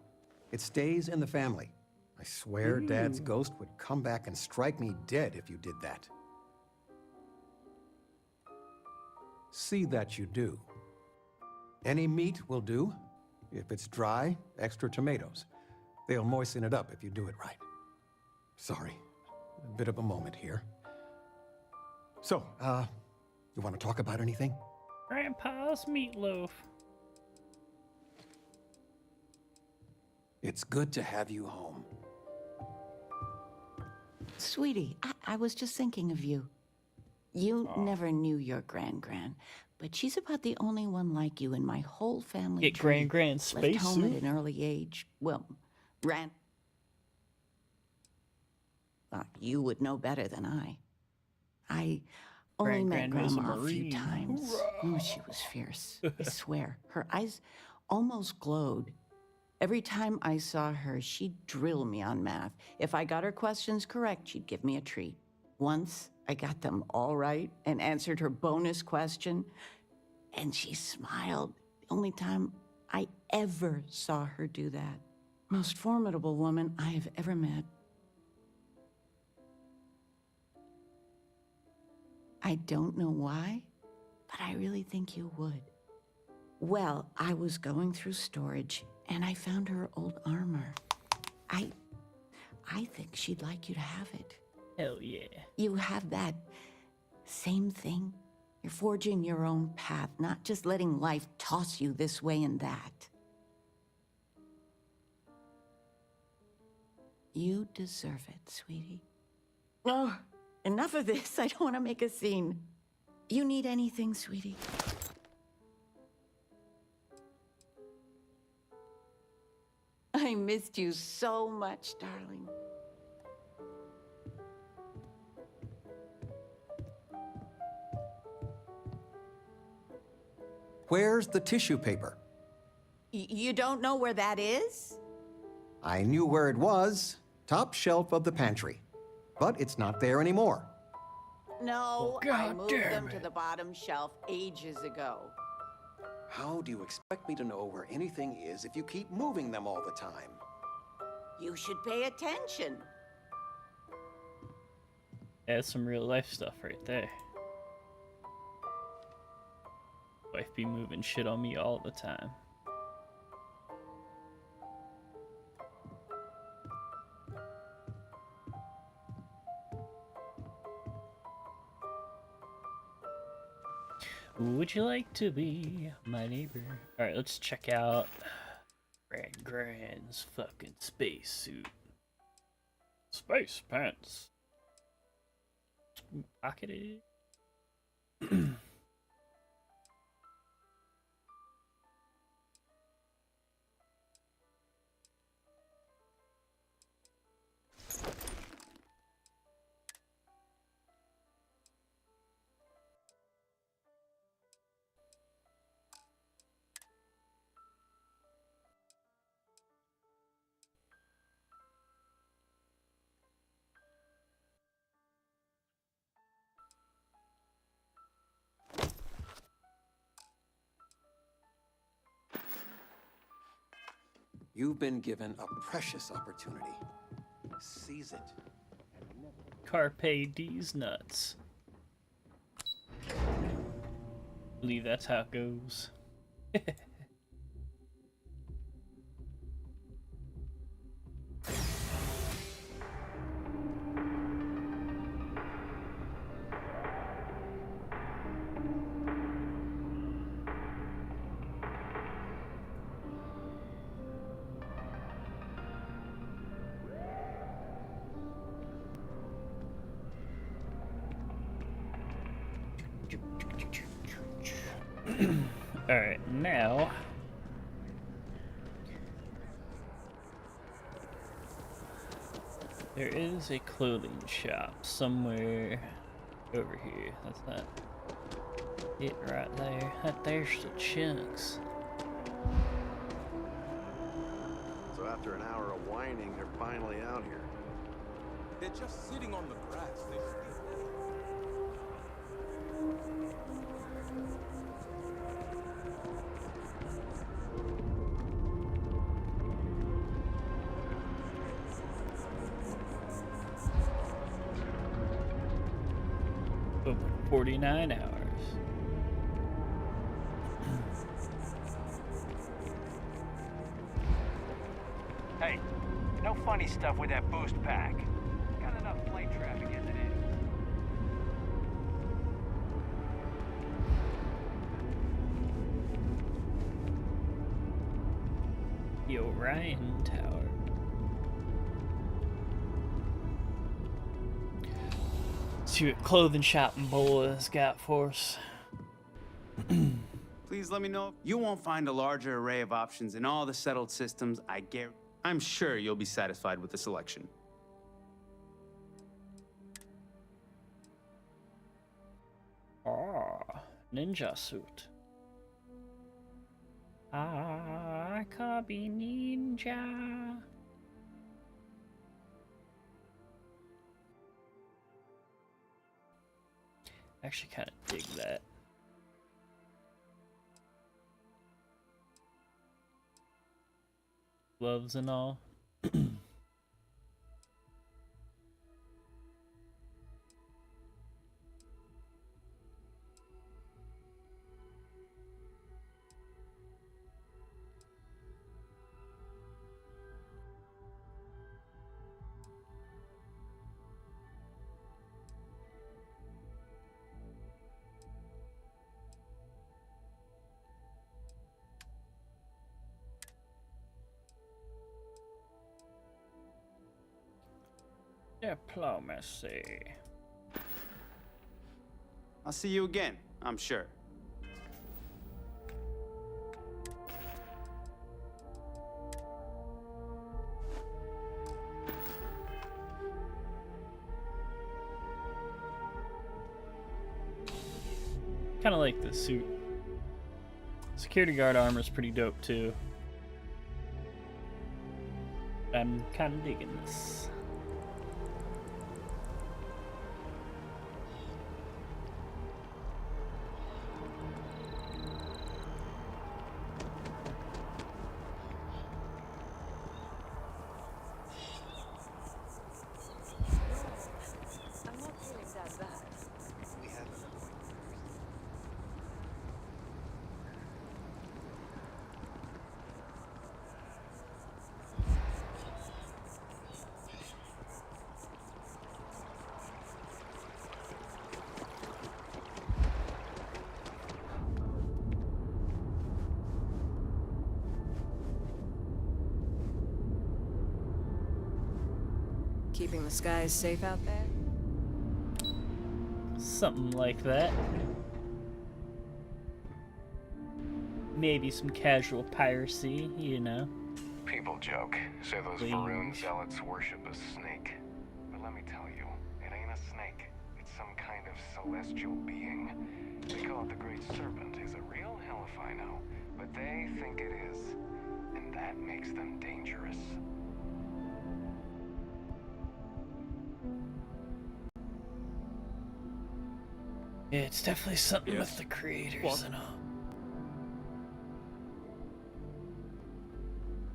It stays in the family. I swear Dad's ghost would come back and strike me dead if you did that. See that you do. Any meat will do. If it's dry, extra tomatoes. They'll moisten it up if you do it right. Sorry, a bit of a moment here. So, you want to talk about anything? Grandpa's meatloaf. It's good to have you home. Sweetie, I was just thinking of you. You never knew your Gran, but she's about the only one like you in my whole family Get tree. Gran Left space home suit? at an early age. Well, you would know better than I. I only met Gran was a Grandma a few Marine. times. Ooh, she was fierce. I swear. Her eyes almost glowed. Every time I saw her, she'd drill me on math. If I got her questions correct, she'd give me a treat. Once, I got them all right and answered her bonus question, and she smiled. The only time I ever saw her do that. Most formidable woman I have ever met. I don't know why, but I really think you would. Well, I was going through storage, and I found her old armor. I think she'd like you to have it. Hell yeah. You have that same thing. You're forging your own path, not just letting life toss you this way and that. You deserve it, sweetie. Oh, enough of this. I don't want to make a scene. You need anything, sweetie? I missed you so much, darling. Where's the tissue paper? You don't know where that is? I knew where it was. Top shelf of the pantry. But it's not there anymore. No, I God moved damn them it. to the bottom shelf ages ago. How do you expect me to know where anything is if you keep moving them all the time? You should pay attention. That's some real life stuff right there. Wife be moving shit on me all the time. Would you like to be my neighbor? Alright, let's check out Gran's fucking spacesuit. Space pants. Pocketed. You've been given a precious opportunity. Seize it. Carpe D's nuts. Believe that's how it goes. Alright, now there is a clothing shop somewhere over here. That's not it right there. There's the chunks. So after an hour of whining, they're finally out here. They're just sitting on the grass. They should be... Over 49 hours. Hey, no funny stuff with that boost pack. Got enough plane traffic as it is. The Orion Tower. See what clothing shop and boys got for us. Please let me know. You won't find a larger array of options in all the settled systems. I'm sure you'll be satisfied with the selection. Ah, ninja suit. I could be ninja. Actually, kind of dig that. Gloves and all. Diplomacy. I'll see you again, I'm sure. Kind of like the suit. Security guard armor is pretty dope too. I'm kind of digging this. Keeping the skies safe out there? Something like that. Maybe some casual piracy, you know. People joke, say those Please. Varun zealots worship a snake. But let me tell you, it ain't a snake. It's some kind of celestial being. They call it the Great Serpent. Is it real? Hell if I know. But they think it is. And that makes them dangerous. Yeah, it's definitely something Yes. with the creators What? and all.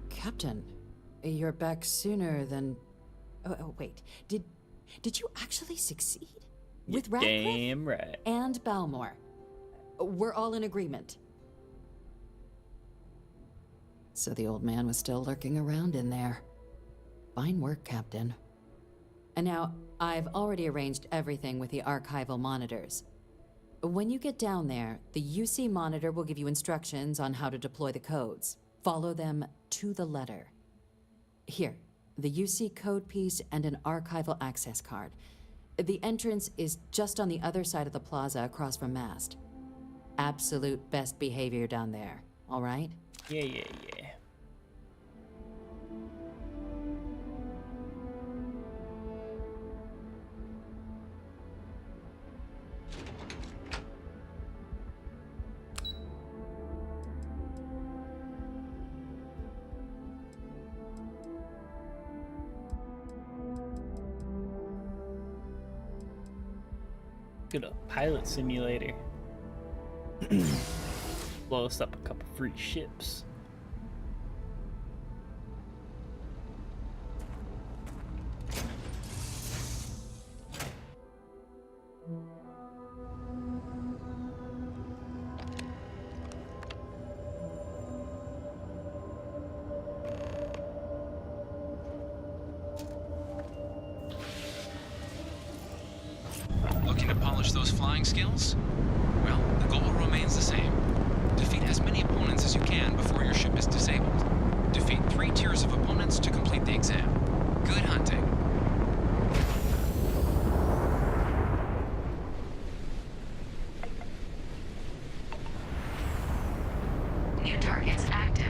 Captain, you're back sooner than... Oh, wait. Did you actually succeed? With Radcliffe? Damn right. And Balmore. We're all in agreement. So the old man was still lurking around in there. Fine work, Captain. And now, I've already arranged everything with the archival monitors. When you get down there, the UC monitor will give you instructions on how to deploy the codes. Follow them to the letter. Here, the UC code piece and an archival access card. The entrance is just on the other side of the plaza across from Mast. Absolute best behavior down there, all right? Yeah. Get a pilot simulator. Blow us up a couple free ships. Looking to polish those flying skills? Well, the goal remains the same. Defeat as many opponents as you can before your ship is disabled. Defeat 3 tiers of opponents to complete the exam. Good hunting. New targets active.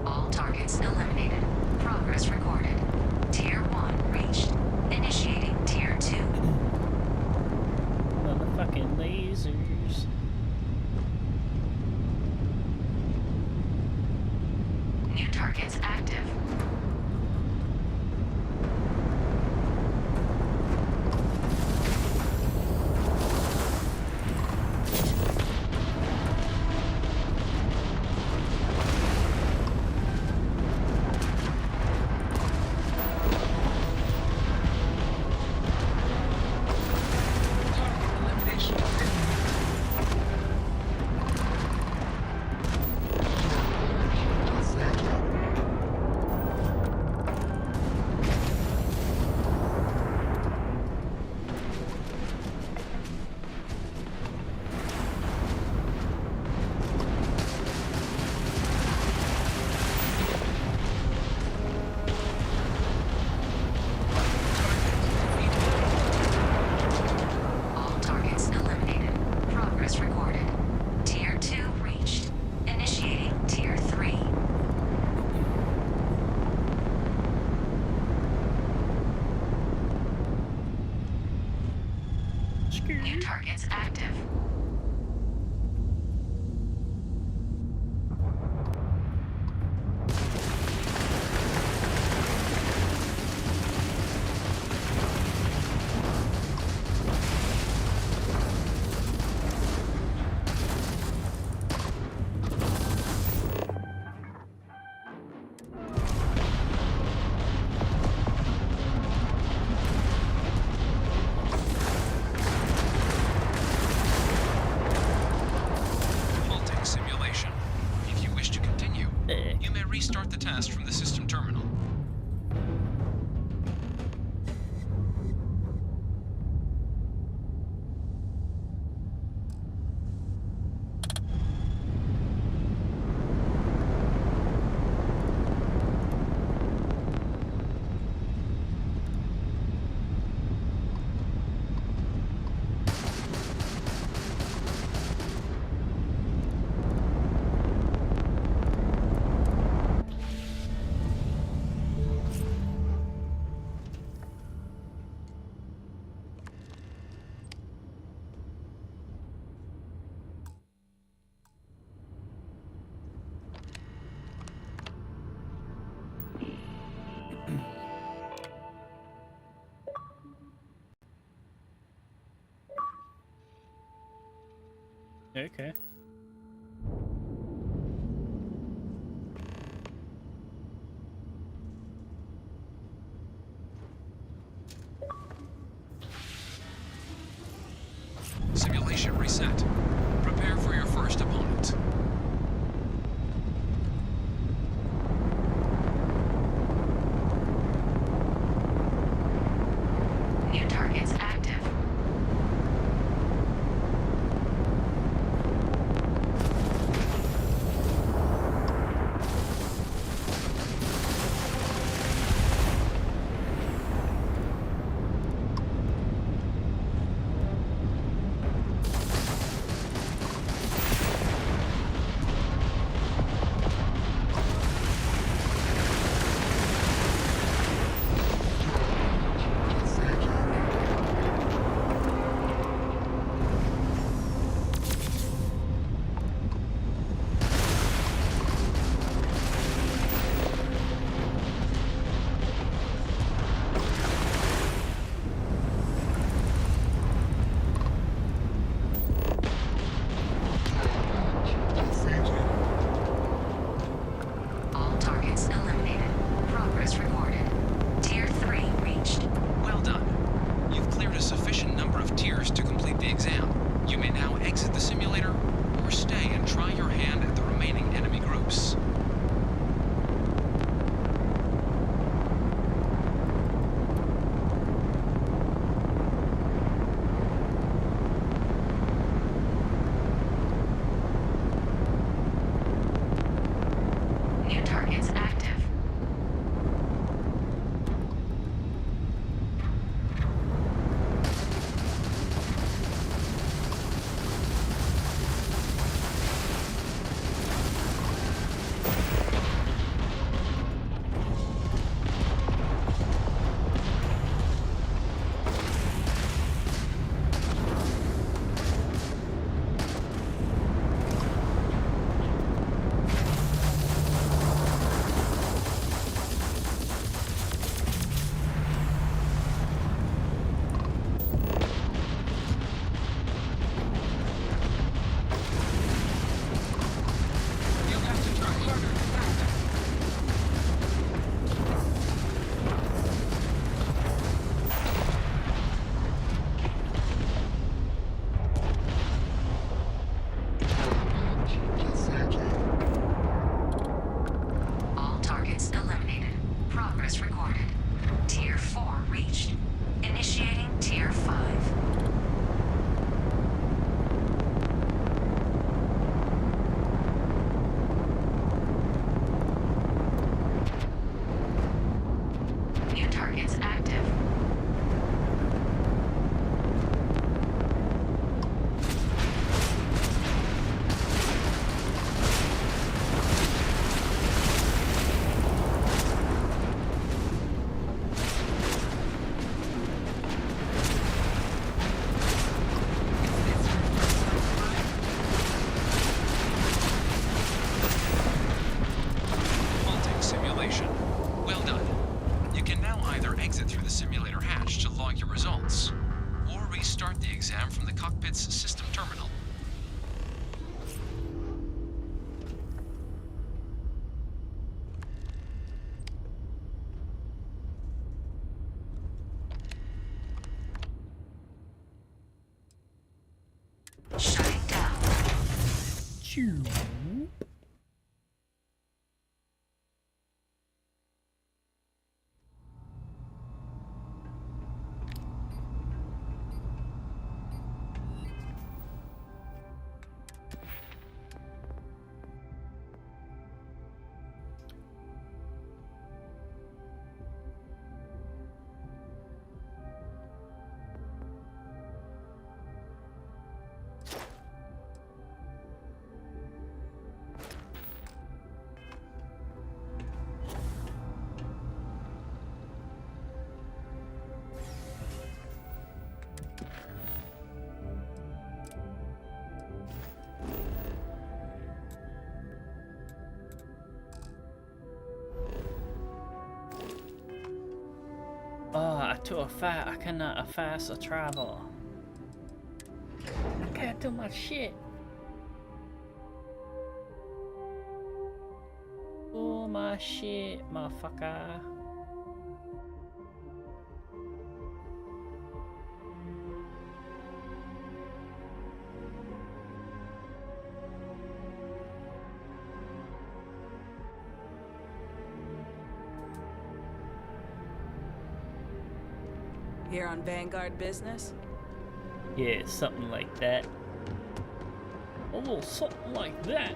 All targets eliminated. Progress recorded. Tier 1 reached. Initiating Tier 2. Motherfucking lasers. New targets active. All targets eliminated. Progress recorded. Tier 2 reached. Initiating Tier 3. New targets active. Halting simulation. If you wish to continue, you may restart the test from the system terminal. Okay. Simulation reset. Prepare for your first opponent. Shoo. To a fight, I cannot fast a travel. I can't do my shit. Oh my shit, motherfucker. Here on Vanguard business? Yeah, something like that. A little something like that.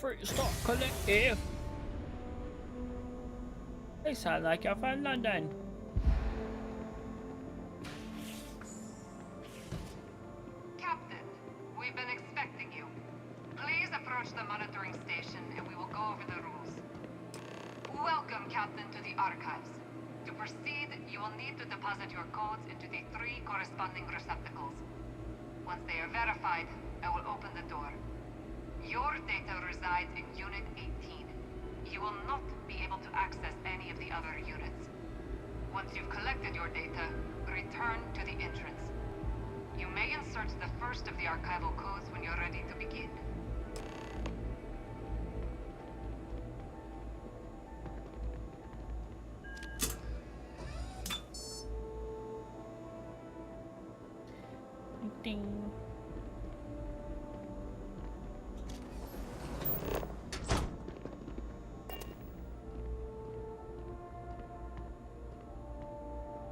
Freestyle Collective. They sound like you're from London. Captain, we've been expecting you. Please approach the monitoring station and we will go over the rules. Welcome, Captain, to the archives. To proceed, you will need to deposit your codes into the 3 corresponding receptacles. Once they are verified, I will open the door. Your data resides in Unit 18. You will not be able to access any of the other units. Once you've collected your data, return to the entrance. You may insert the first of the archival codes when you're ready to begin. Ding.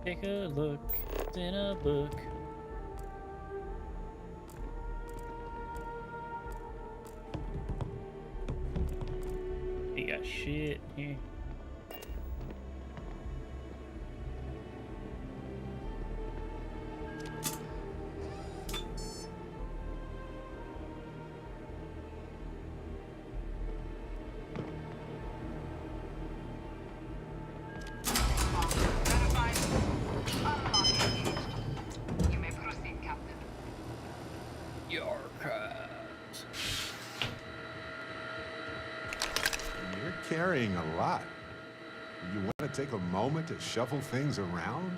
Take a look, it's in a book. You got shit here. Carrying a lot. You want to take a moment to shuffle things around?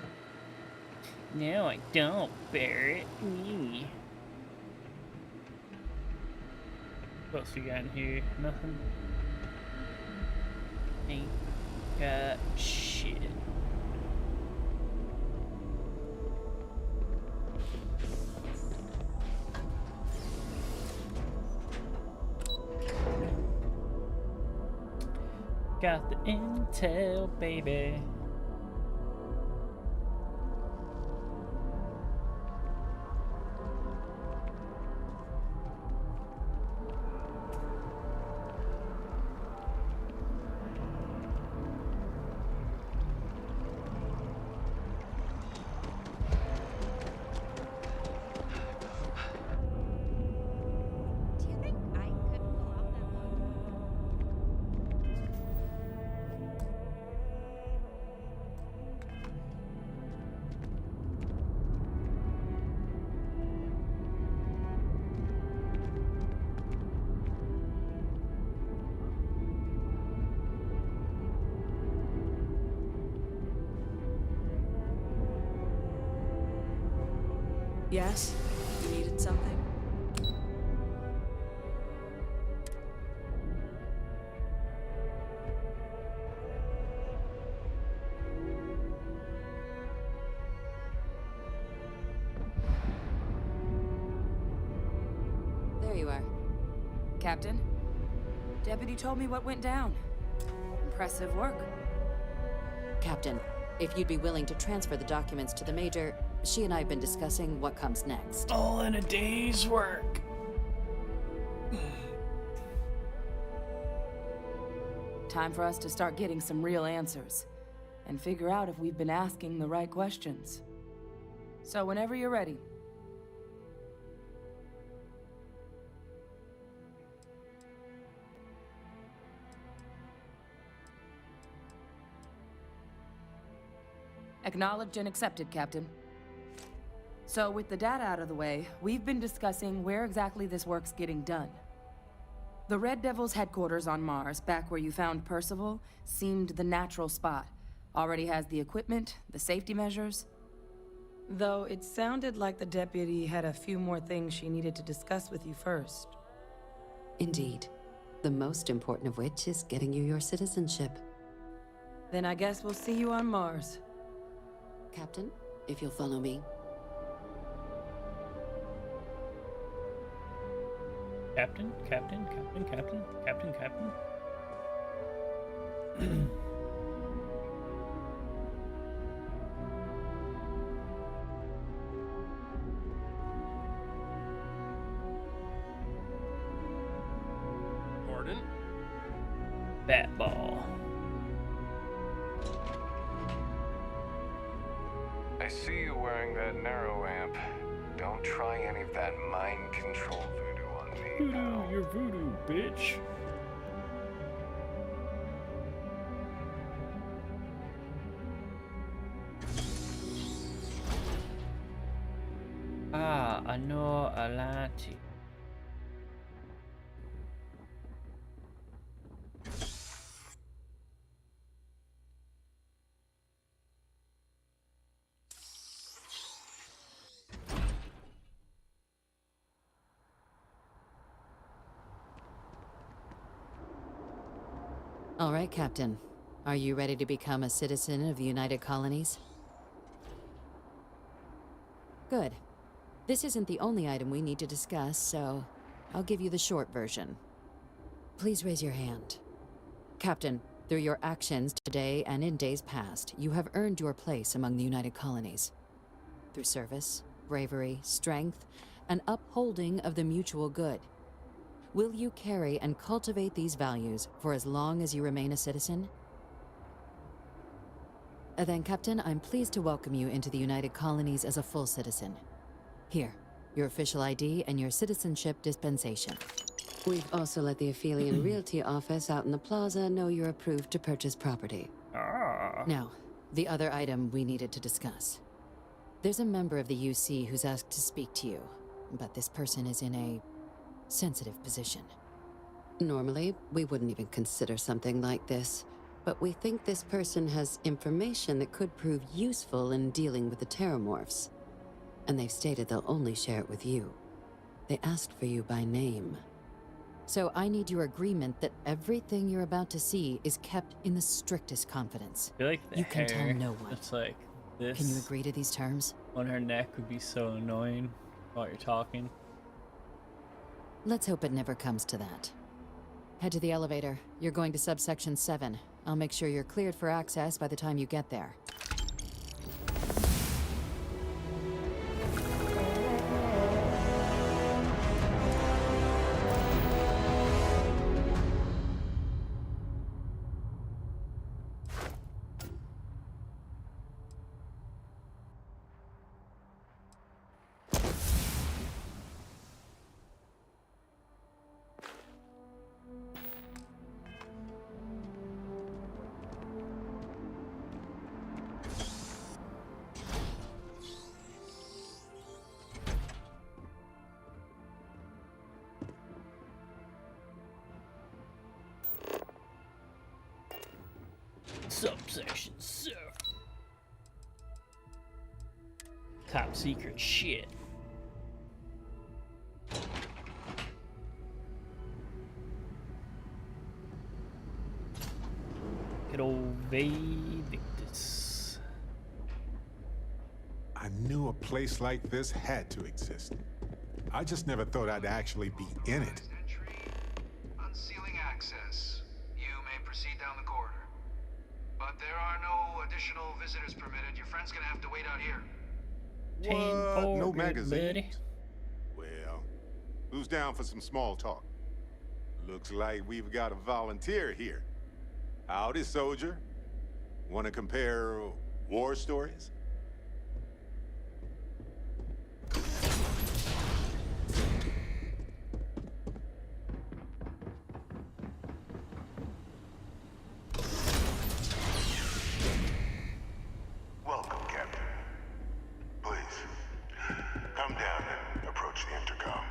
No, I don't, Barrett. Me. What else we got in here? Nothing. Ain't got shit. Got the intel, baby. Yes? You needed something? There you are. Captain, Deputy told me what went down. Impressive work. Captain, if you'd be willing to transfer the documents to the Major, she and I have been discussing what comes next. All in a day's work. Time for us to start getting some real answers and figure out if we've been asking the right questions. So whenever you're ready. Acknowledged and accepted, Captain. So with the data out of the way, we've been discussing where exactly this work's getting done. The Red Devil's headquarters on Mars, back where you found Percival, seemed the natural spot. Already has the equipment, the safety measures. Though it sounded like the deputy had a few more things she needed to discuss with you first. Indeed. The most important of which is getting you your citizenship. Then I guess we'll see you on Mars. Captain, if you'll follow me. Captain. Gordon? Bat ball. I see you wearing that narrow amp. Don't try any of that mind control voodoo on me, Voodoo, you're voodoo, bitch. I know a lot. All right, Captain. Are you ready to become a citizen of the United Colonies? Good. This isn't the only item we need to discuss, so I'll give you the short version. Please raise your hand. Captain, through your actions today and in days past, you have earned your place among the United Colonies. Through service, bravery, strength, and upholding of the mutual good. Will you carry and cultivate these values for as long as you remain a citizen? Then, Captain, I'm pleased to welcome you into the United Colonies as a full citizen. Here, your official ID and your citizenship dispensation. We've also let the Aphelion Realty office out in the plaza know you're approved to purchase property. Now, the other item we needed to discuss. There's a member of the UC who's asked to speak to you, but this person is in a sensitive position. Normally, we wouldn't even consider something like this, but we think this person has information that could prove useful in dealing with the Terramorphs. And they've stated they'll only share it with you. They asked for you by name. So I need your agreement that everything you're about to see is kept in the strictest confidence. I feel like the you can hair, tell no one. It's like this. Can you agree to these terms? On her neck would be so annoying while you're talking. Let's hope it never comes to that. Head to the elevator. You're going to subsection 7. I'll make sure you're cleared for access by the time you get there. Subsection 7. Top secret shit. Vital Vadictus. I knew a place like this had to exist. I just never thought I'd actually be in it. Unsealing access. You may proceed down the corridor. But there are no additional visitors permitted. Your friend's gonna have to wait out here. What? No magazines? Buddy. Well, who's down for some small talk? Looks like we've got a volunteer here. Howdy, soldier. Want to compare war stories? Welcome, Captain. Please, come down and approach the intercom.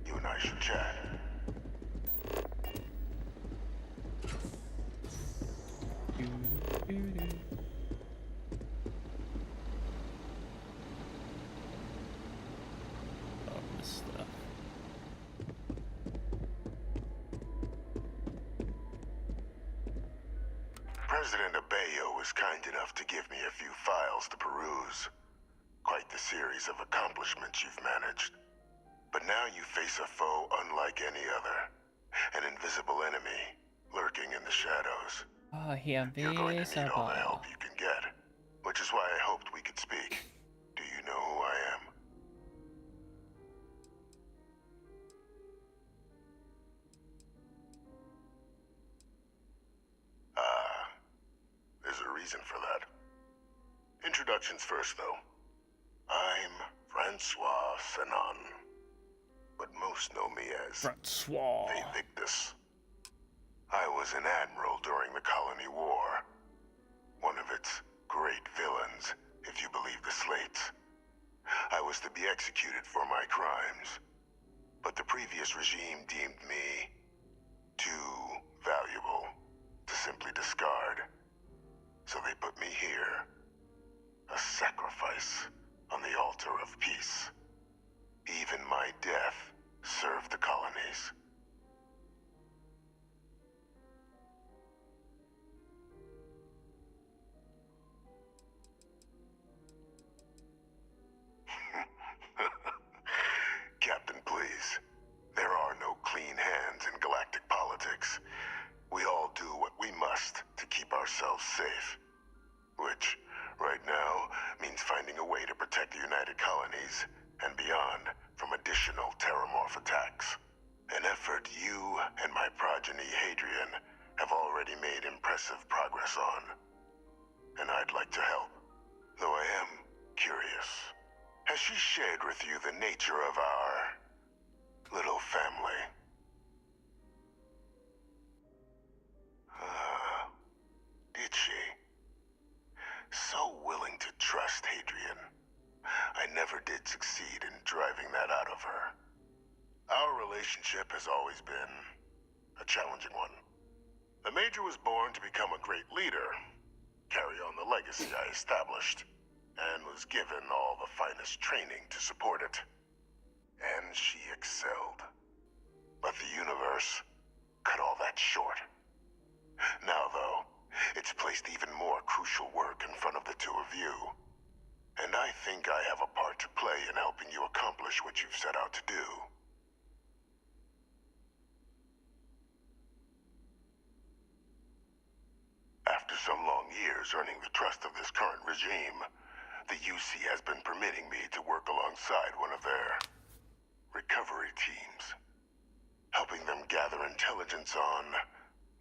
You and I should chat. President Abeyo was kind enough to give me a few files to peruse. Quite the series of accomplishments you've managed. But now you face a foe unlike any other. An invisible enemy, lurking in the shadows. Oh, yeah, You're going to need all the help you can get. Which is why I hoped we could speak. Do you know who I am? There's a reason for that. Introductions first, though. I'm Francois Sanon, but most know me as Francois Victus. I was an admiral during the Colony War. One of its great villains, if you believe the slates. I was to be executed for my crimes, but the previous regime deemed me too valuable to simply discard. So they put me here, a sacrifice on the altar of peace. Even my death served the colonies. Captain, please. There are no clean hands in galactic politics. We all do what we must to keep ourselves safe. Which, right now, means finding a way to protect the United Colonies and beyond from additional terramorph attacks. An effort you and my progeny, Hadrian, have already made impressive progress on. And I'd like to help, though I am curious. Has she shared with you the nature of our little family? Did she? So willing to trust Hadrian. I never did succeed in driving that out of her. Our relationship has always been a challenging one. The Major was born to become a great leader, carry on the legacy I established, and was given all the finest training to support it. And she excelled. But the universe cut all that short. Now, though, it's placed even more crucial work in front of the two of you. And I think I have a part to play in helping you accomplish what you've set out to do. After some long years earning the trust of this current regime, the UC has been permitting me to work alongside one of their recovery teams, helping them gather intelligence on,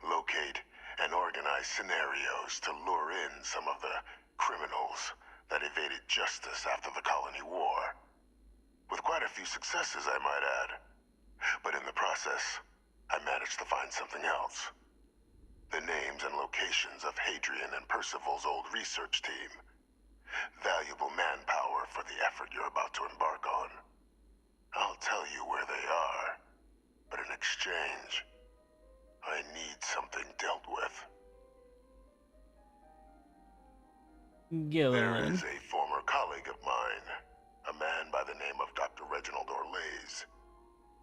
locate, and organize scenarios to lure in some of the criminals that evaded justice after the Colony War. With quite a few successes, I might add. But in the process, I managed to find something else. The names and locations of Hadrian and Percival's old research team. Valuable manpower for the effort you're about to embark on. I'll tell you where they are, but in exchange, I need something dealt with. There is a former colleague of mine, a man by the name of Dr. Reginald Orlaise.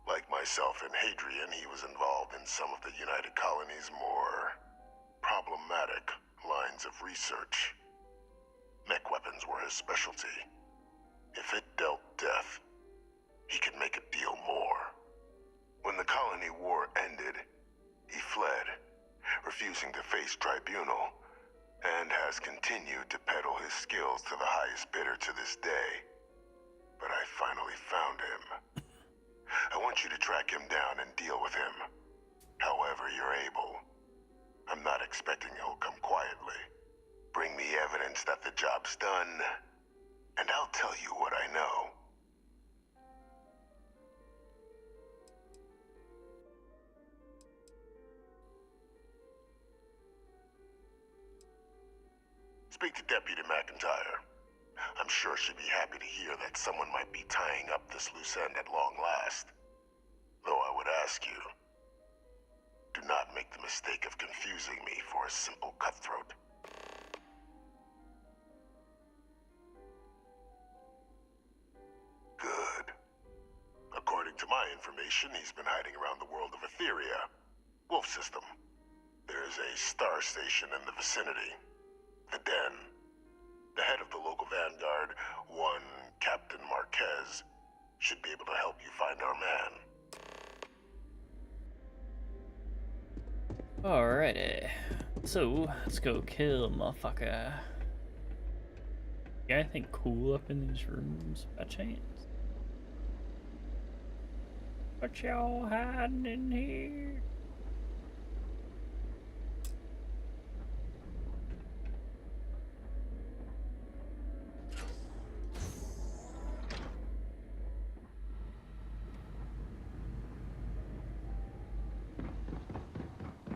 Like myself and Hadrian, he was involved in some of the United Colony's more problematic lines of research. Mech weapons were his specialty. If it dealt death, he could make a deal more. When the colony war ended, he fled, refusing to face tribunal, and has continued to peddle his skills to the highest bidder to this day. But I finally found him. I want you to track him down and deal with him, however you're able. I'm not expecting he'll come quietly. Bring me evidence that the job's done, and I'll tell you what I know. Speak to Deputy McIntyre. I'm sure she'd be happy to hear that someone might be tying up this loose end at long last. Though I would ask you, do not make the mistake of confusing me for a simple cutthroat. Good. According to my information, he's been hiding around the world of Etheria. Wolf system. There's a star station in the vicinity. The Den. The head of the local vanguard, one Captain Marquez, should be able to help you find our man. Alrighty. So, let's go kill motherfucker. Got anything cool up in these rooms by chance? What y'all hiding in here?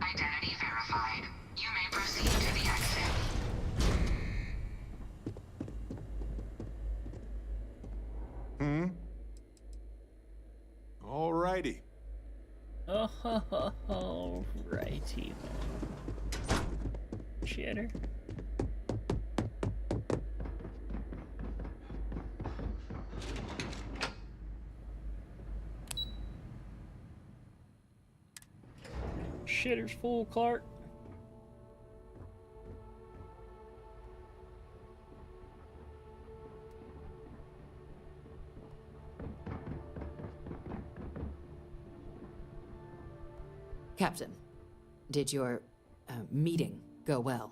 Identity verified. You may proceed to the exit. Alrighty. Oh, righty. Cheddar. Shitter's full, Clark. Captain, did your meeting go well?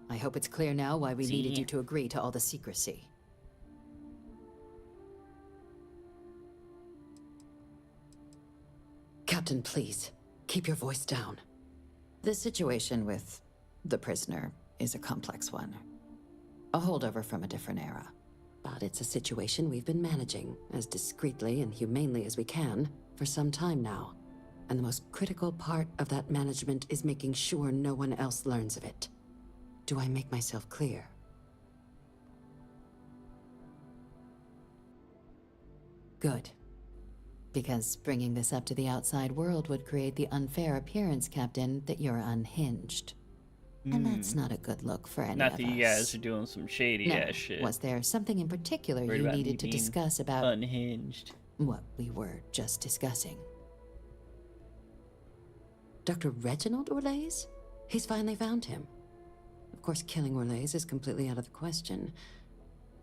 I hope it's clear now why we needed you to agree to all the secrecy. Captain, please, keep your voice down. The situation with the prisoner is a complex one. A holdover from a different era. But it's a situation we've been managing as discreetly and humanely as we can for some time now. And the most critical part of that management is making sure no one else learns of it. Do I make myself clear? Good. Because bringing this up to the outside world would create the unfair appearance, Captain, that you're unhinged. And that's not a good look for any of us. Not that you guys are doing some shady ass shit. Was there something in particular you needed to discuss about unhinged? What we were just discussing? Dr. Reginald Orlaise? He's finally found him. Of course, killing Orlaise is completely out of the question.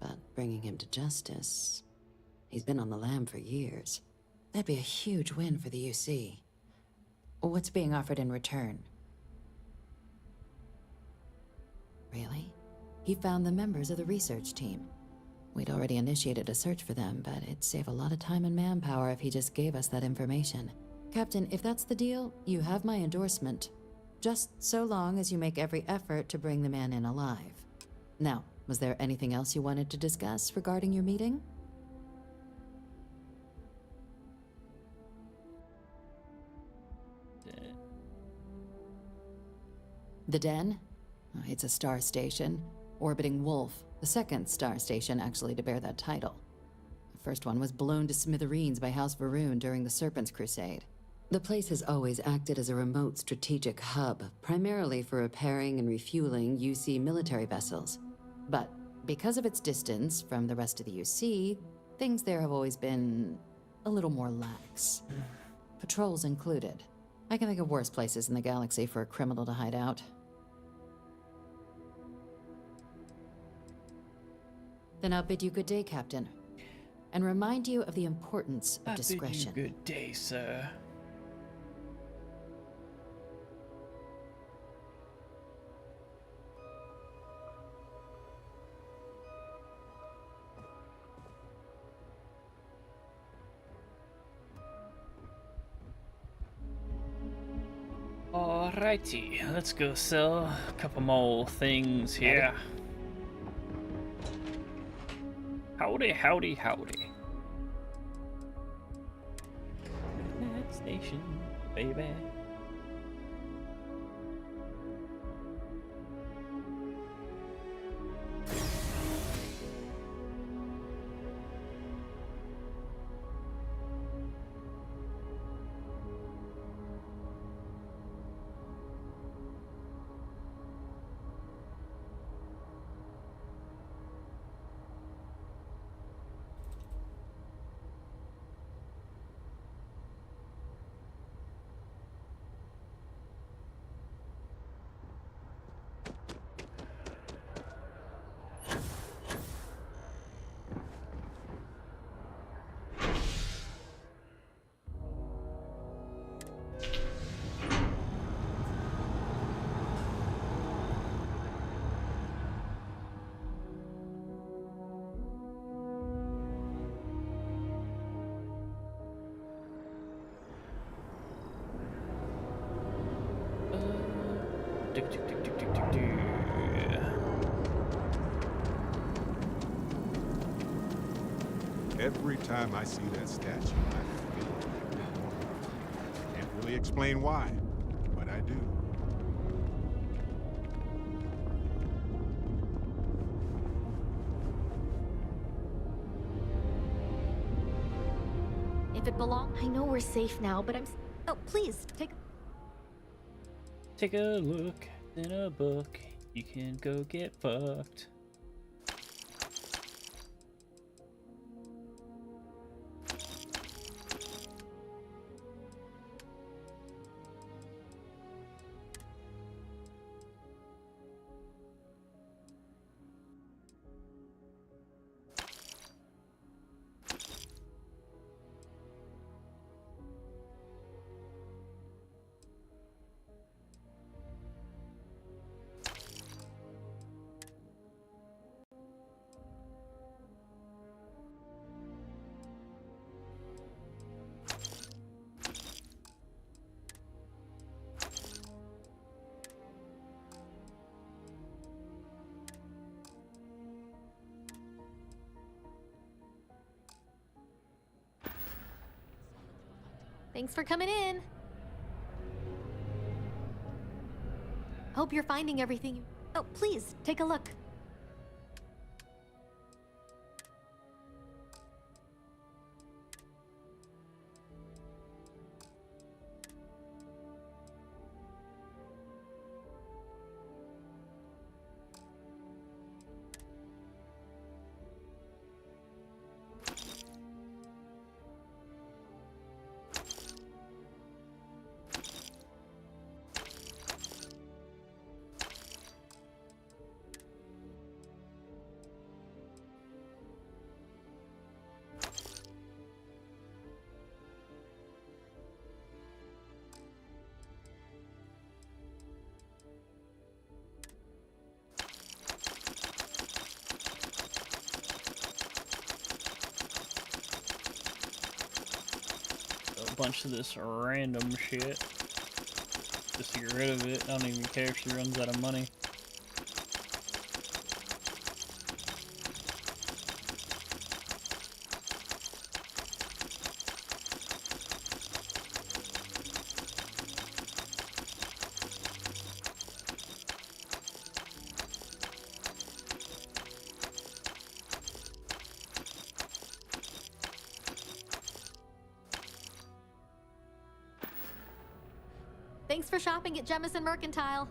But bringing him to justice... He's been on the lam for years. That'd be a huge win for the UC. What's being offered in return? Really? He found the members of the research team. We'd already initiated a search for them, but it'd save a lot of time and manpower if he just gave us that information. Captain, if that's the deal, you have my endorsement. Just so long as you make every effort to bring the man in alive. Now, was there anything else you wanted to discuss regarding your meeting? The Den? It's a star station. Orbiting Wolf, the second star station actually to bear that title. The first one was blown to smithereens by House Varun during the Serpent's Crusade. The place has always acted as a remote strategic hub, primarily for repairing and refueling UC military vessels. But because of its distance from the rest of the UC, things there have always been a little more lax. Patrols included. I can think of worse places in the galaxy for a criminal to hide out. Then I'll bid you good day, Captain. And remind you of the importance of discretion. Bid you good day, sir. Alrighty, let's go sell a couple more things here. Howdy, howdy, howdy. Next station, baby. Every time I see that statue, I feel it. Can't really explain why, but I do. If it belongs, I know we're safe now, but Oh, please take a look in a book. You can go get fucked. Thanks for coming in. Hope you're finding everything. Oh, please, take a look. A bunch of this random shit just to get rid of it. I don't even care if she runs out of money. Thanks for shopping at Jemison Mercantile.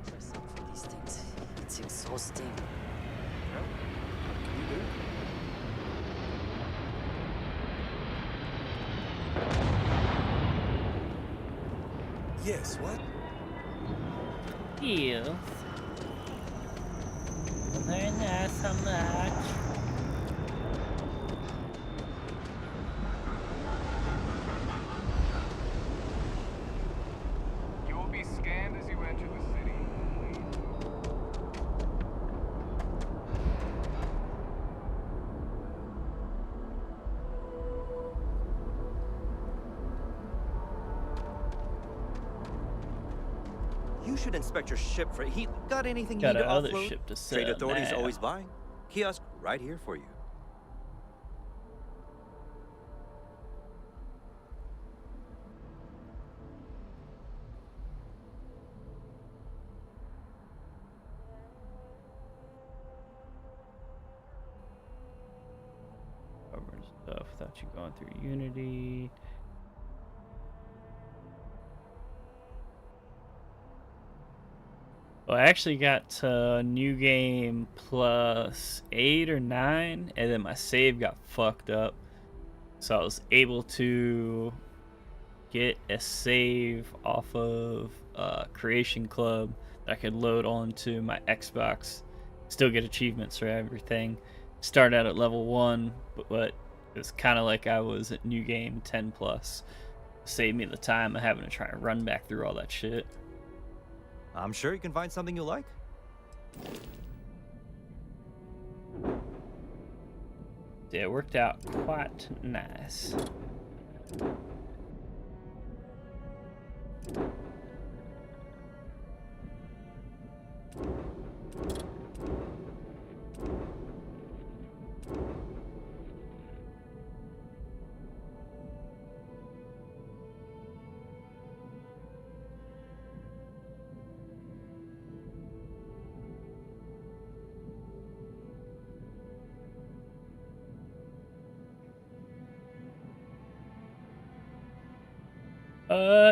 These things, it's exhausting. Well, what can you do? Yes, what? Yeah. Very nice, so much. You will be scanned as you enter the city. You should inspect your ship for heat. Got anything you Got need to another offload? ship to sell Trade authorities now. always buying. Kiosk right here for you. Cover stuff without you going through Unity. Well, I actually got to New Game +8 or 9, and then my save got fucked up. So I was able to get a save off of Creation Club that I could load onto my Xbox. Still get achievements for everything. Start out at level 1, but it was kind of like I was at New Game 10+. Saved me the time of having to try and run back through all that shit. I'm sure you can find something you like. Yeah, it worked out quite nice.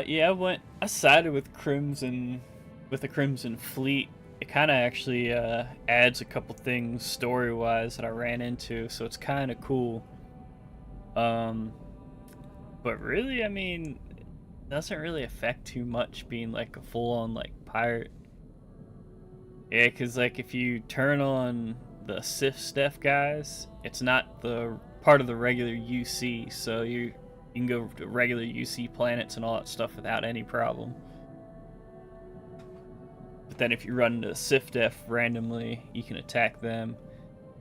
Yeah, I sided with Crimson, with the Crimson Fleet. It kind of actually adds a couple things story-wise that I ran into, so it's kind of cool. But really, I mean, it doesn't really affect too much being like a full-on like pirate. Yeah, because like if you turn on the Sif-Stef guys, it's not the part of the regular UC, so you can go to regular UC planets and all that stuff without any problem. But then if you run into Sif-Def randomly, you can attack them.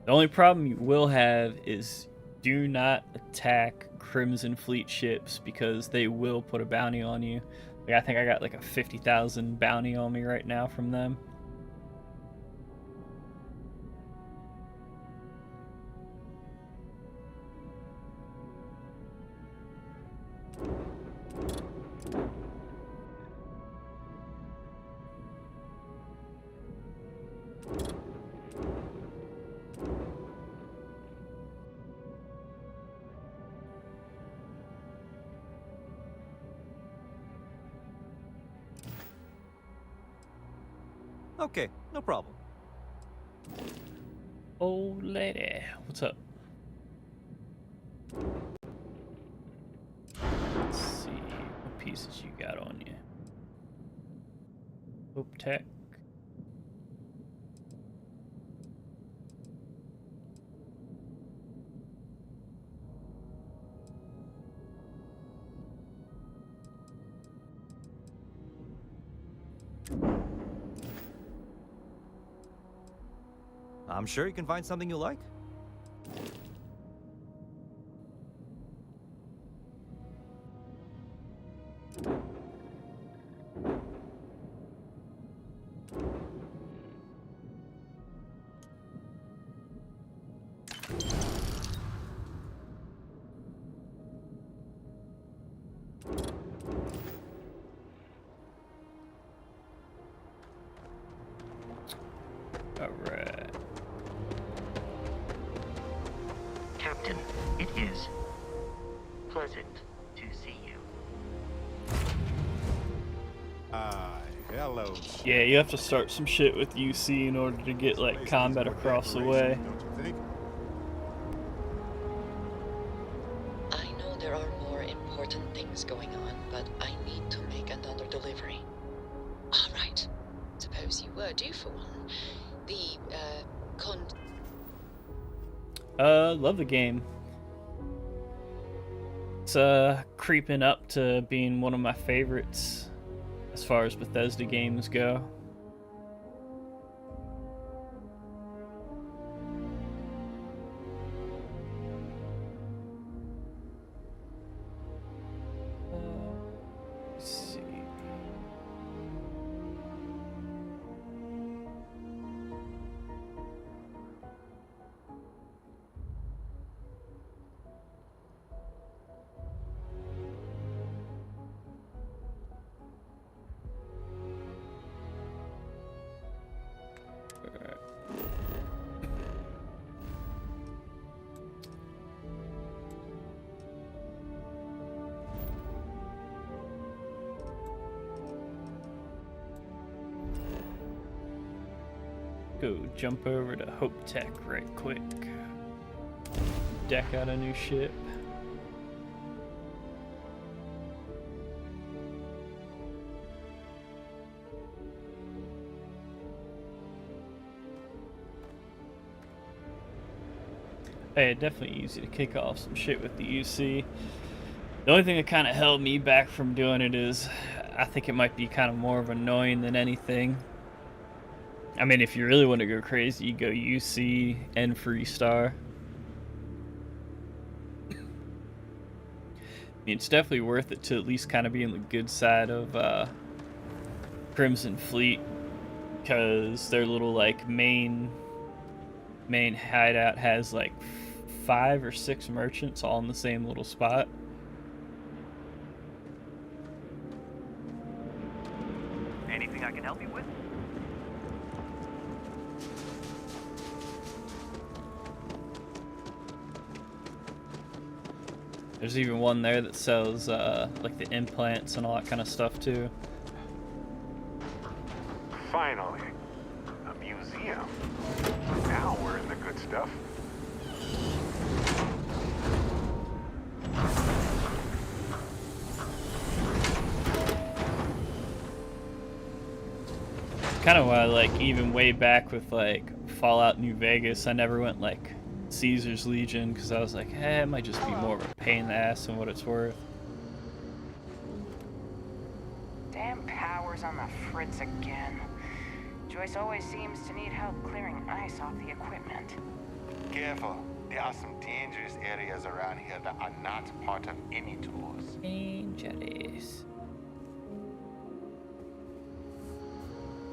The only problem you will have is do not attack Crimson Fleet ships because they will put a bounty on you. Like, I think I got like a 50,000 bounty on me right now from them. Okay, no problem. Oh, lady. What's up? Let's see what pieces you got on you. Hope Tech. I'm sure you can find something you like. Alright. Captain, it is pleasant to see you. Hello. Yeah, you have to start some shit with UC in order to get like combat across the way. I know there are more important things going on, but I need to make another delivery. All right. Suppose you were due for one. The Love the game. It's creeping up to being one of my favorites as far as Bethesda games go. Let's see. Go jump over to Hope Tech right quick. Deck out a new ship. Hey, definitely easy to kick off some shit with the UC. The only thing that kind of held me back from doing it is I think it might be kind of more of annoying than anything. I mean, if you really want to go crazy, you go UC and Freestar. I mean, it's definitely worth it to at least kind of be on the good side of Crimson Fleet, because their little like main hideout has like 5 or 6 merchants all in the same little spot. Anything I can help you with? There's even one there that sells like the implants and all that kind of stuff too. Finally, a museum. Now we're in the good stuff. Kind of why, like, even way back with like Fallout New Vegas, I never went like Caesar's Legion, because I was like, eh, it might just be more of a pain in the ass than what it's worth. Damn powers on the fritz again. Joyce always seems to need help clearing ice off the equipment. Careful. There are some dangerous areas around here that are not part of any tours. Dangerous.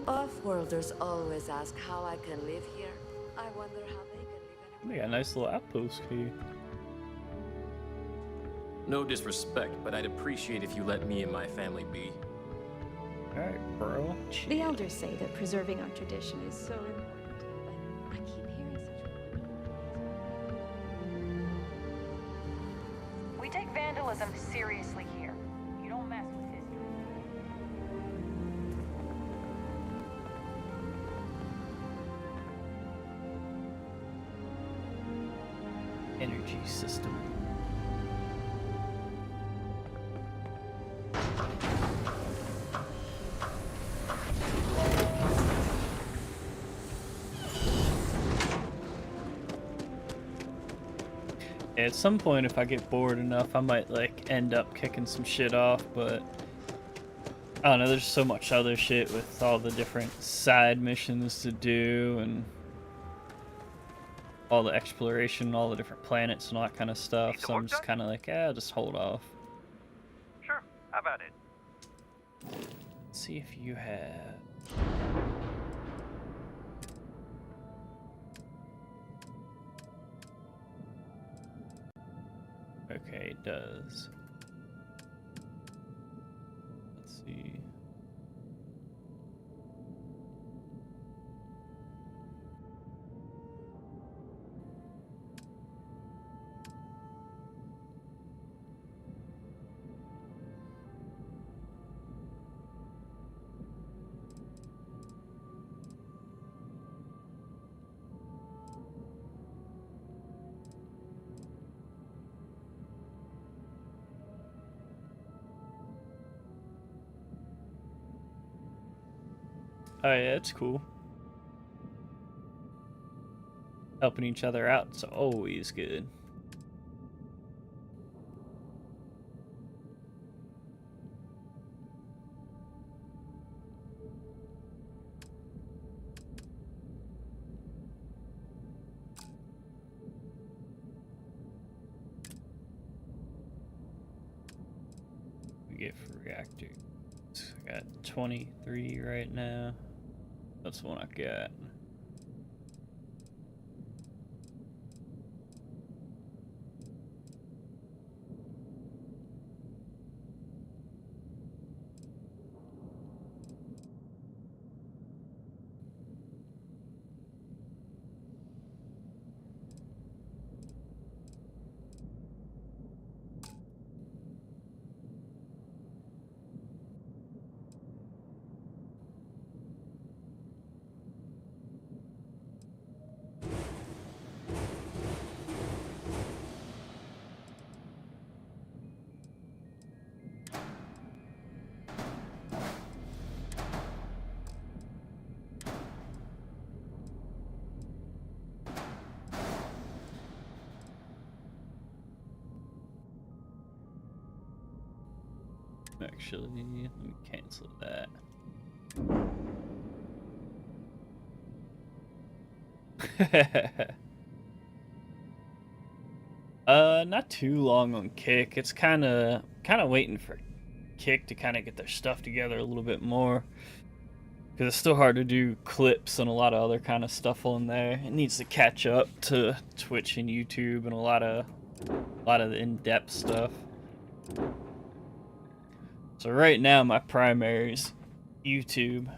Off-worlders always ask how I can live here. I wonder how they can live They got a nice little outpost here. No disrespect, but I'd appreciate if you let me and my family be. Alright, bro. The elders say that preserving our tradition is so important, but I keep hearing such. We take vandalism seriously here. You don't mess with history. Energy system. At some point, if I get bored enough, I might like end up kicking some shit off, but I don't know, there's so much other shit with all the different side missions to do and all the exploration, all the different planets and all that kind of stuff, so I'm just kind of like, I'll just hold off. Sure, how about it? Let's see if you have... Okay, it does. Let's see. Oh yeah, it's cool. Helping each other out, it's always good. We get for reactors. I got 23 right now. That's the one I got. Actually, let me cancel that. Not too long on Kick. It's kind of waiting for Kick to kind of get their stuff together a little bit more, because it's still hard to do clips and a lot of other kind of stuff on there. It needs to catch up to Twitch and YouTube and a lot of the in-depth stuff. So right now my primary is YouTube.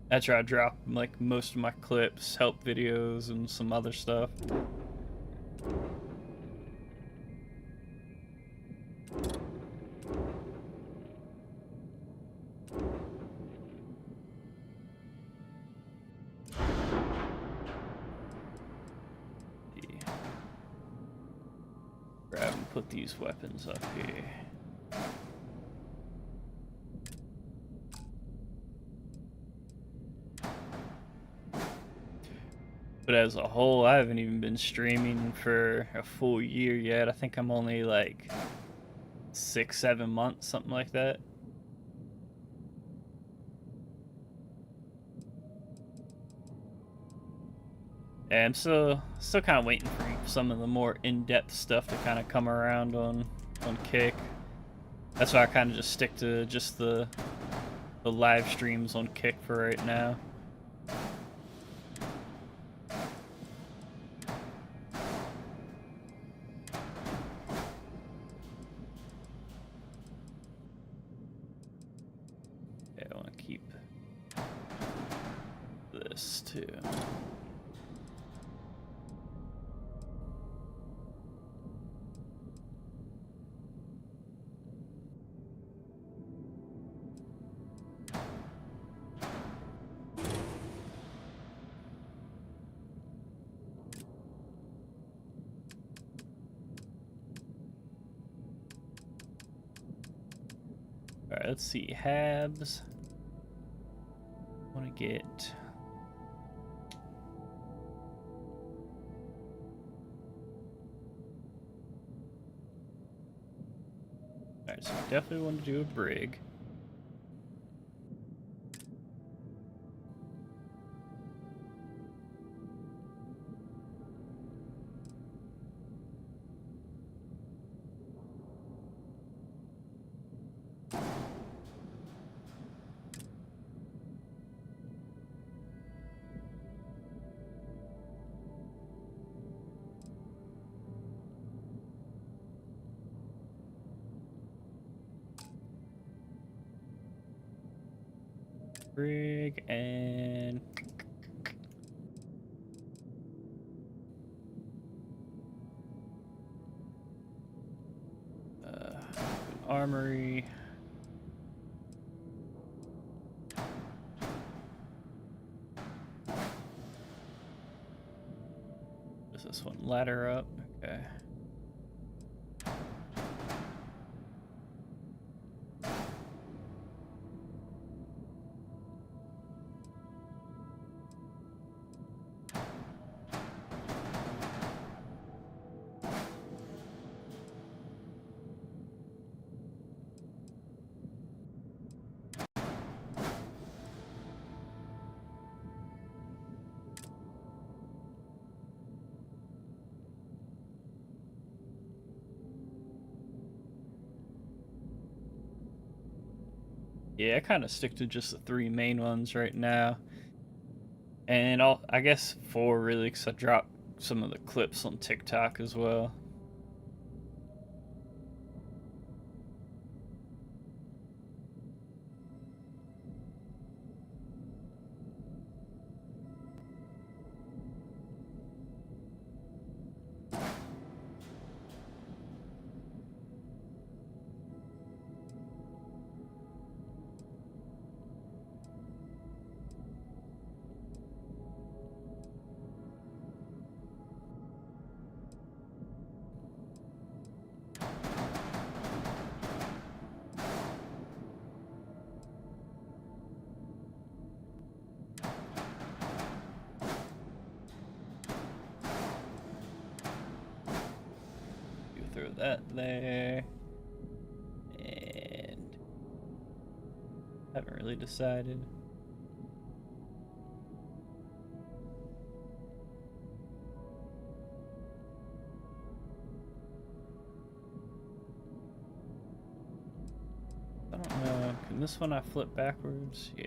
That's where I drop like most of my clips, help videos, and some other stuff. Grab and put these weapons up here. But as a whole, I haven't even been streaming for a full year yet. I think I'm only like 6-7 months, something like that. And I'm still kind of waiting for some of the more in-depth stuff to kind of come around on Kick. That's why I kind of just stick to just the live streams on Kick for right now. Yeah, I want to keep this too. Alright, let's see. Habs. I want to get... Alright, so I definitely want to do a brig. Brig and armory. Is this one ladder up? Okay. Yeah, I kind of stick to just the 3 main ones right now. And I guess 4 really, because I dropped some of the clips on TikTok as well. Throw that there. And haven't really decided. I don't know. Can this one I flip backwards? Yeah.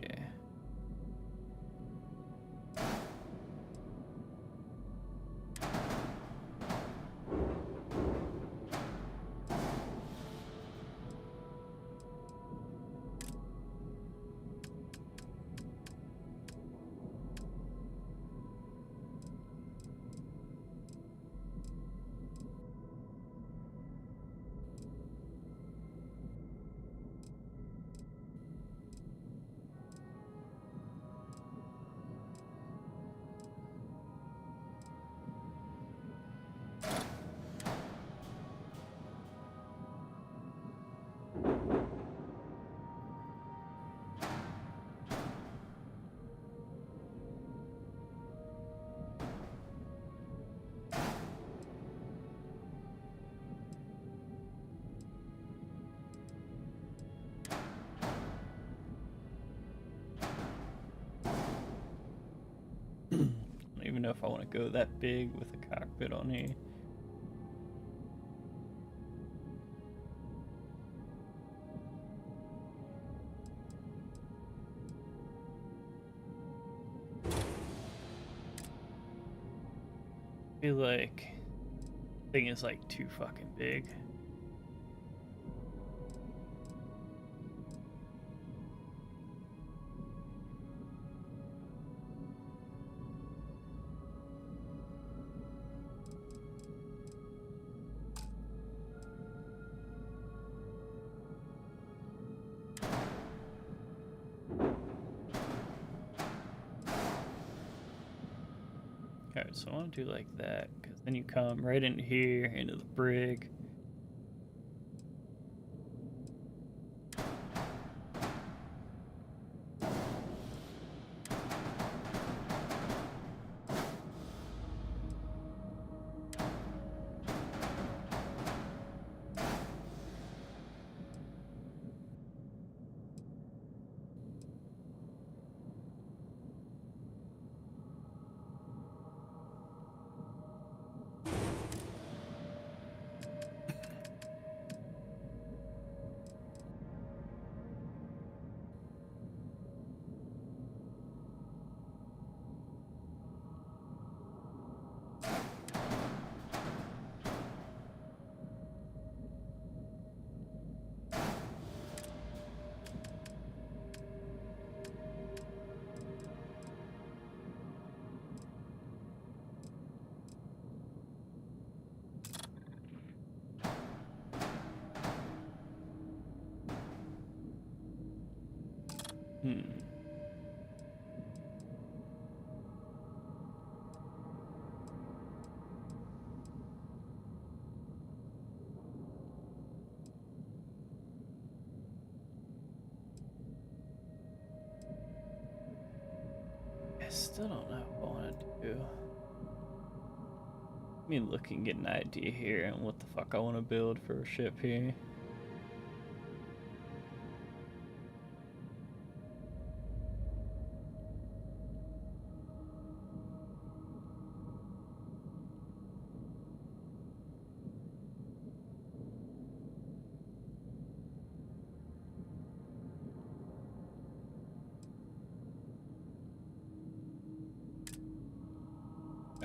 I don't even know if I want to go that big with a cockpit on here. I feel like thing is like too fucking big. Alright, so I want to do like that, because then you come right in here, into the brig. I still don't know what I want to do. Let me look and get an idea here on what the fuck I want to build for a ship here.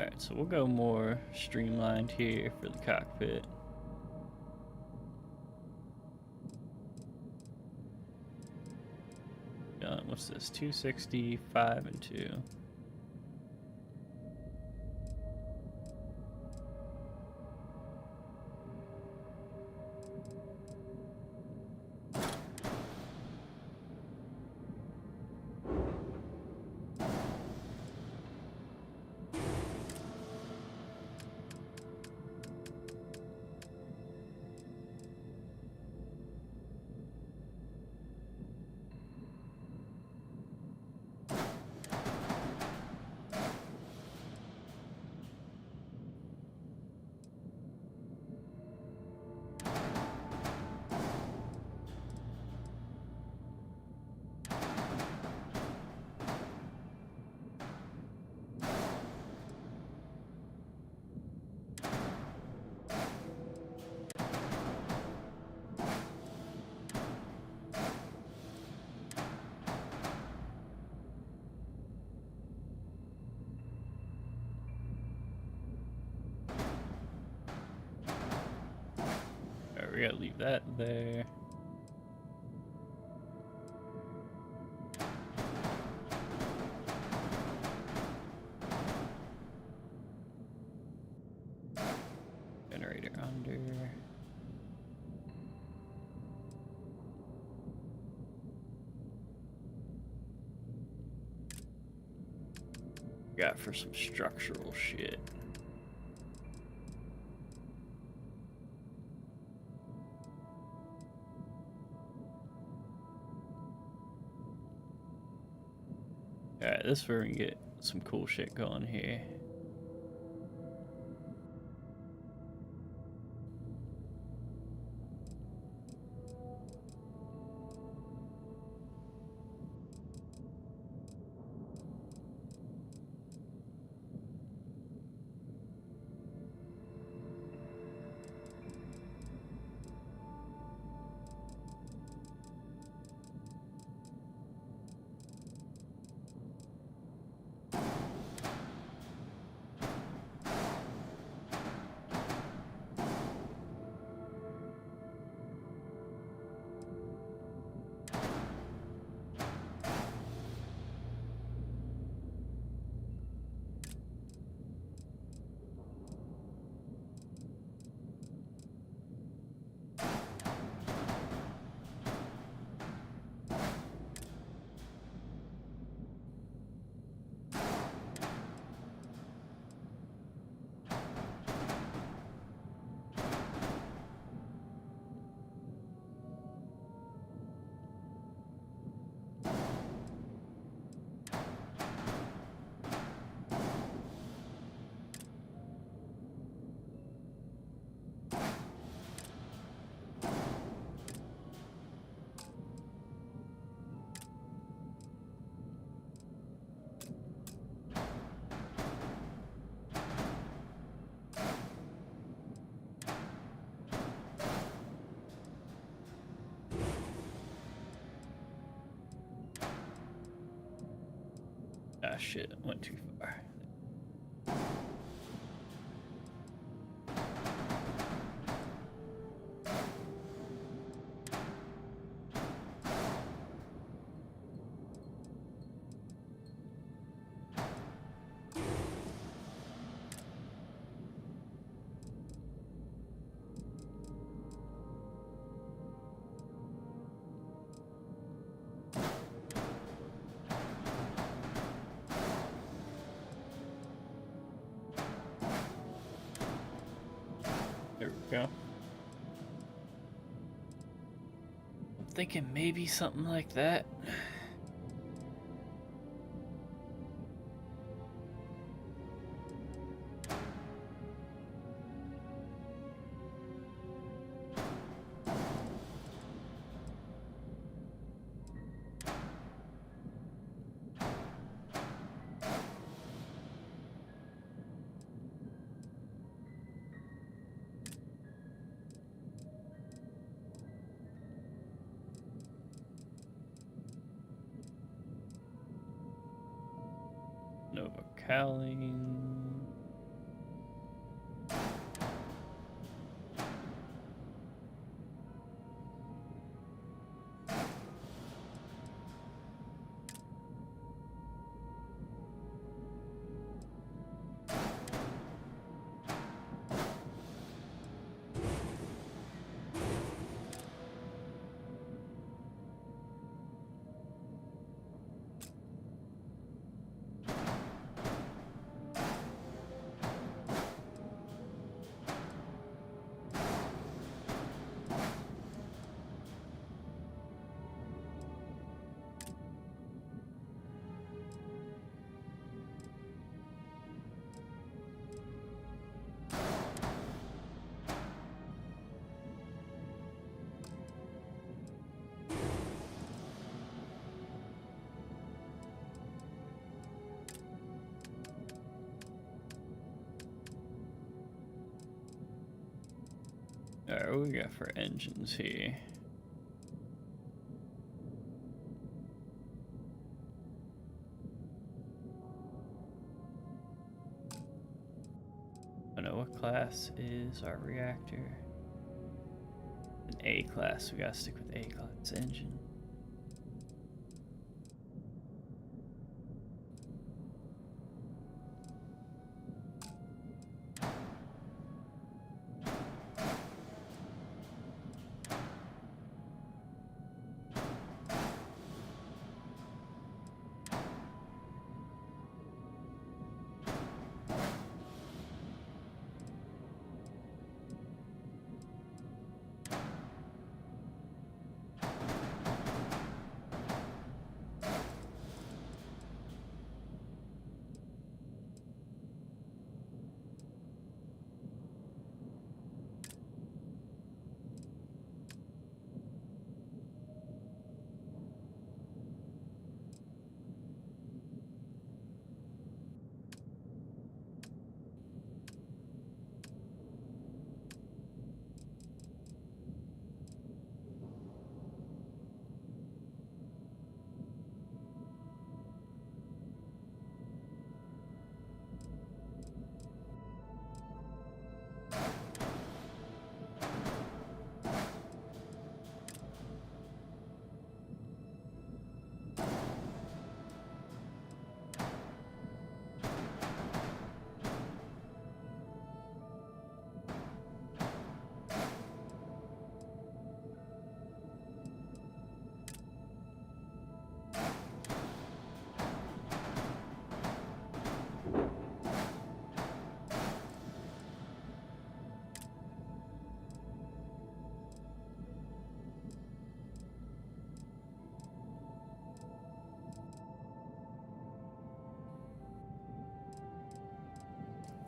Alright, so we'll go more streamlined here for the cockpit. What's this? 265 and 2. We gotta leave that there. Generator under. Got for some structural shit. Alright, this is where we can get some cool shit going here. Ah, shit, went too far. There we go. I'm thinking maybe something like that. Nova Calling. Alright, what we got for engines here? I know what class is our reactor. An A class, we gotta stick with A class engine.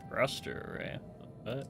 Thruster array. What?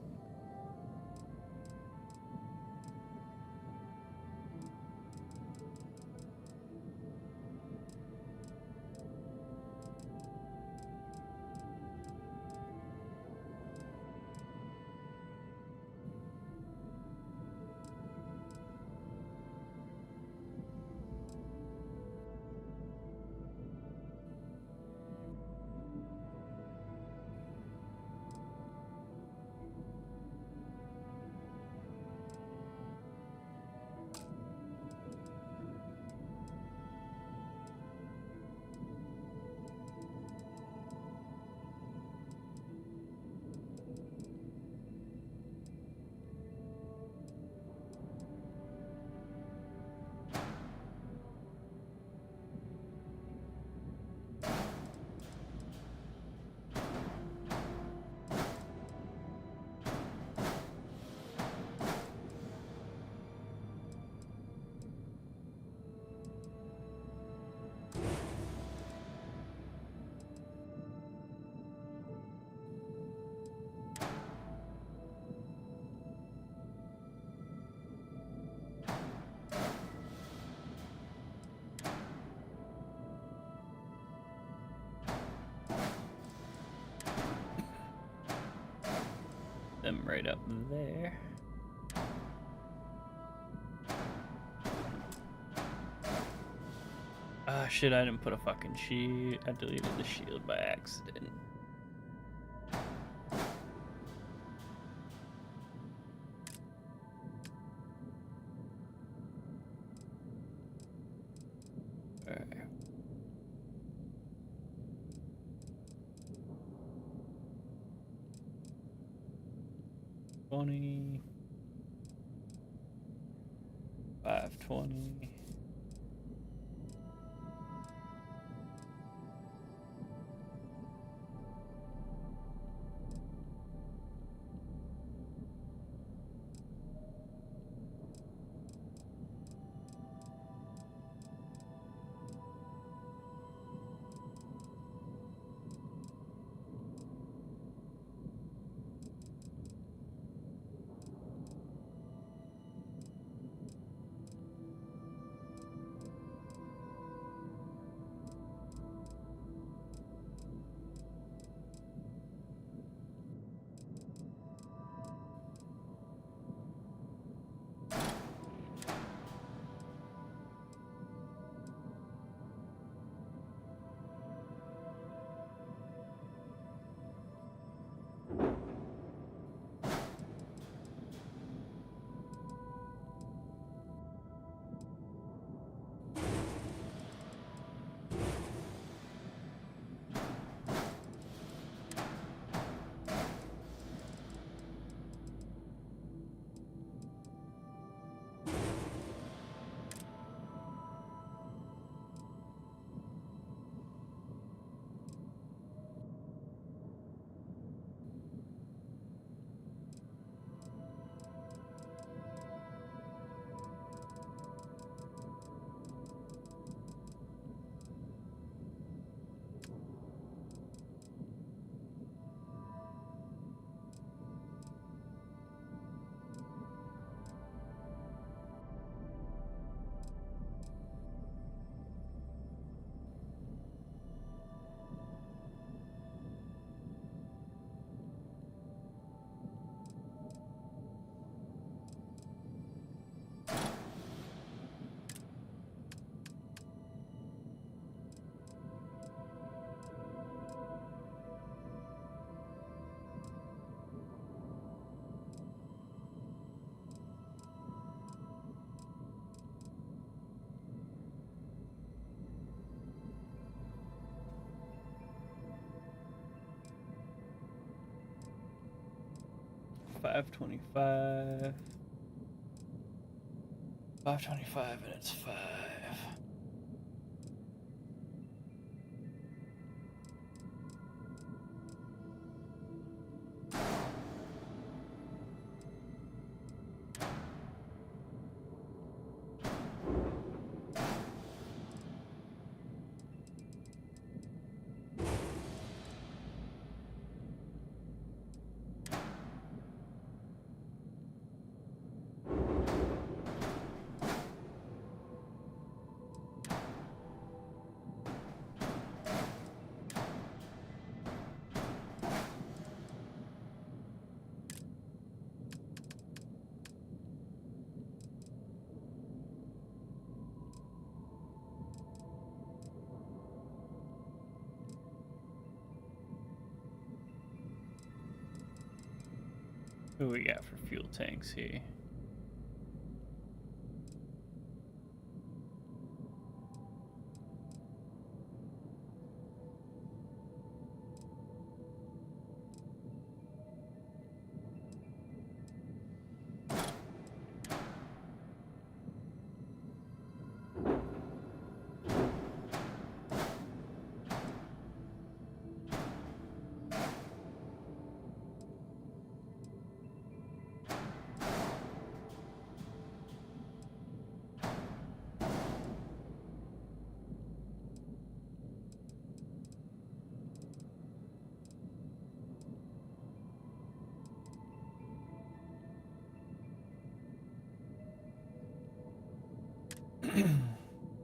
Them right up there. Ah, shit, I didn't put a fucking shield. I deleted the shield by accident. Alright. $20. $5.20. 525. 525 and it's 5. What do we got for fuel tanks here?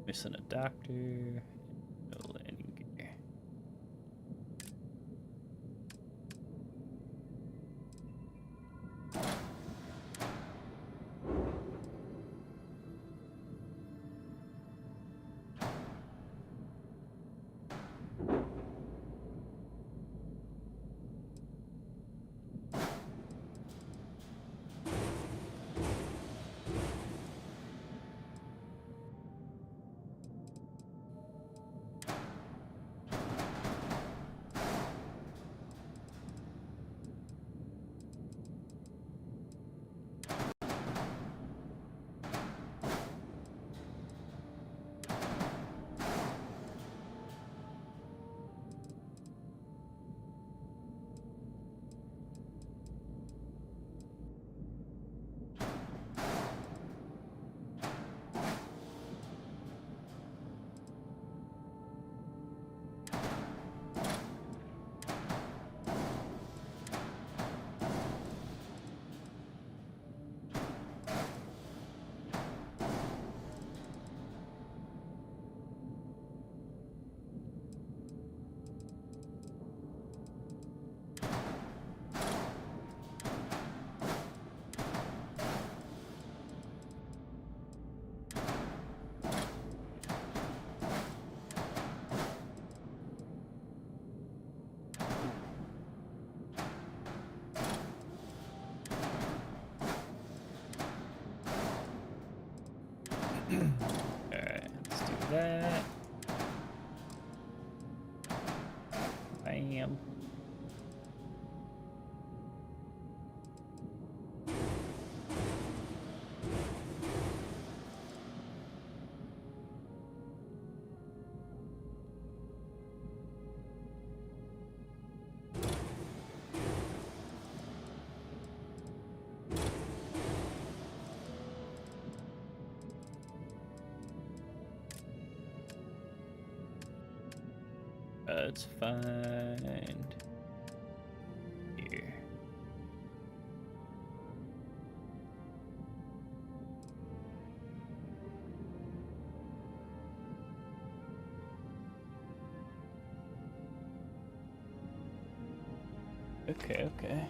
Missing a doctor. No landing gear. Alright, let's do that. Bam. Let's find here. Okay, okay.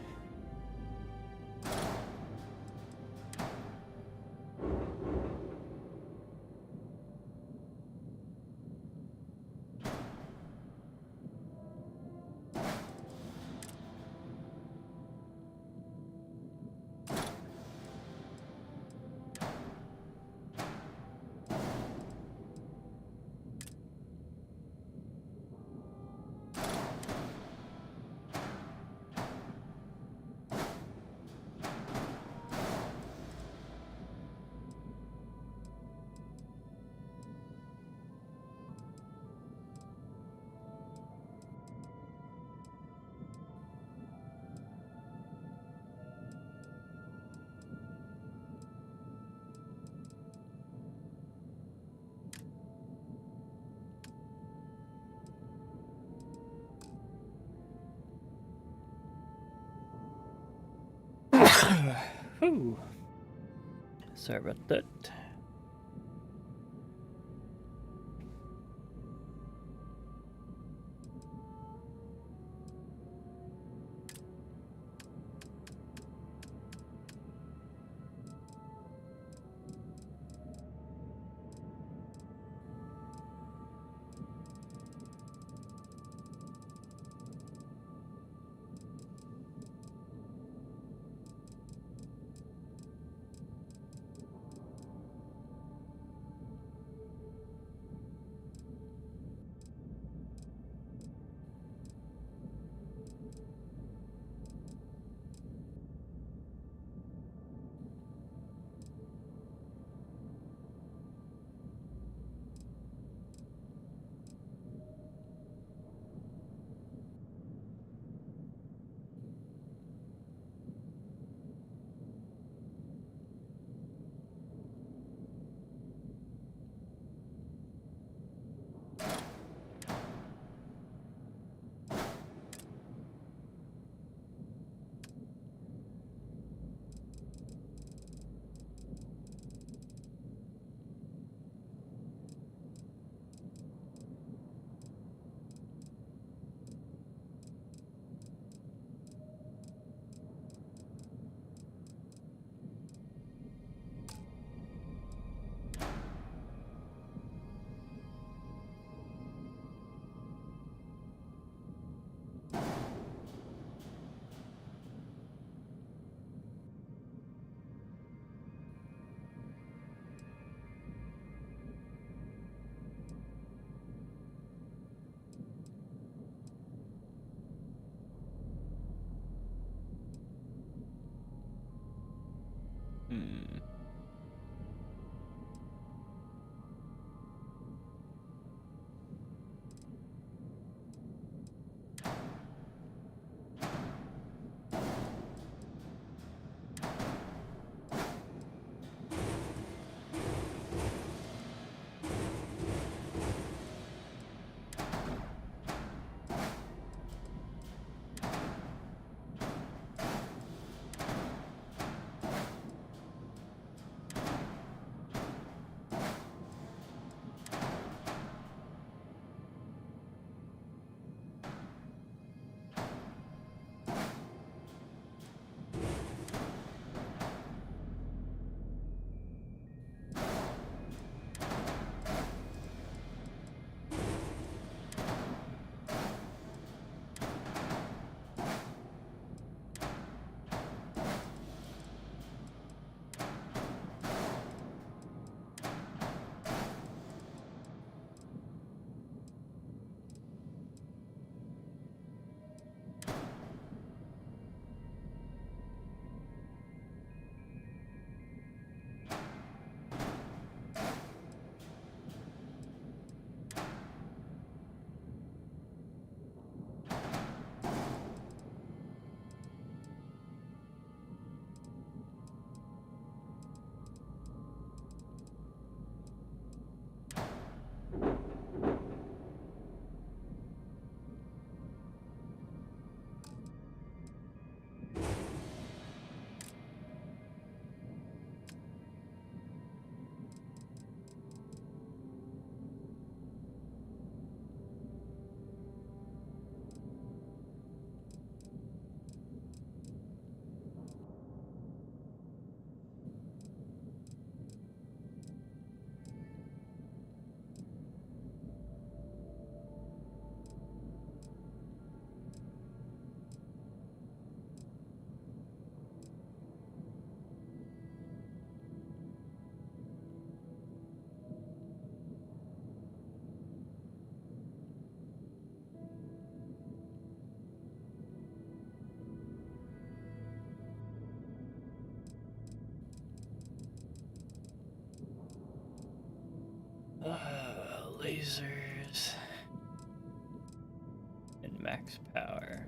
Whew. Sorry about that. Lasers and max power.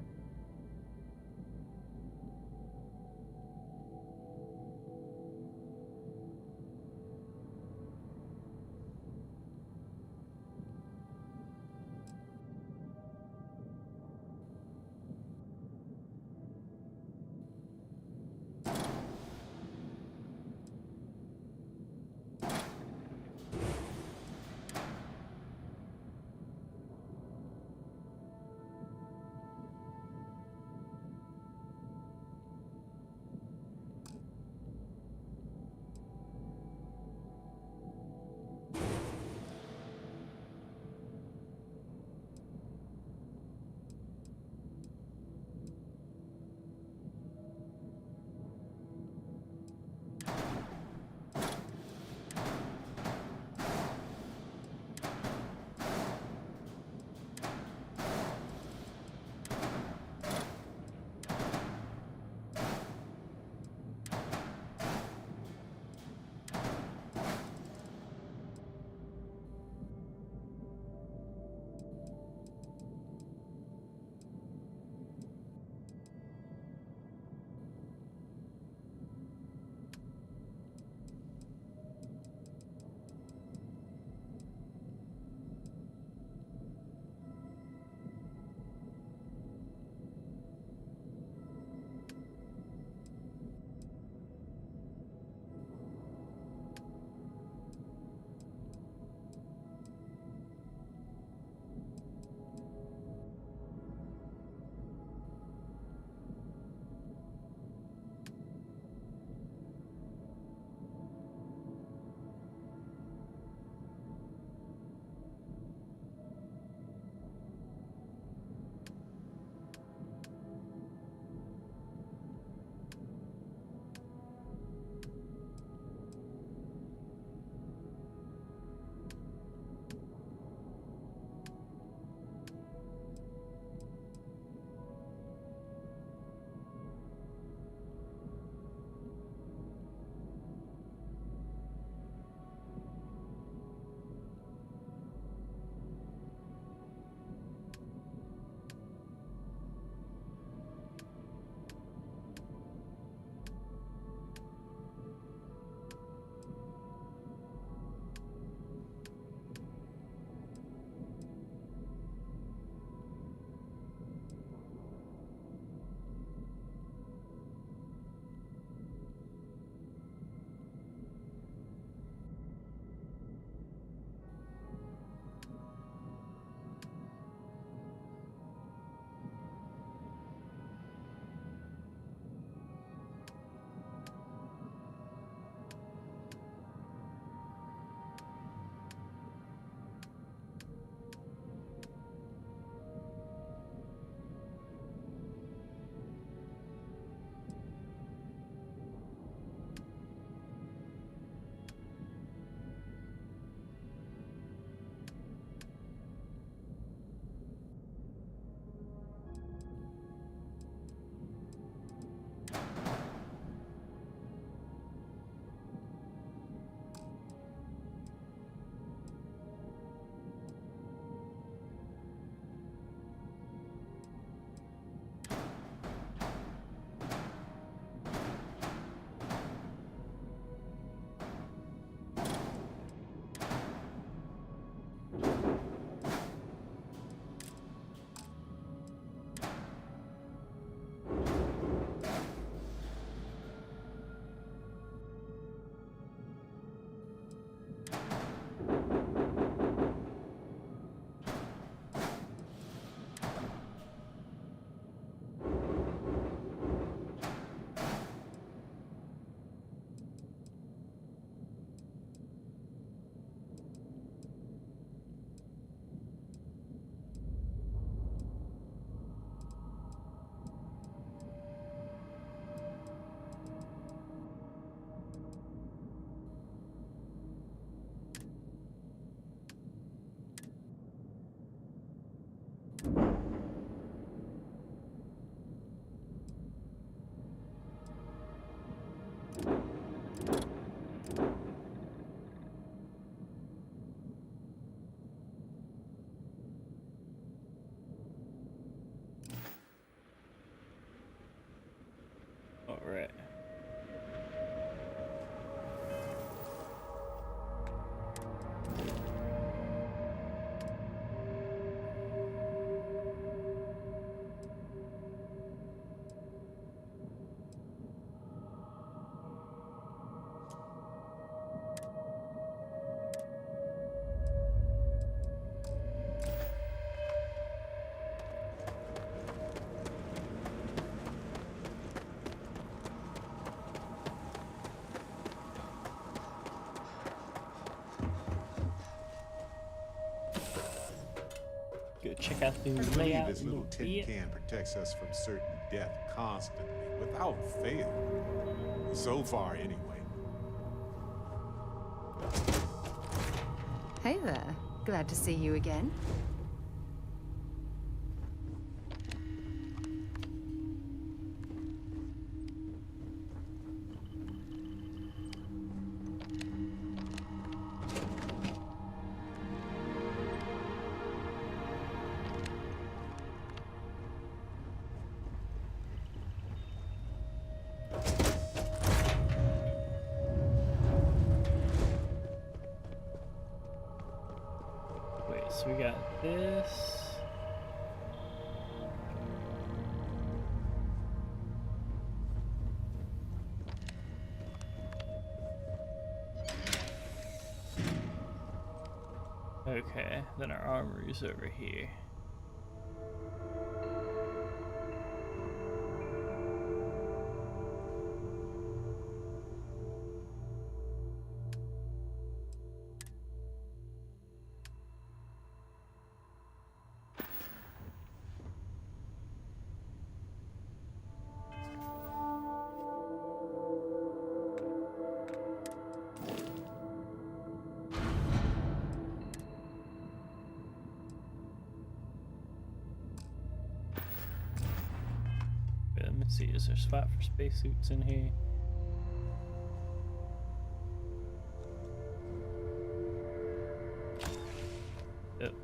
Go check out the I believe layout this a little little tin bit. can protects us from certain death constantly, without fail. So far, anyway. Hey there. Glad to see you again. Wait, so we got this. Okay, then our armory's over here. Wait, let me see, is there a spot for spacesuits in here? Yep.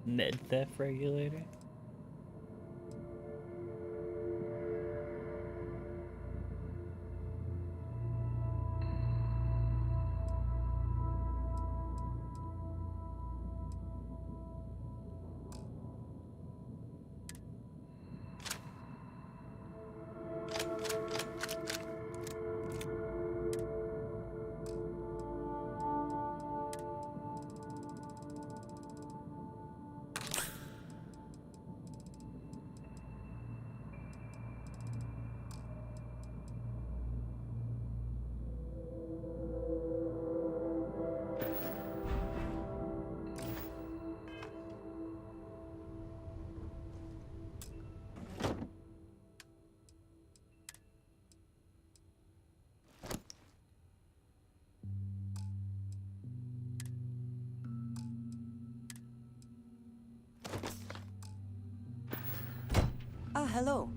Med theft regulator. Ah, hello.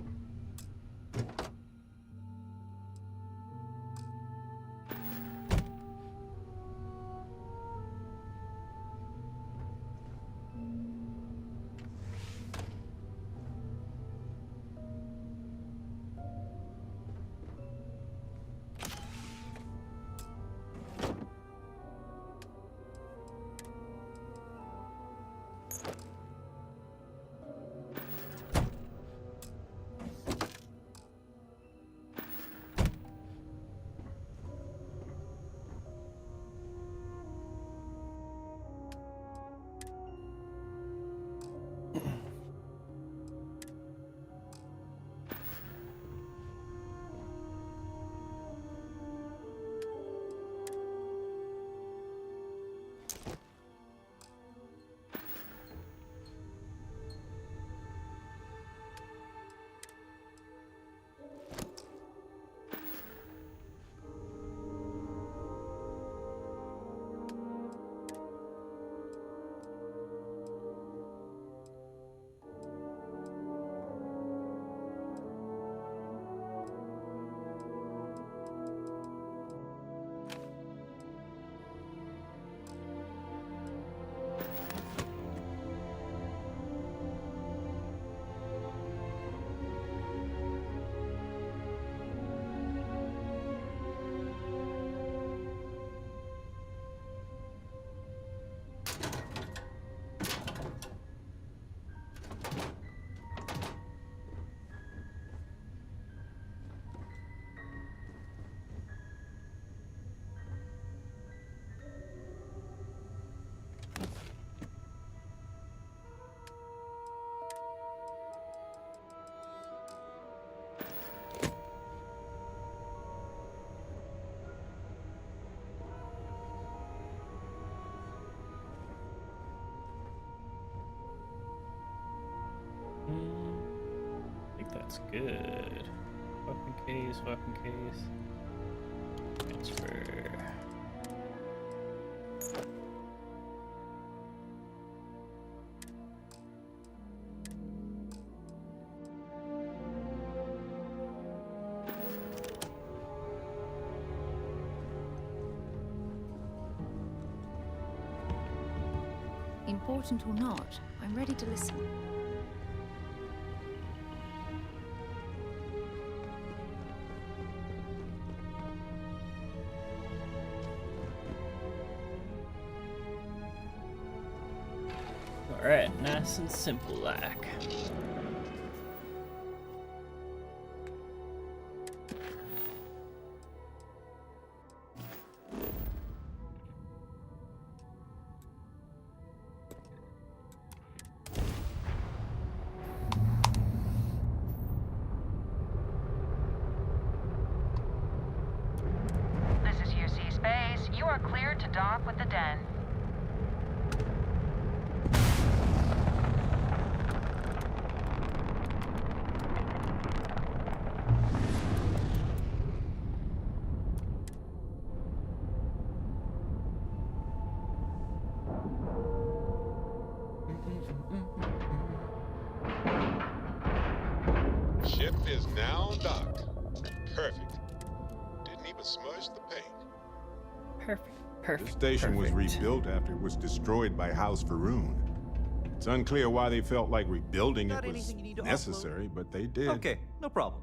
That's good. Weapon case, weapon case. Transfer. Important or not, I'm ready to listen. Alright, nice and simple like. This is UC Space. You are cleared to dock with the den. Ship is now docked. Perfect. Didn't even smudge the paint. Perfect. The station was rebuilt after it was destroyed by House Faroon. It's unclear why they felt like rebuilding Got it was anything you need to necessary, but they did. Okay, no problem.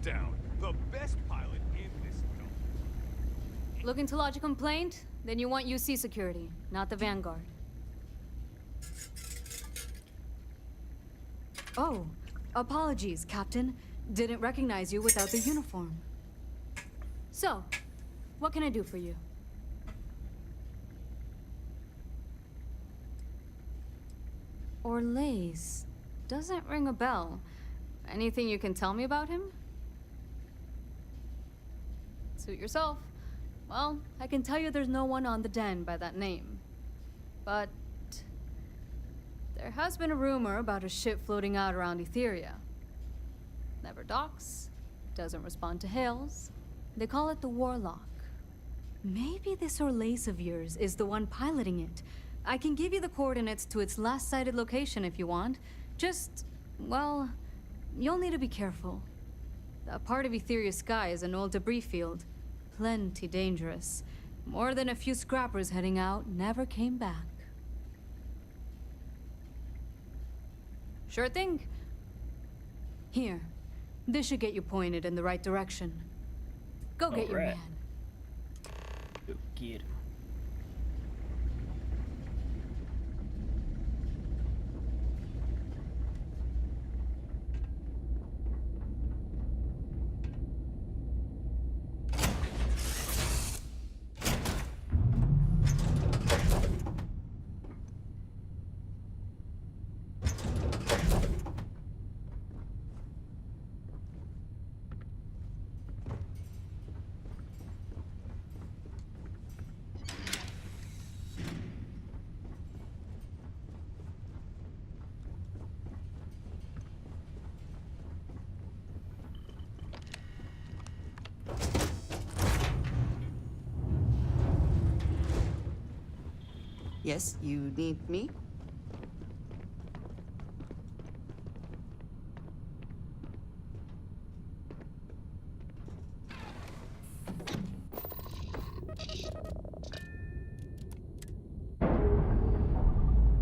down. The best pilot in this film. Looking to lodge a complaint? Then you want UC security, not the Vanguard. Oh, apologies, Captain. Didn't recognize you without the uniform. So, what can I do for you? Orlaise. Doesn't ring a bell. Anything you can tell me about him? Suit yourself. Well, I can tell you there's no one on the den by that name. But there has been a rumor about a ship floating out around Etheria. Never docks, doesn't respond to hails. They call it the Warlock. Maybe this Orlaise of yours is the one piloting it. I can give you the coordinates to its last sighted location if you want. Just, well, you'll need to be careful. That part of Etheria's sky is an old debris field. Plenty dangerous. More than a few scrappers heading out never came back. Sure thing. Here. This should get you pointed in the right direction. Go get your man. Go get him. Yes, you need me?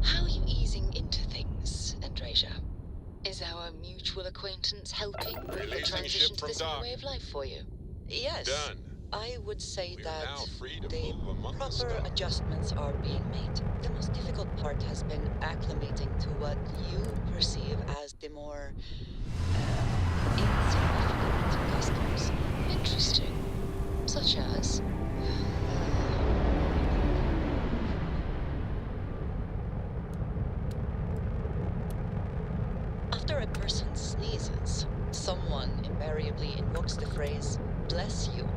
How are you easing into things, Andrasia? Is our mutual acquaintance helping with the Releasing transition ship to from this new dock. way of life for you? Yes. Done. I would say We're that now free to the move among the proper stars. adjustments are being made. The most difficult part has been acclimating to what you perceive as the more insignificant customs. Interesting. Such as? After a person sneezes, someone invariably invokes the phrase, "bless you."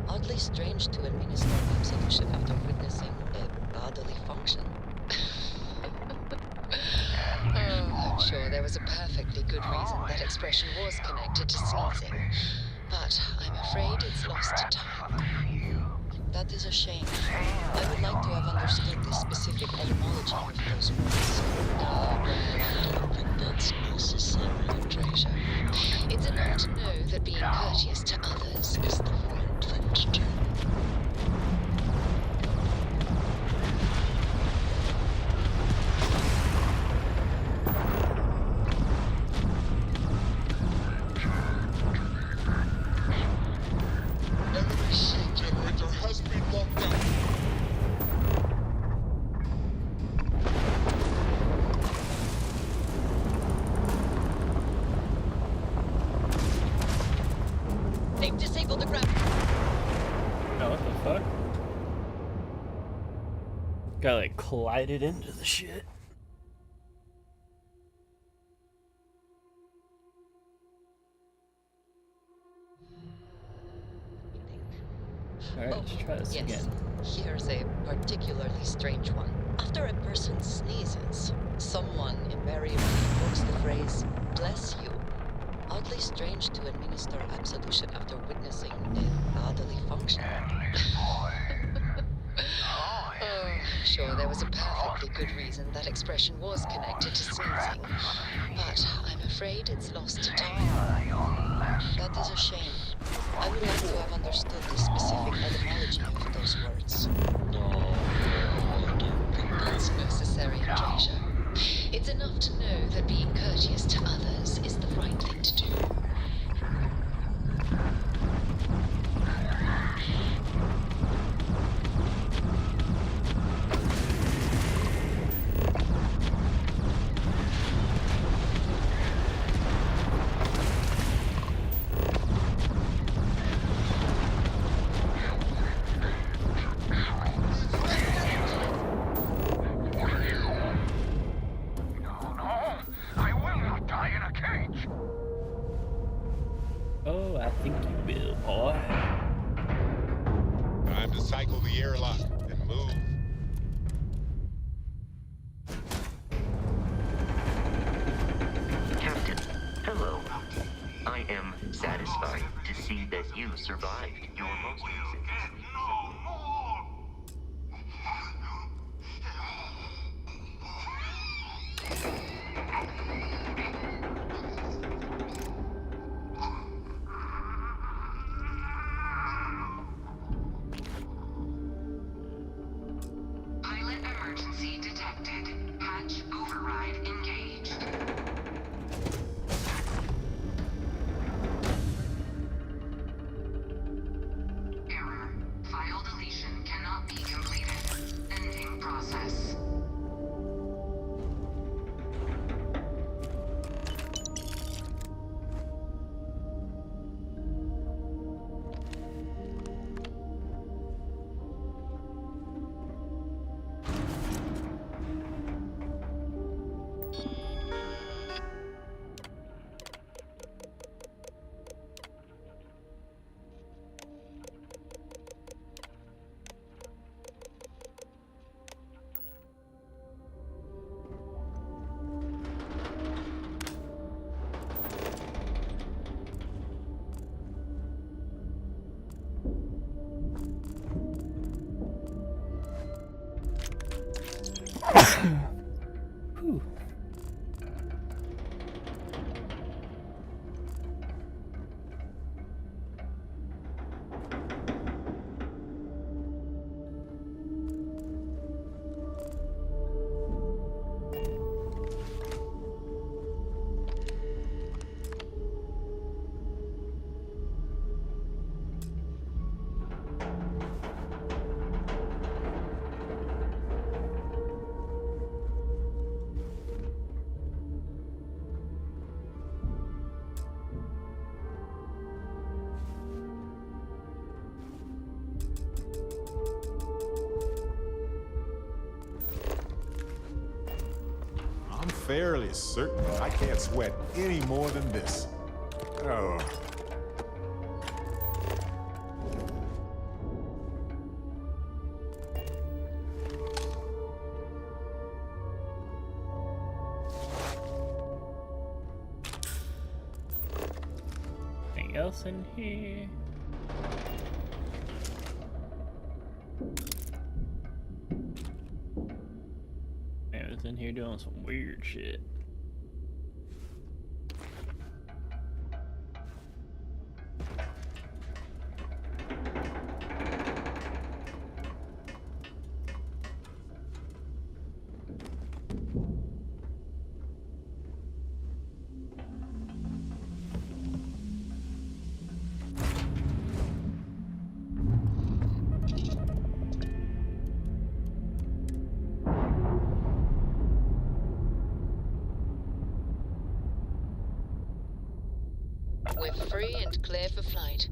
Oddly strange to administer absolution after witnessing a bodily function. I'm sure there was a perfectly good reason that expression was connected to sneezing, but I'm afraid it's lost to time. That is a shame. I would like to have understood the specific etymology of those words. I don't think that's necessary, Andrasia. It's enough to know that being courteous to others is the right thing to do. Enemy shield generator has been locked down. They've disabled the gravity. Oh, what the fuck? Guy like collided into the shit. Alright, let's try this again. Here's a particularly strange one. After a person sneezes, someone invariably invokes the phrase, "bless you." Oddly strange to administer absolution after witnessing a bodily function. Sure, there was a perfectly good reason that expression was connected to sneezing, but I'm afraid it's lost to time. That is a shame. I would like to have understood the specific etymology of those words. No, I don't think That's necessary, Andrasia. It's enough to know that being courteous to others is the right thing to do. I am satisfied to see that you survived your most recent sleep. Pilot emergency detected. Hatch override engaged. Error. File deletion cannot be completed. Ending process. Whew. I'm fairly certain I can't sweat any more than this. Oh. Anything else in here? Man, it's in here doing some weird shit. We're free and clear for flight.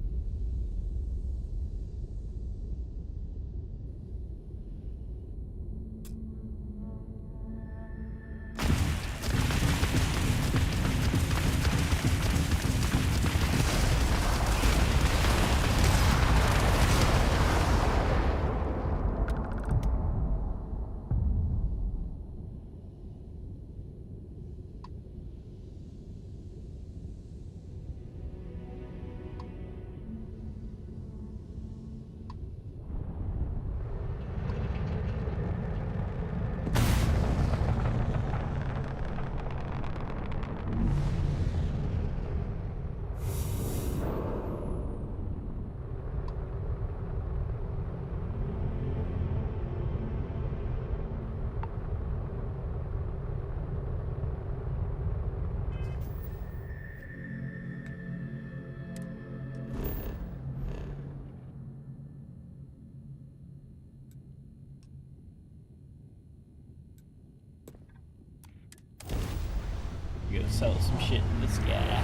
You gotta sell some shit to this guy.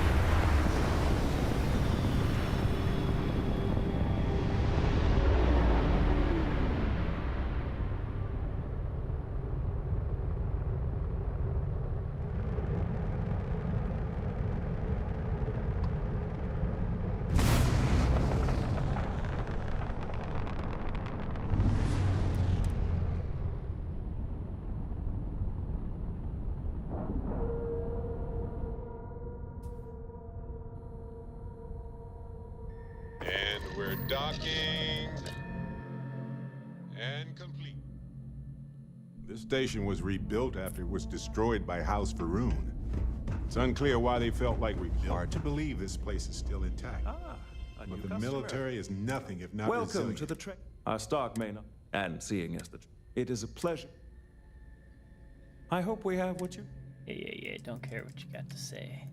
Docking. And complete. This station was rebuilt after it was destroyed by House Faroon. It's unclear why they felt like we hard to believe this place is still intact. But the military is nothing if not Welcome resilient. to the train. Our stock may not. And seeing as it is a pleasure. I hope we have what you... Yeah, don't care what you got to say.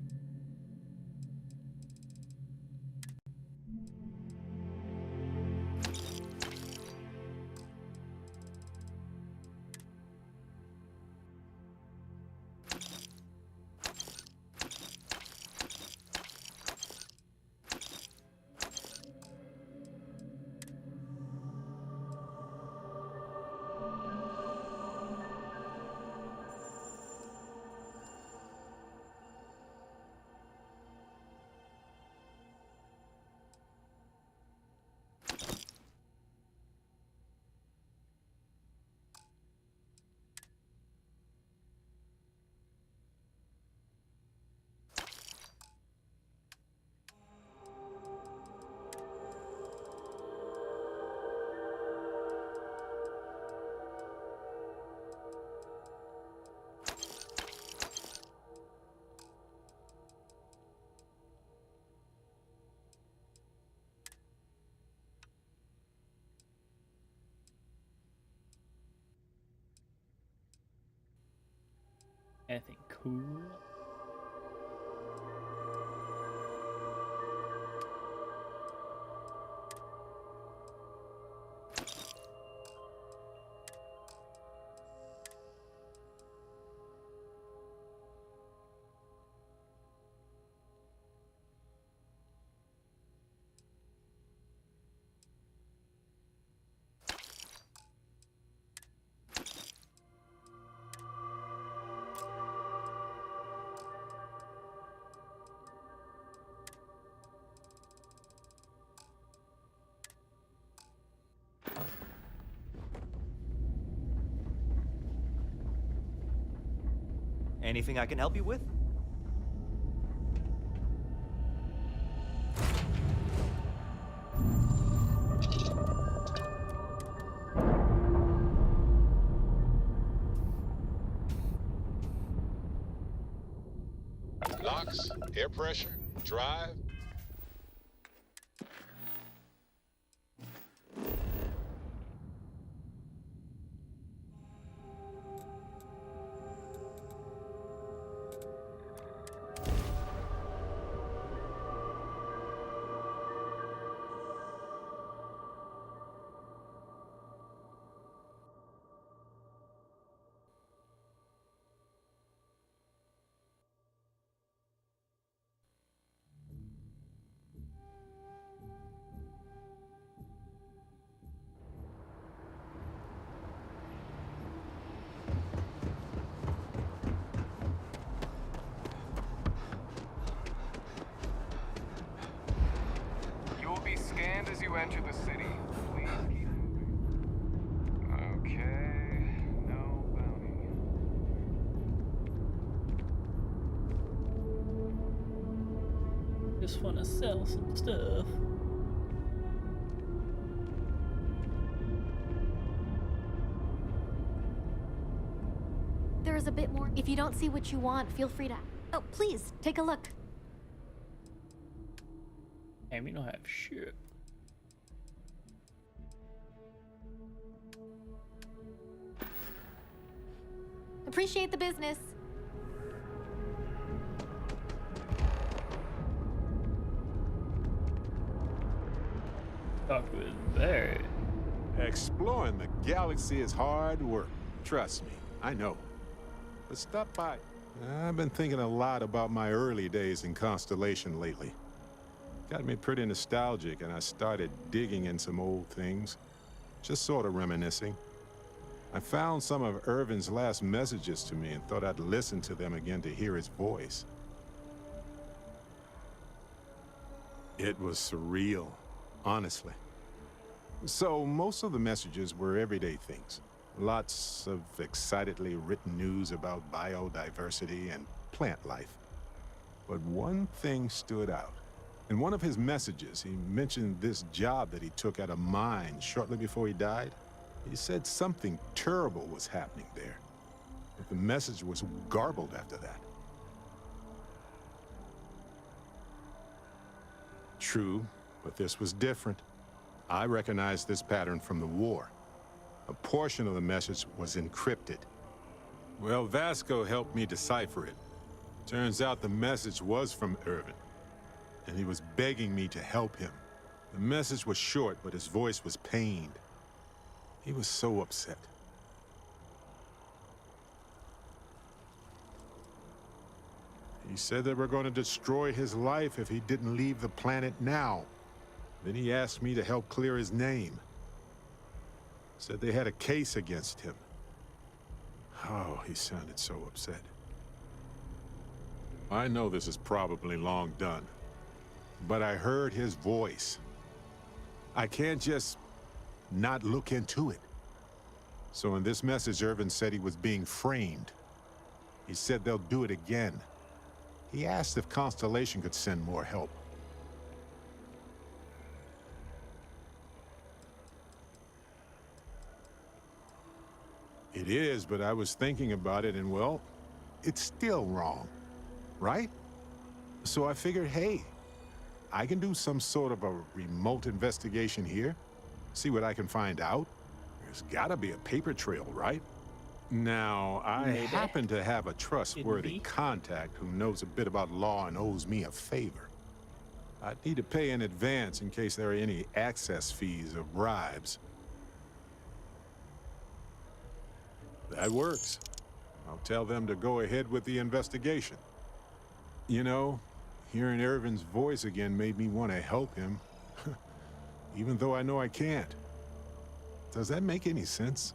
Anything cool? Anything I can help you with? Locks, air pressure, drive. Scanned as you enter the city. Please keep moving. Okay, no bounty. Just want to sell some stuff. There is a bit more. If you don't see what you want, feel free to... Oh, please, take a look. And we don't have shit. Appreciate the business. Talk with Barrett. Exploring the galaxy is hard work. Trust me, I know. But stop by. I've been thinking a lot about my early days in Constellation lately. Got me pretty nostalgic, and I started digging in some old things. Just sort of reminiscing. I found some of Irvin's last messages to me and thought I'd listen to them again to hear his voice. It was surreal, honestly. So most of the messages were everyday things. Lots of excitedly written news about biodiversity and plant life. But one thing stood out. In one of his messages, he mentioned this job that he took at a mine shortly before he died. He said something terrible was happening there. But the message was garbled after that. True, but this was different. I recognized this pattern from the war. A portion of the message was encrypted. Well, Vasco helped me decipher it. Turns out the message was from Irvin, and he was begging me to help him. The message was short, but his voice was pained. He was so upset. He said they were going to destroy his life if he didn't leave the planet now. Then he asked me to help clear his name. Said they had a case against him. Oh, he sounded so upset. I know this is probably long done, but I heard his voice. I can't just not look into it. So in this message, Irvin said he was being framed. He said they'll do it again. He asked if Constellation could send more help. It is, but I was thinking about it, and well, it's still wrong, right? So I figured, hey, I can do some sort of a remote investigation here, see what I can find out. There's gotta be a paper trail, right? Now, I happen to have a trustworthy contact who knows a bit about law and owes me a favor. I'd need to pay in advance in case there are any access fees or bribes. That works. I'll tell them to go ahead with the investigation. You know, hearing Irvin's voice again made me want to help him, even though I know I can't. Does that make any sense?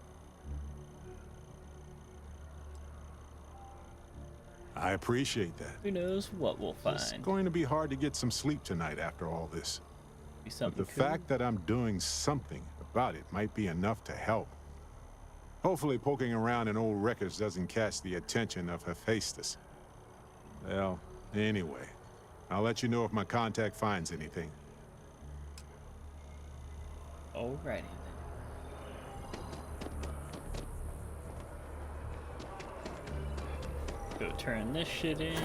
I appreciate that. Who knows what we'll find. It's going to be hard to get some sleep tonight after all this. But the cool. fact that I'm doing something about it might be enough to help. Hopefully poking around in old records doesn't catch the attention of Hephaestus. Well, anyway, I'll let you know if my contact finds anything. Alrighty then. Go turn this shit in.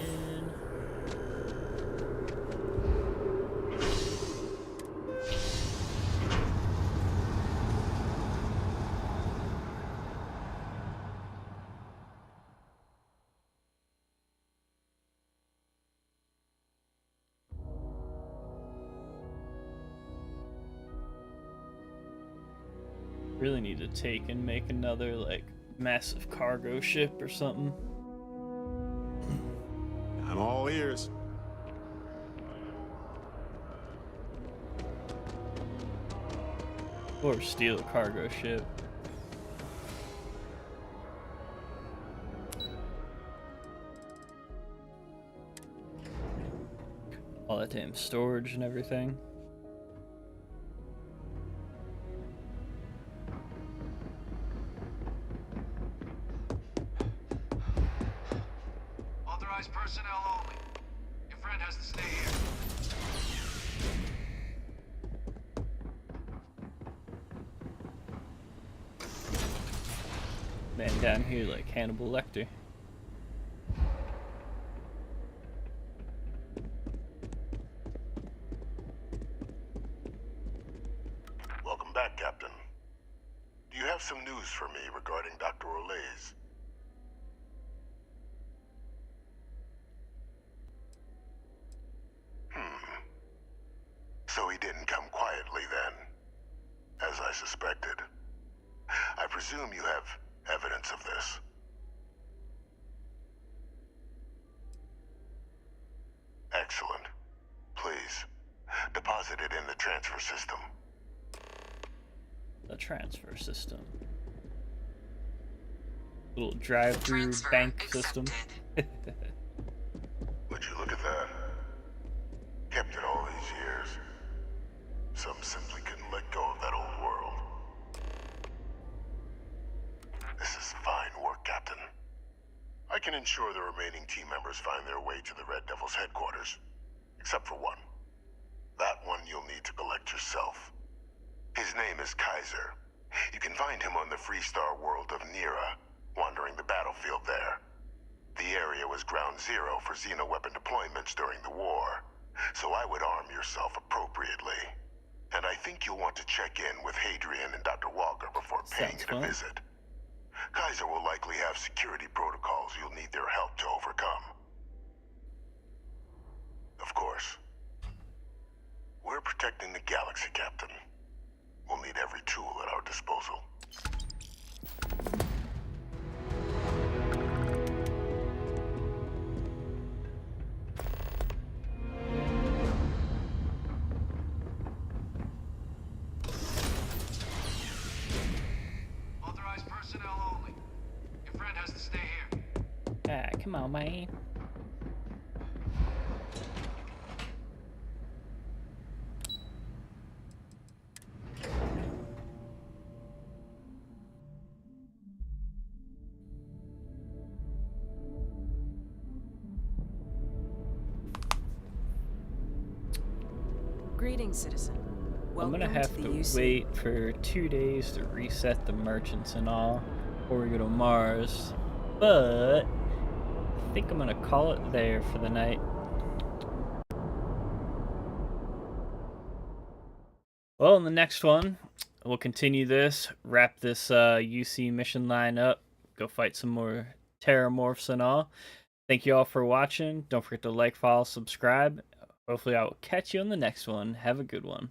Really need to take and make another, like, massive cargo ship or something. I'm all ears. Or steal a cargo ship. All that damn storage and everything. Authorized personnel only. Your friend has to stay here. Man down here like Hannibal Lecter. Welcome back, Captain. Do you have some news for me regarding Dr. Olays? So he didn't come quietly then, as I suspected. I presume you have evidence of this. Excellent. Please, deposit it in the transfer system. The transfer system. Little drive-through bank system. Would you look at that? Kept it all these years. Some simply couldn't let go of that old world. This is fine work, Captain. I can ensure the remaining team members find their way to the Red Devil's headquarters. Except for one. That one you'll need to collect yourself. His name is Kaiser. You can find him on the Freestar world of Nira, wandering the battlefield there. The area was ground zero for xeno-weapon deployments during the war, so I would arm yourself appropriately. And I think you'll want to check in with Hadrian and Dr. Walker before paying it a visit. Kaiser will likely have security protocols you'll need their help to overcome. Of course, we're protecting the galaxy, Captain. We'll need every tool at our disposal. Authorized personnel only. Your friend has to stay here. Ah, come on, man. Greetings, citizen. I'm gonna Welcome have to the to UC. wait for 2 days to reset the merchants and all before we go to Mars, but I think I'm gonna call it there for the night. Well, in the next one, we'll continue this, wrap this UC mission line up, go fight some more terramorphs and all. Thank you all for watching. Don't forget to like, follow, subscribe. Hopefully I will catch you on the next one. Have a good one.